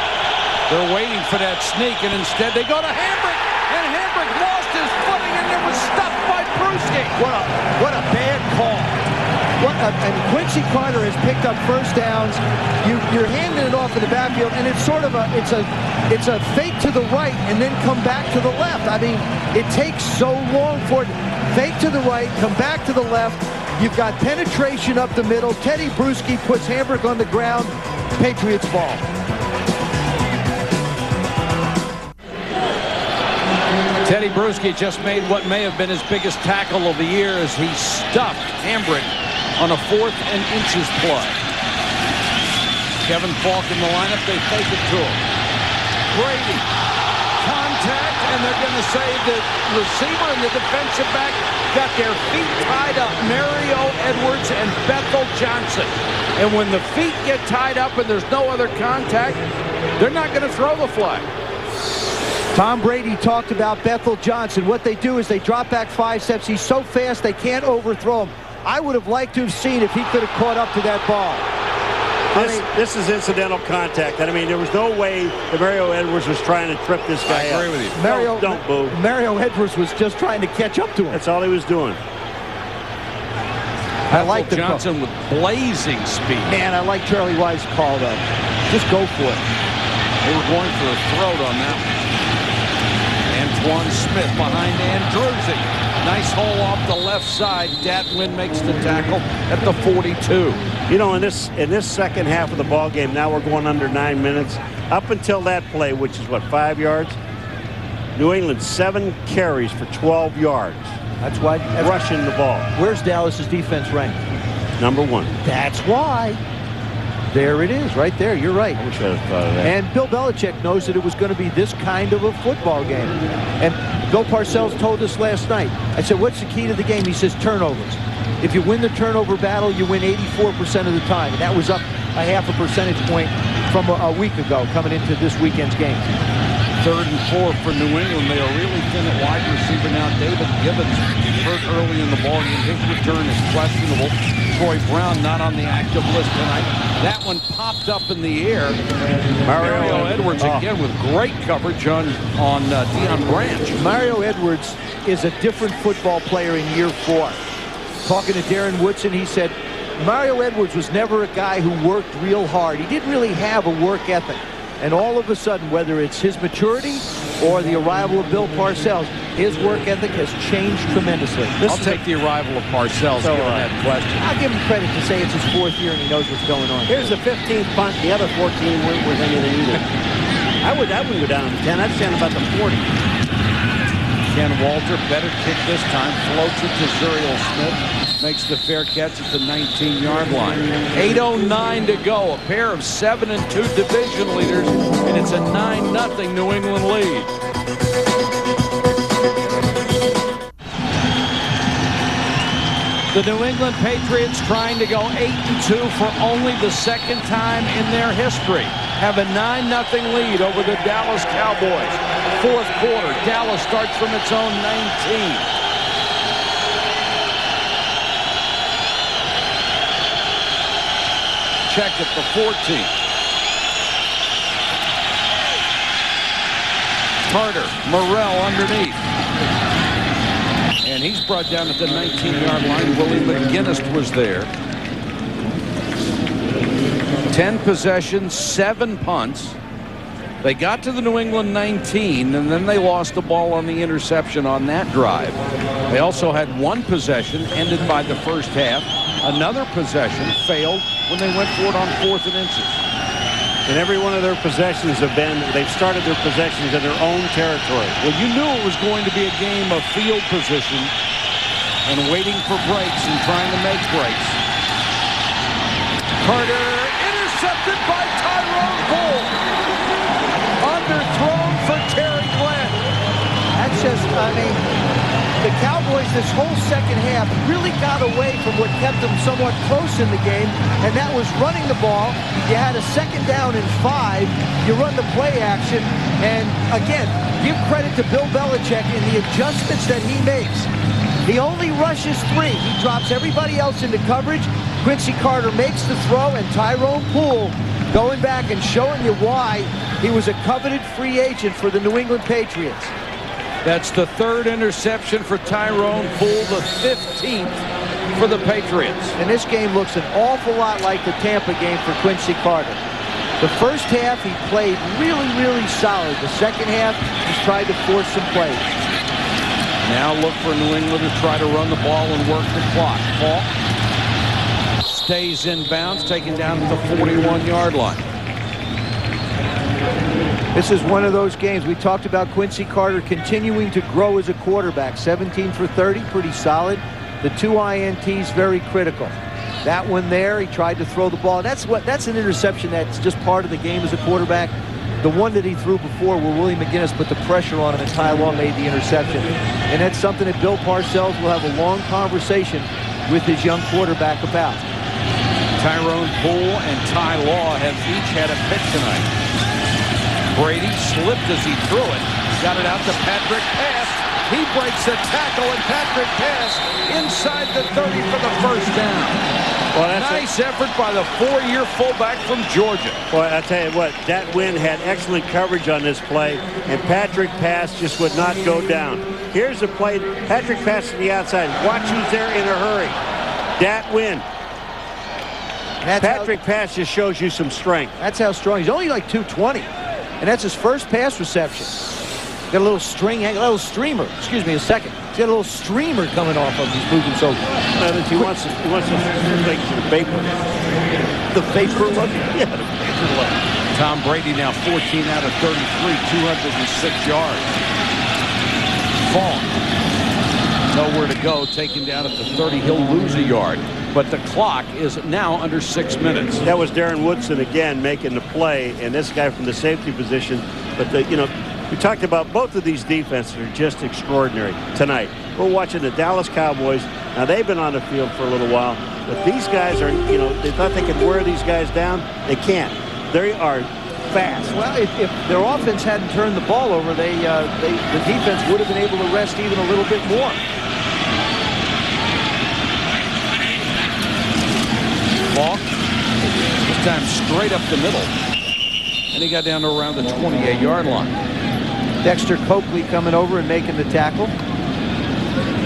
They're waiting for that sneak, and instead they go to Hambrick, and Hambrick lost his footing, and it was stuffed by Brewski. What a bad call. And Quincy Carter has picked up first downs. You're handing it off in the backfield, and it's sort of it's a fake to the right and then come back to the left. I mean, it takes so long for it. Fake to the right, come back to the left. You've got penetration up the middle. Teddy Bruschi puts Hambrick on the ground. Patriots ball. Teddy Bruschi just made what may have been his biggest tackle of the year as he stuffed Hambrick on a 4th and inches play. Kevin Falk in the lineup. They fake it to him. Brady. Contact, and they're going to say the receiver and the defensive back got their feet tied up. Mario Edwards and Bethel Johnson. And when the feet get tied up and there's no other contact, they're not going to throw the flag. Tom Brady talked about Bethel Johnson. What they do is they drop back 5 steps. He's so fast they can't overthrow him. I would have liked to have seen if he could have caught up to that ball. This is incidental contact. And I mean, there was no way that Mario Edwards was trying to trip this guy up. I agree with you. Don't boo. Mario Edwards was just trying to catch up to him. That's all he was doing. I like the Johnson with blazing speed. Man, I like Charlie Wise's call, though. Just go for it. They were going for a throat on that one. Antoine Smith behind Andruzzi. Nice hole off the left side. Dadwin makes the tackle at the 42. You know, in this second half of the ball game, now we're going under 9 minutes. Up until that play, which is what, 5 yards? New England 7 carries for 12 yards. That's why rushing the ball. Where's Dallas's defense ranked? Number 1. That's why. There it is, right there. You're right. I wish I'd have thought of that. And Bill Belichick knows that it was going to be this kind of a football game. And Bill Parcells told us last night. I said, what's the key to the game? He says turnovers. If you win the turnover battle, you win 84% of the time. And that was up a half a percentage point from a week ago coming into this weekend's game. 3rd and 4 for New England. They are really thin at wide receiver now. David Gibbons hurt early in the ball game. His return is questionable. Troy Brown not on the active list tonight. That one popped up in the air. Mario Edwards again with great coverage on Deion Branch. Mario Edwards is a different football player in year 4. Talking to Darren Woodson, he said Mario Edwards was never a guy who worked real hard. He didn't really have a work ethic. And all of a sudden, whether it's his maturity or the arrival of Bill Parcells, his work ethic has changed tremendously. I'll take the arrival of Parcells given that question. I'll give him credit to say it's his 4th year and he knows what's going on. Here's the 15th punt. The other 14 weren't worth anything either. I wouldn't go down to 10. I'd stand about the 40. Ken Walter, better kick this time. Floats it to Zuriel Smith. Makes the fair catch at the 19-yard line. 8:09 to go. A pair of 7 and 2 division leaders, and it's a 9-0 New England lead. The New England Patriots trying to go 8-2 for only the 2nd time in their history. Have a 9-0 lead over the Dallas Cowboys. 4th quarter, Dallas starts from its own 19. Check at the 14. Carter, Morrell underneath. And he's brought down at the 19-yard line. Willie McGinnis was there. 10 possessions, 7 punts. They got to the New England 19, and then they lost the ball on the interception on that drive. They also had 1 possession ended by the first half. Another possession failed when they went for it on 4th and inches. And every one of their possessions they've started their possessions in their own territory. Well, you knew it was going to be a game of field position and waiting for breaks and trying to make breaks. Carter intercepted by Tyrone Poole. Underthrown for Terry Glenn. That's just, I mean, the Cowboys this whole second half really got away from what kept them somewhat close in the game, and that was running the ball. You had a 2nd down and 5. You run the play action, and again, give credit to Bill Belichick in the adjustments that he makes. He only rushes 3. He drops everybody else into coverage. Quincy Carter makes the throw, and Tyrone Poole going back and showing you why he was a coveted free agent for the New England Patriots. That's the 3rd interception for Tyrone Poole, the 15th for the Patriots. And this game looks an awful lot like the Tampa game for Quincy Carter. The first half, he played really, really solid. The second half, he's tried to force some plays. Now look for New England to try to run the ball and work the clock. Falk stays in bounds, taken down at the 41-yard line. This is one of those games. We talked about Quincy Carter continuing to grow as a quarterback. 17 for 30, pretty solid. The 2 INTs, very critical. That one there, he tried to throw the ball. That's an interception that's just part of the game as a quarterback. The one that he threw before where Willie McGinnis put the pressure on him and Ty Law made the interception. And that's something that Bill Parcells will have a long conversation with his young quarterback about. Tyrone Poole and Ty Law have each had a pick tonight. Brady slipped as he threw it. Got it out to Patrick Pass. He breaks the tackle, and Patrick Pass inside the 30 for the first down. Well, that's nice effort by the 4-year fullback from Georgia. Boy, I tell you what, that Wynn had excellent coverage on this play, and Patrick Pass just would not go down. Here's the play. Patrick Pass to the outside. Watch who's there in a hurry. Dat Wynn. Patrick Pass just shows you some strength. That's how strong. He's only like 220, and that's his first pass reception. Got a little streamer. Excuse me, a second. He's got a little streamer coming off of him. He's moving so. He wants to make the vapor. The vapor look. Yeah, the vapor look. Tom Brady now 14 out of 33, 206 yards. Vaughn, nowhere to go, taken down at the 30. He'll lose a yard, but the clock is now under 6 minutes. That was Darren Woodson again making the play, and this guy from the safety position. But we talked about both of these defenses are just extraordinary tonight. We're watching the Dallas Cowboys. Now, they've been on the field for a little while, but these guys are, they thought they could wear these guys down. They can't. They are fast. Well, if their offense hadn't turned the ball over, the defense would have been able to rest even a little bit more. Ball, this time straight up the middle, and he got down to around the 28-yard line. Dexter Coakley coming over and making the tackle.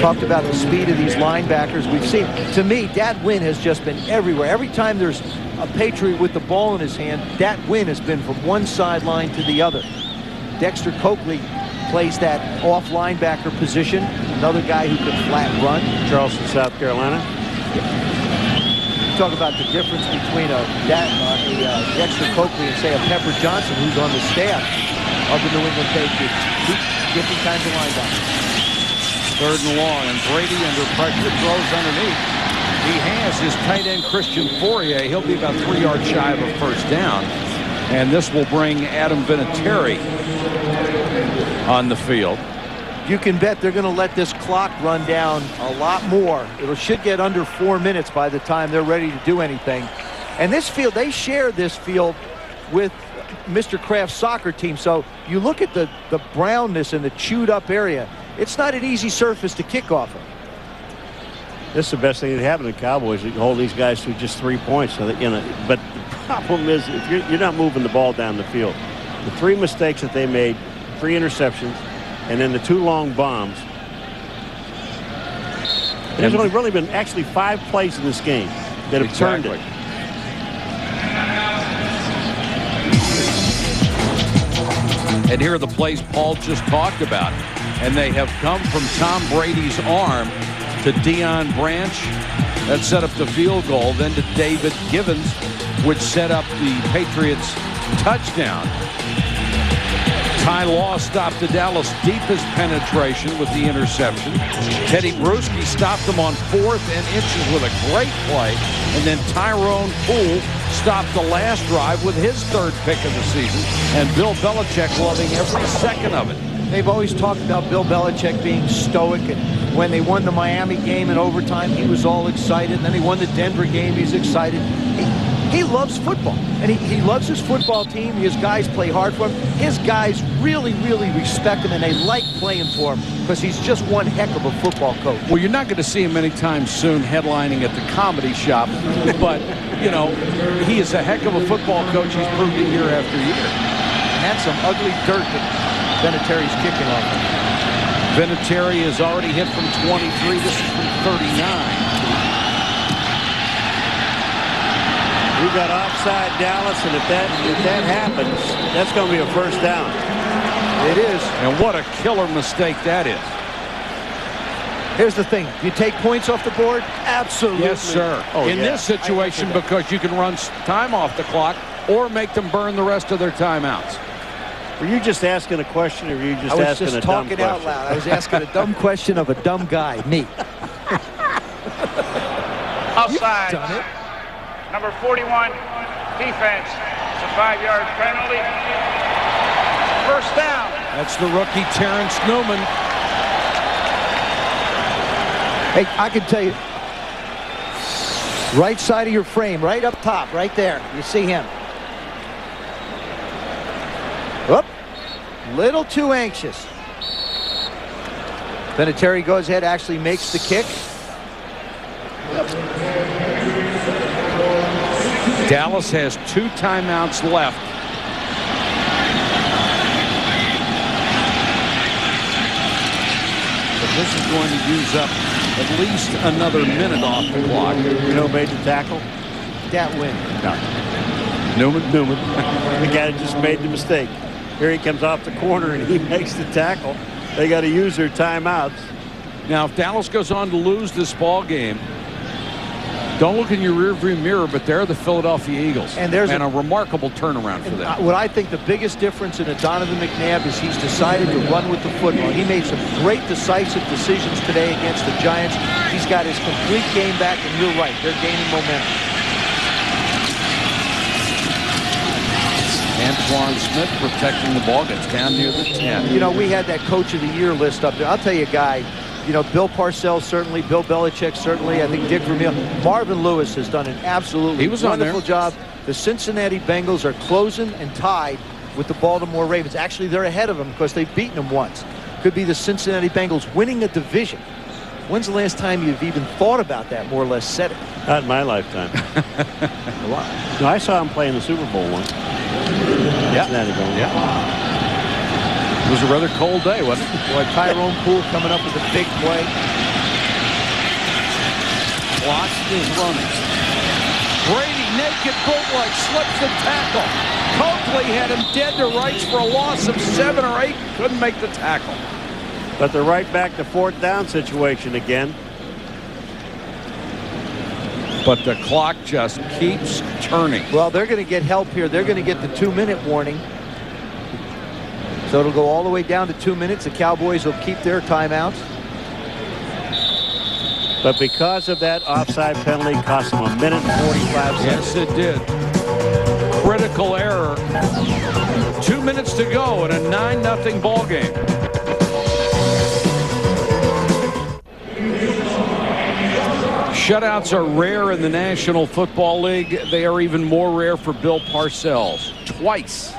Talked about the speed of these linebackers. We've seen, to me, Dat Wynn has just been everywhere. Every time there's a Patriot with the ball in his hand, Dat Wynn has been from one sideline to the other. Dexter Coakley plays that off linebacker position. Another guy who can flat run. Charleston, South Carolina. Talk about the difference between Dexter Coakley and, say, a Pepper Johnson, who's on the staff of the New England Patriots. Different kinds of linebackers. 3rd and long, and Brady under pressure throws underneath. He has his tight end Christian Fourier. He'll be about 3 yards shy of a first down, and this will bring Adam Vinatieri on the field. You can bet they're going to let this clock run down a lot more. It should get under 4 minutes by the time they're ready to do anything. And this field, they share this field with Mr. Kraft's soccer team. So you look at the brownness and the chewed up area. It's not an easy surface to kick off of. This is the best thing that happened to Cowboys. You can hold these guys to just 3 points. So that, but the problem is if you're not moving the ball down the field. The 3 mistakes that they made, 3 interceptions, and then the 2 long bombs. There's only really been actually 5 plays in this game that have turned it. And here are the plays Paul just talked about. And they have come from Tom Brady's arm to Deion Branch. That set up the field goal. Then to David Givens, which set up the Patriots' touchdown. Ty Law stopped the Dallas' deepest penetration with the interception. Teddy Bruschi stopped them on 4th and inches with a great play. And then Tyrone Poole stopped the last drive with his 3rd pick of the season. And Bill Belichick loving every second of it. They've always talked about Bill Belichick being stoic, and when they won the Miami game in overtime, he was all excited. And then he won the Denver game, he's excited. He loves football, and he loves his football team. His guys play hard for him. His guys really, really respect him, and they like playing for him because he's just one heck of a football coach. Well, you're not going to see him anytime soon headlining at the Comedy Shop, but, he is a heck of a football coach. He's proved it year after year. And that's some ugly dirt that Vinatieri's kicking off. Vinatieri is already hit from 23. This is from 39. We've got offside Dallas, and if that happens, that's going to be a first down. It is. And what a killer mistake that is. Here's the thing. You take points off the board? Absolutely. Yes, sir. In this situation, because you can run time off the clock or make them burn the rest of their timeouts. Were you just asking a question, or were you just asking a dumb question? I was just talking out loud. I was asking a dumb question of a dumb guy, me. Offside. Done it. Number 41, defense. It's a 5-yard penalty. First down. That's the rookie Terrence Newman. Hey, I can tell you, right side of your frame, right up top, right there. You see him. Whoop. Little too anxious. Vinatieri goes ahead, actually makes the kick. Dallas has 2 timeouts left. But this is going to use up at least another minute off the clock. You know who made the tackle? That win. No. Newman. The guy that just made the mistake. Here he comes off the corner and he makes the tackle. They got to use their timeouts. Now, if Dallas goes on to lose this ball game, don't look in your rearview mirror, but they're the Philadelphia Eagles. And there's a remarkable turnaround for them. What I think the biggest difference in Donovan McNabb is he's decided to run with the football. He made some great decisive decisions today against the Giants. He's got his complete game back, and you're right, they're gaining momentum. Antoine Smith protecting the ball, gets down near the 10. You know, we had that Coach of the Year list up there. I'll tell you a guy, you know, Bill Parcells certainly, Bill Belichick certainly, I think Dick Vermeil. Marvin Lewis has done an absolutely wonderful job. The Cincinnati Bengals are closing and tied with the Baltimore Ravens. Actually, they're ahead of them because they've beaten them once. Could be the Cincinnati Bengals winning a division. When's the last time you've even thought about that, more or less said it? Not in my lifetime. No, I saw him play in the Super Bowl once. Yeah. It was a rather cold day, wasn't it? Boy, Tyrone Poole coming up with a big play. Clock is running. Brady, naked bootleg, slips the tackle. Coakley had him dead to rights for a loss of 7 or 8. Couldn't make the tackle. But they're right back to 4th down situation again. But the clock just keeps turning. Well, they're going to get help here. They're going to get the 2-minute warning. So it'll go all the way down to 2 minutes. The Cowboys will keep their timeouts. But because of that offside penalty, cost them 1 minute and 45 seconds. Yes, it did. Critical error. 2 minutes to go in a 9-0 ball game. Shutouts are rare in the National Football League. They are even more rare for Bill Parcells. Twice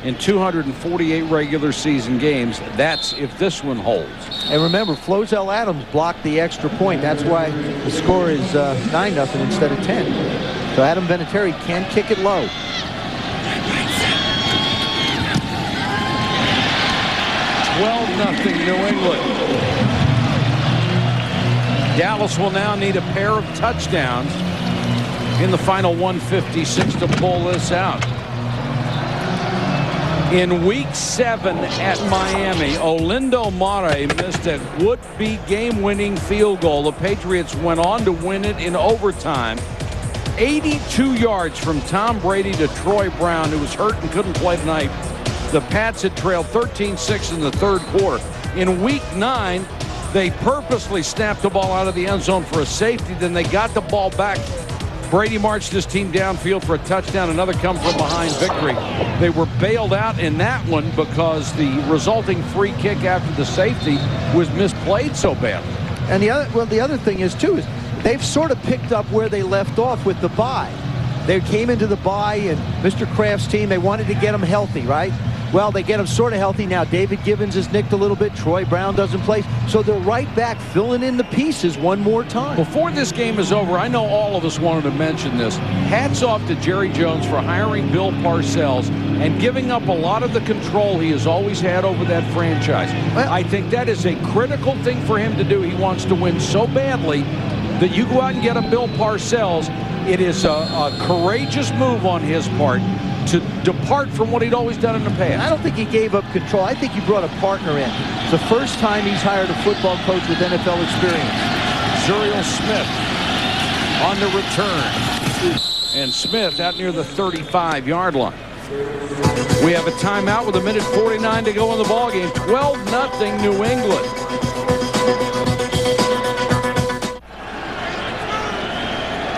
in 248 regular season games. That's if this one holds. And remember, Flozell Adams blocked the extra point. That's why the score is 9-0 instead of 10. So Adam Vinatieri can kick it low. $12-0 New England. Dallas will now need a pair of touchdowns in the final 156 to pull this out. In week 7 at Miami, Olindo Mare missed a would-be game-winning field goal. The Patriots went on to win it in overtime. 82 yards from Tom Brady to Troy Brown, who was hurt and couldn't play tonight. The Pats had trailed 13-6 in the 3rd quarter. In week 9, they purposely snapped the ball out of the end zone for a safety. Then they got the ball back. Brady marched his team downfield for a touchdown, another come-from-behind victory. They were bailed out in that one because the resulting free kick after the safety was misplayed so badly. And the other thing is, too, is they've sort of picked up where they left off with the bye. They came into the bye, and Mr. Kraft's team, they wanted to get them healthy, right? Well, they get them sort of healthy now. David Gibbons is nicked a little bit. Troy Brown doesn't play. So they're right back filling in the pieces one more time. Before this game is over, I know all of us wanted to mention this. Hats off to Jerry Jones for hiring Bill Parcells and giving up a lot of the control he has always had over that franchise. Well, I think that is a critical thing for him to do. He wants to win so badly that you go out and get a Bill Parcells. It is a courageous move on his part to depart from what he'd always done in the past. I don't think he gave up control. I think he brought a partner in. It's the first time he's hired a football coach with NFL experience. Zuriel Smith on the return. And Smith out near the 35-yard line. We have a timeout with 1:49 to go in the ballgame. 12-0 New England.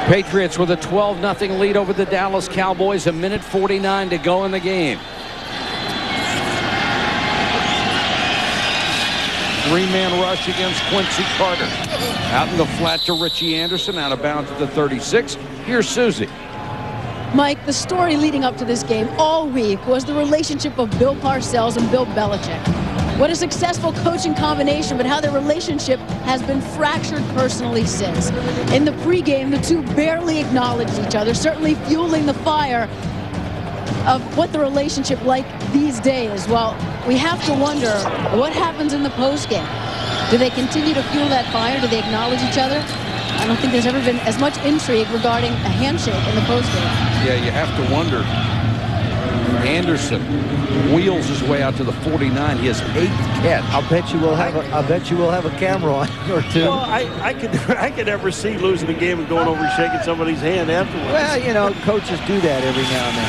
Patriots with a 12-0 lead over the Dallas Cowboys. 1:49 to go in the game. 3-man rush against Quincy Carter. Out in the flat to Richie Anderson, out of bounds at the 36. Here's Susie. Mike, the story leading up to this game all week was the relationship of Bill Parcells and Bill Belichick. What a successful coaching combination, but how their relationship has been fractured personally since. In the pregame, the two barely acknowledged each other, certainly fueling the fire of what the relationship like these days. Well, we have to wonder what happens in the postgame. Do they continue to fuel that fire? Do they acknowledge each other? I don't think there's ever been as much intrigue regarding a handshake in the postgame. Yeah, you have to wonder. Anderson wheels his way out to the 49. He has 8th catch. I bet you will have a camera on or two. Well, I could never see losing the game and going over and shaking somebody's hand afterwards. Well, you know, coaches do that every now and then.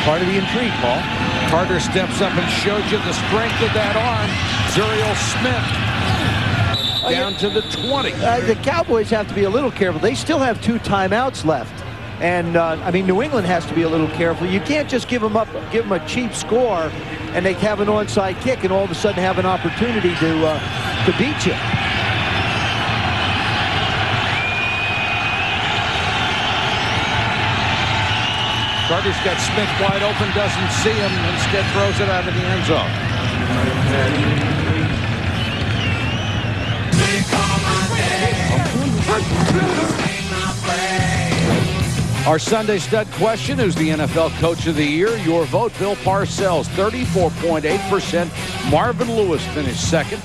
Part of the intrigue, Paul. Carter steps up and shows you the strength of that arm. Zuriel Smith down to the 20. The Cowboys have to be a little careful. They still have 2 timeouts left. And, I mean, New England has to be a little careful. You can't just give them a cheap score and they have an onside kick and all of a sudden have an opportunity to beat you. Carter's got Smith wide open, doesn't see him, instead throws it out of the end zone. Our Sunday stud question: who's the NFL Coach of the Year? Your vote: Bill Parcells, 34.8%. Marvin Lewis finished second.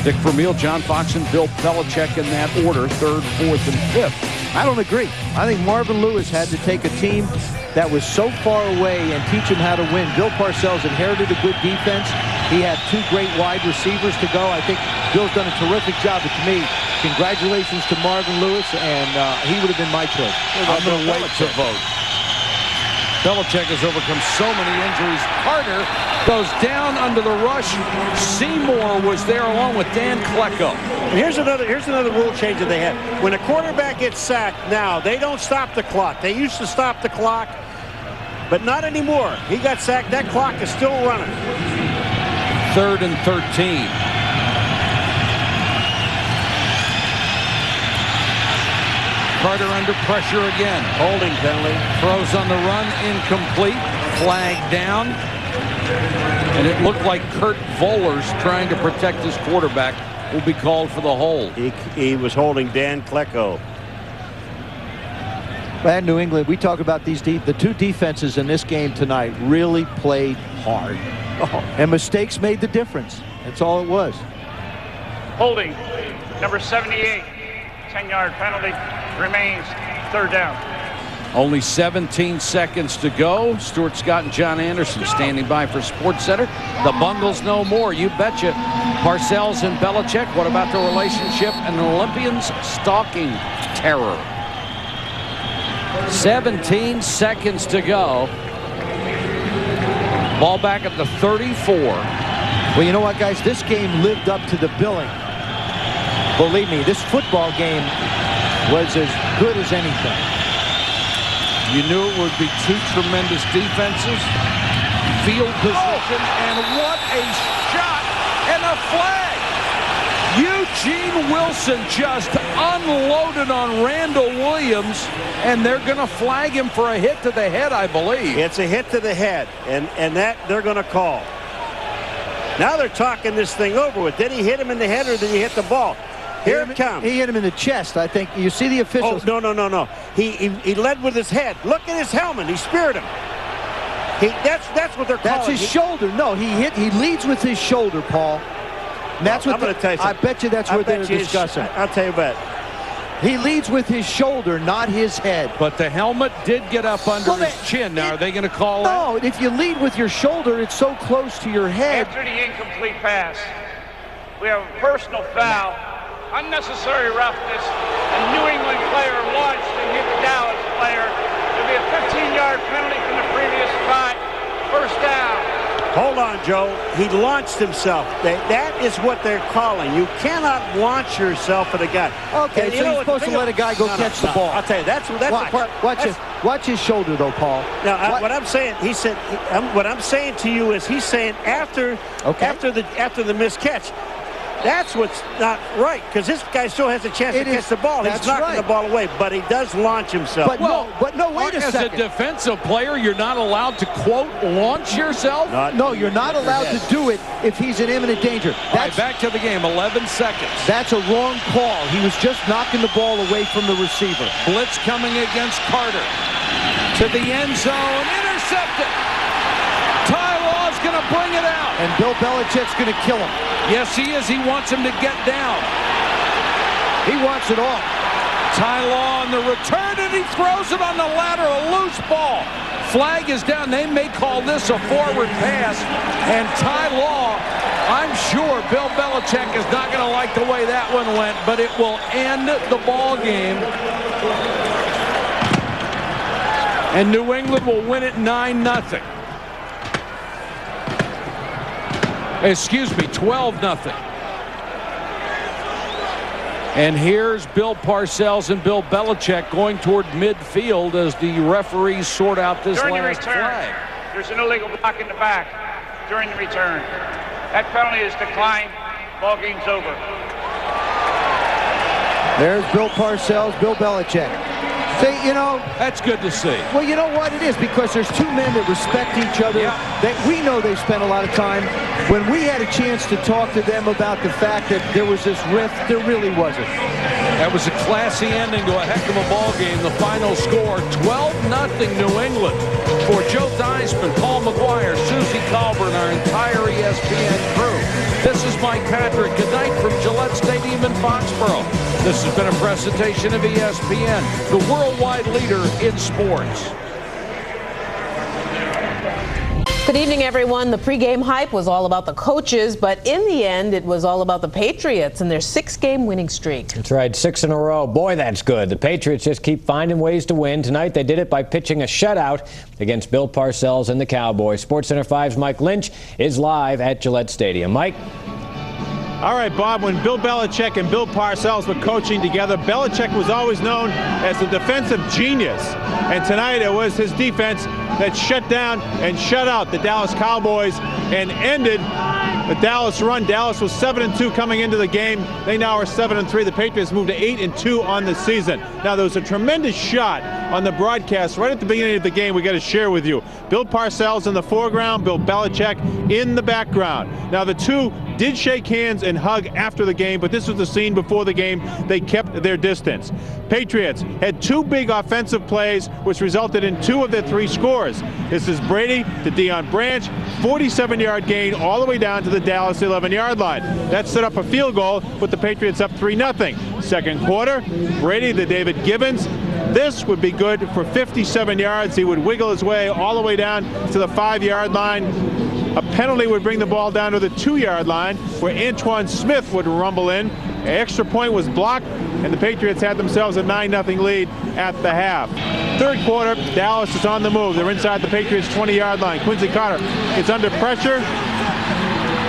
Dick Vermeil, John Fox, and Bill Belichick in that order, 3rd, 4th, and 5th. I don't agree. I think Marvin Lewis had to take a team that was so far away and teach him how to win. Bill Parcells inherited a good defense. He had 2 great wide receivers to go. I think Bill's done a terrific job. But to me, congratulations to Marvin Lewis, and he would have been my choice. I'm going to wait to vote. Belichick has overcome so many injuries. Carter goes down under the rush. Seymour was there along with Dan Klecko. And here's another rule change that they had. When a quarterback gets sacked now, they don't stop the clock. They used to stop the clock, but not anymore. He got sacked. That clock is still running. 3rd and 13. Carter under pressure again. Holding penalty. Throws on the run, incomplete. Flag down. And it looked like Kurt Vollers, trying to protect his quarterback, will be called for the hold. He was holding Dan Klecko. And New England, we talk about the 2 defenses in this game tonight really played hard. And mistakes made the difference. That's all it was. Holding, number 78, 10-yard penalty, remains 3rd down. Only 17 seconds to go. Stuart Scott and John Anderson standing by for SportsCenter. The Bungles know more, you betcha. Parcells and Belichick, what about the relationship and the Olympians stalking terror? 17 seconds to go. Ball back at the 34. Well, you know what, guys? This game lived up to the billing. Believe me, this football game was as good as anything. You knew it would be 2 tremendous defenses. Field position, and what a shot, and a flag. Eugene Wilson just unloaded on Randall Williams, and they're going to flag him for a hit to the head, I believe. It's a hit to the head, and that they're going to call. Now they're talking this thing over with. Did he hit him in the head or did he hit the ball? Here it comes. He hit him in the chest, I think. You see the officials. Oh, no. He led with his head. Look at his helmet. He speared him. That's what they're calling. That's his shoulder. No, he leads with his shoulder, Paul. And that's what I'm going to tell you something. I bet you that's what they're discussing. I'll tell you about it. He leads with his shoulder, not his head. But the helmet did get up under his chin. Now, are they going to call that? No, if you lead with your shoulder, it's so close to your head. After the incomplete pass, we have a personal foul, unnecessary roughness, a New England player launched and hit the Dallas player. There'll be a 15-yard penalty from the previous spot. 1st down. Hold on, Joe. He launched himself. That is what they're calling. You cannot launch yourself at a guy. Okay, so you're supposed to let a guy go catch the ball. I'll tell you, that's the part. Watch his shoulder, though, Paul. Now, what I'm saying, he said. What I'm saying to you is, he's saying after the missed catch. That's what's not right, because this guy still has a chance to catch the ball. He's knocking the ball away, but he does launch himself. But wait a second. As a defensive player, you're not allowed to, quote, launch yourself? No, you're not allowed to do it if he's in imminent danger. All right, back to the game, 11 seconds. That's a wrong call. He was just knocking the ball away from the receiver. Blitz coming against Carter. To the end zone, intercepted. Ty Law's going to bring it out. And Bill Belichick's going to kill him. Yes, he is. He wants him to get down. He wants it all. Ty Law on the return, and he throws it on the lateral, loose ball. Flag is down. They may call this a forward pass. And Ty Law, I'm sure Bill Belichick is not going to like the way that one went, but it will end the ball game. And New England will win it 9-0. Excuse me, 12-0. And here's Bill Parcells and Bill Belichick going toward midfield as the referees sort out this last flag. There's an illegal block in the back during the return. That penalty is declined. Ball game's over. There's Bill Parcells, Bill Belichick. See, you know, that's good to see. Well, you know what it is, because there's two men that respect each other. Yeah. That we know they spent a lot of time. When we had a chance to talk to them about the fact that there was this rift, there really wasn't. That was a classy ending to a heck of a ball game. The final score, 12-0 New England. For Joe Theismann, Paul McGuire, Susie Colburn, our entire ESPN crew. This is Mike Patrick. Good night from Gillette Stadium in Foxborough. This has been a presentation of ESPN, the worldwide leader in sports. Good evening, everyone. The pregame hype was all about the coaches, but in the end, it was all about the Patriots and their 6-game winning streak. That's right, 6 in a row. Boy, that's good. The Patriots just keep finding ways to win. Tonight, they did it by pitching a shutout against Bill Parcells and the Cowboys. SportsCenter 5's Mike Lynch is live at Gillette Stadium. Mike? All right, Bob, when Bill Belichick and Bill Parcells were coaching together, Belichick was always known as the defensive genius. And tonight it was his defense that shut down and shut out the Dallas Cowboys and ended the Dallas run. Dallas was 7-2 coming into the game. They now are 7-3. The Patriots moved to 8-2 on the season. Now, there was a tremendous shot on the broadcast right at the beginning of the game we got to share with you. Bill Parcells in the foreground, Bill Belichick in the background. Now, the two did shake hands and hug after the game, but this was the scene before the game. They kept their distance. Patriots had two big offensive plays, which resulted in 2 of their 3 scores. This is Brady to Deion Branch, 47-yard gain all the way down to the Dallas 11-yard line. That set up a field goal, put the Patriots up 3-0. Second quarter, Brady to David Gibbons. This would be good for 57 yards. He would wiggle his way all the way down to the 5-yard line. A penalty would bring the ball down to the 2-yard line, where Antoine Smith would rumble in. An extra point was blocked, and the Patriots had themselves a 9-0 lead at the half. Third quarter, Dallas is on the move. They're inside the Patriots' 20-yard line. Quincy Carter is under pressure,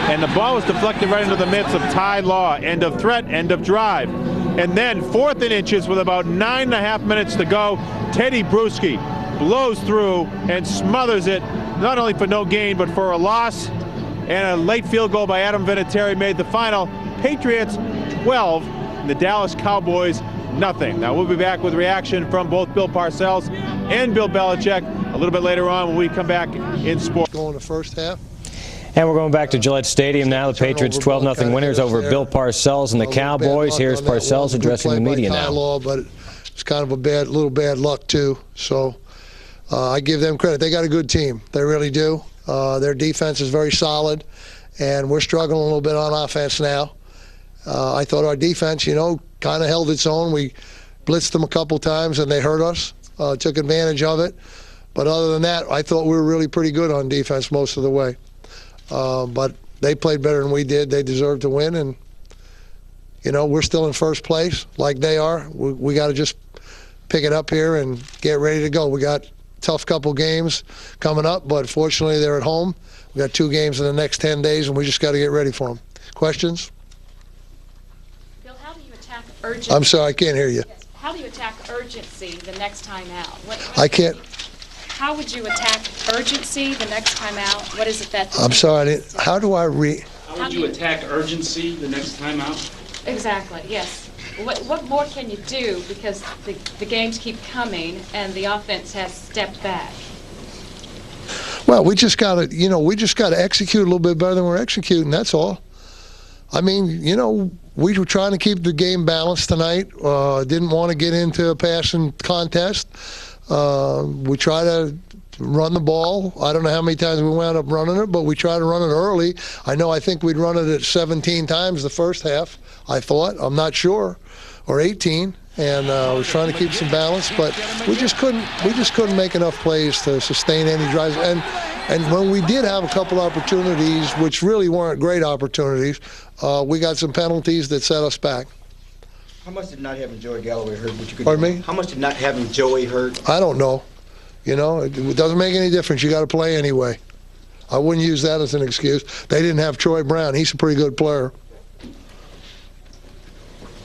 and the ball was deflected right into the midst of Ty Law. End of threat, end of drive. And then 4th and inches with about 9.5 minutes to go. Teddy Bruschi blows through and smothers it, not only for no gain, but for a loss. And a late field goal by Adam Vinatieri made the final. Patriots 12, and the Dallas Cowboys nothing. Now, we'll be back with reaction from both Bill Parcells and Bill Belichick a little bit later on when we come back in sports. Going the first half. And we're going back to Gillette Stadium now. The Patriots 12-0 winners over Bill Parcells and the Cowboys. Here's Parcells addressing the media now. Law, but it's kind of a little bad luck too. So I give them credit. They got a good team. They really do. Their defense is very solid, and we're struggling a little bit on offense now. I thought our defense, kind of held its own. We blitzed them a couple times, and they hurt us. Took advantage of it. But other than that, I thought we were really pretty good on defense most of the way. But they played better than we did. They deserved to win, and we're still in first place like they are. We got to just pick it up here and get ready to go. We got a tough couple games coming up, but fortunately they're at home. We got 2 games in the next 10 days, and we just got to get ready for them. Questions? Bill, how do you attack urgency? I'm sorry, I can't hear you. Yes. How do you attack urgency the next time out? I can't. How would you attack urgency the next time out? What is it that... I'm sorry, how do I How would you attack urgency the next time out? Exactly, yes. What more can you do, because the games keep coming and the offense has stepped back? Well, we just got to execute a little bit better than we're executing. That's all. I mean, we were trying to keep the game balanced tonight. Didn't want to get into a passing contest. We try to run the ball. I don't know how many times we wound up running it, but we try to run it early. I think we'd run it at 17 times the first half, I thought. I'm not sure. Or 18. And I was trying to keep some balance, but we just couldn't make enough plays to sustain any drives. And when we did have a couple opportunities, which really weren't great opportunities, we got some penalties that set us back. How much did not having Joey Galloway hurt? Pardon me? How much did not having Joey hurt? I don't know. It doesn't make any difference. You got to play anyway. I wouldn't use that as an excuse. They didn't have Troy Brown. He's a pretty good player.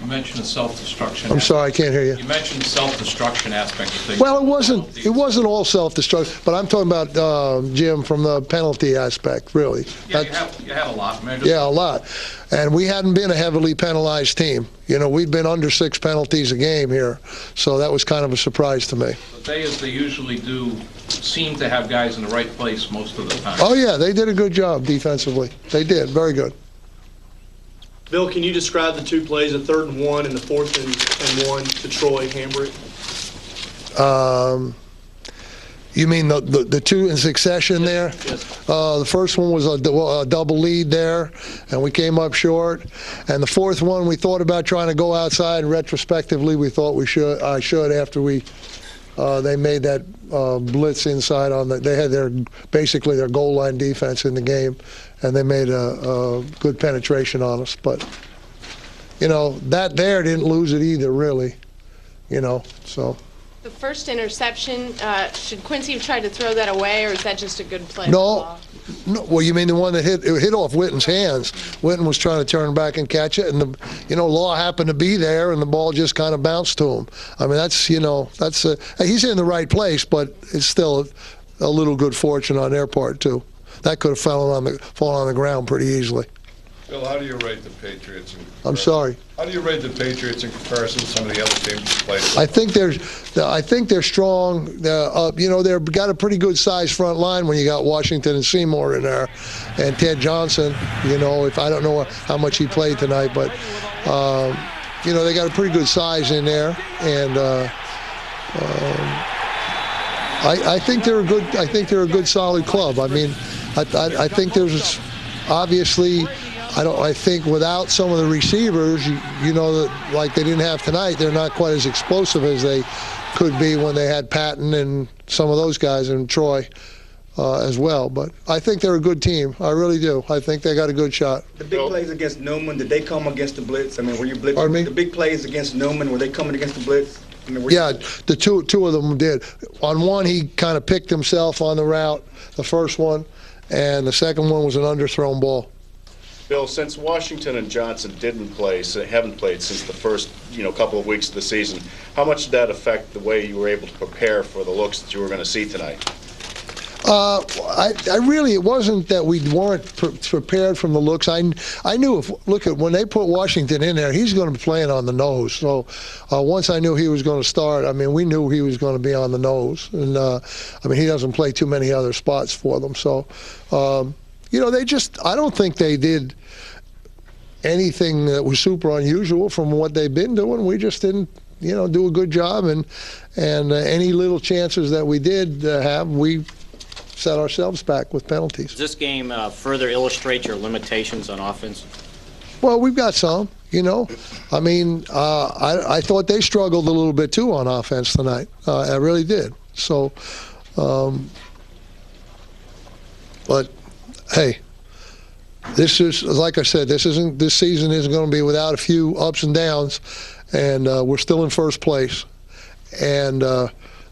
You mentioned the self-destruction. I'm sorry, I can't hear you. You mentioned the self-destruction aspect of things. Well, it wasn't all self-destruction, but I'm talking about Jim from the penalty aspect, really. Yeah, you had a lot. Yeah, a lot. And we hadn't been a heavily penalized team. We'd been under 6 penalties a game here, so that was kind of a surprise to me. But they, as they usually do, seem to have guys in the right place most of the time. Oh, yeah, they did a good job defensively. They did, very good. Bill, can you describe the 2 plays, the 3rd and 1 and the 4th and 1 to Troy Hambrick? You mean the 2 in succession there? Yes. The first one was a double lead there, and we came up short. And the 4th one, we thought about trying to go outside, and retrospectively, we thought I should after they made that blitz inside on they had basically their goal line defense in the game, and they made a good penetration on us. But that there didn't lose it either, really. So. The first interception, should Quincy have tried to throw that away, or is that just a good play? No. Well, you mean the one that hit off Witten's hands? Witten was trying to turn back and catch it, and Law happened to be there, and the ball just kind of bounced to him. I mean, he's in the right place, but it's still a little good fortune on their part too. That could have fallen on the ground pretty easily. Bill, how do you rate the Patriots? I'm sorry. How do you rate the Patriots in comparison to some of the other teams you played with? I think they're strong. They've got a pretty good sized front line when you got Washington and Seymour in there, and Ted Johnson. If I don't know how much he played tonight, but they got a pretty good size in there, and I think they're a good. I think they're a good solid club. I mean, I think there's obviously. I think without some of the receivers, that like they didn't have tonight, they're not quite as explosive as they could be when they had Patton and some of those guys and Troy as well. But I think they're a good team. I really do. I think they got a good shot. The big plays against Newman, did they come against the blitz? I mean, were you blitzing? Pardon me? The big plays against Newman, were they coming against the blitz? Yeah, the two of them did. On one, he kind of picked himself on the route, the first one, and the second one was an underthrown ball. Bill, since Washington and Johnson haven't played since the first, couple of weeks of the season, how much did that affect the way you were able to prepare for the looks that you were going to see tonight? It wasn't that we weren't prepared from the looks. I knew when they put Washington in there, he's going to be playing on the nose. So once I knew he was going to start, we knew he was going to be on the nose. And he doesn't play too many other spots for them. So, I don't think they did anything that was super unusual from what they've been doing. We just didn't, do a good job. And any little chances that we did have, we set ourselves back with penalties. Does this game further illustrate your limitations on offense? Well, we've got some, I thought they struggled a little bit too on offense tonight. I really did. So, but hey, this is, like I said, this season isn't going to be without a few ups and downs, and we're still in first place. And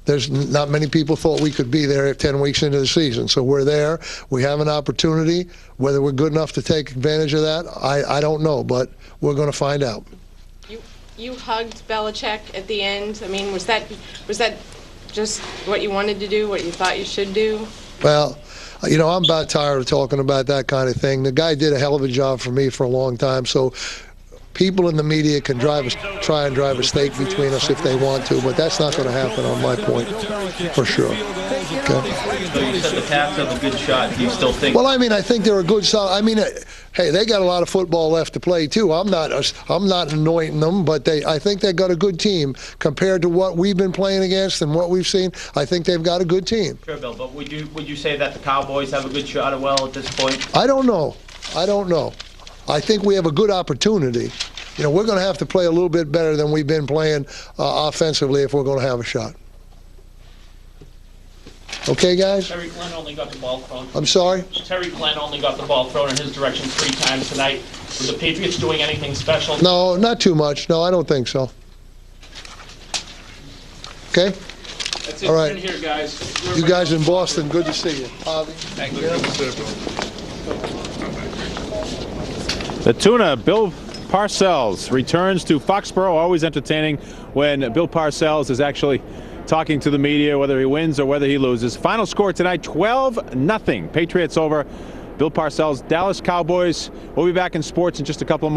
there's not many people thought we could be there 10 weeks into the season. So we're there. We have an opportunity. Whether we're good enough to take advantage of that, I don't know, but we're going to find out. You hugged Belichick at the end. Was that just what you wanted to do, what you thought you should do? Well, You know, I'm about tired of talking about that kind of thing. The guy did a hell of a job for me for a long time, so people in the media can try and drive a stake between us if they want to, but that's not going to happen on my point, for sure. Okay. So you said the Pats have a good shot. Do you still think? Well, I mean, I think they're a good side. I mean, hey, they got a lot of football left to play too. I'm not anointing them, but I think they got a good team compared to what we've been playing against and what we've seen. I think they've got a good team. Sure, Bill. But would you say that the Cowboys have a good shot at at this point? I don't know. I think we have a good opportunity. You know, we're going to have to play a little bit better than we've been playing offensively if we're going to have a shot. Okay, guys? Terry Glenn only got the ball thrown. I'm sorry? Terry Glenn only got the ball thrown in his direction 3 times tonight. Were the Patriots doing anything special? No, not too much. No, I don't think so. Okay? That's it. All right. In here, guys. You guys in Boston, good to see you. Thank you. The Tuna, Bill Parcells, returns to Foxborough. Always entertaining when Bill Parcells is actually talking to the media, whether he wins or whether he loses. Final score tonight, 12-0. Patriots over Bill Parcells, Dallas Cowboys. We'll be back in sports in just a couple of moments.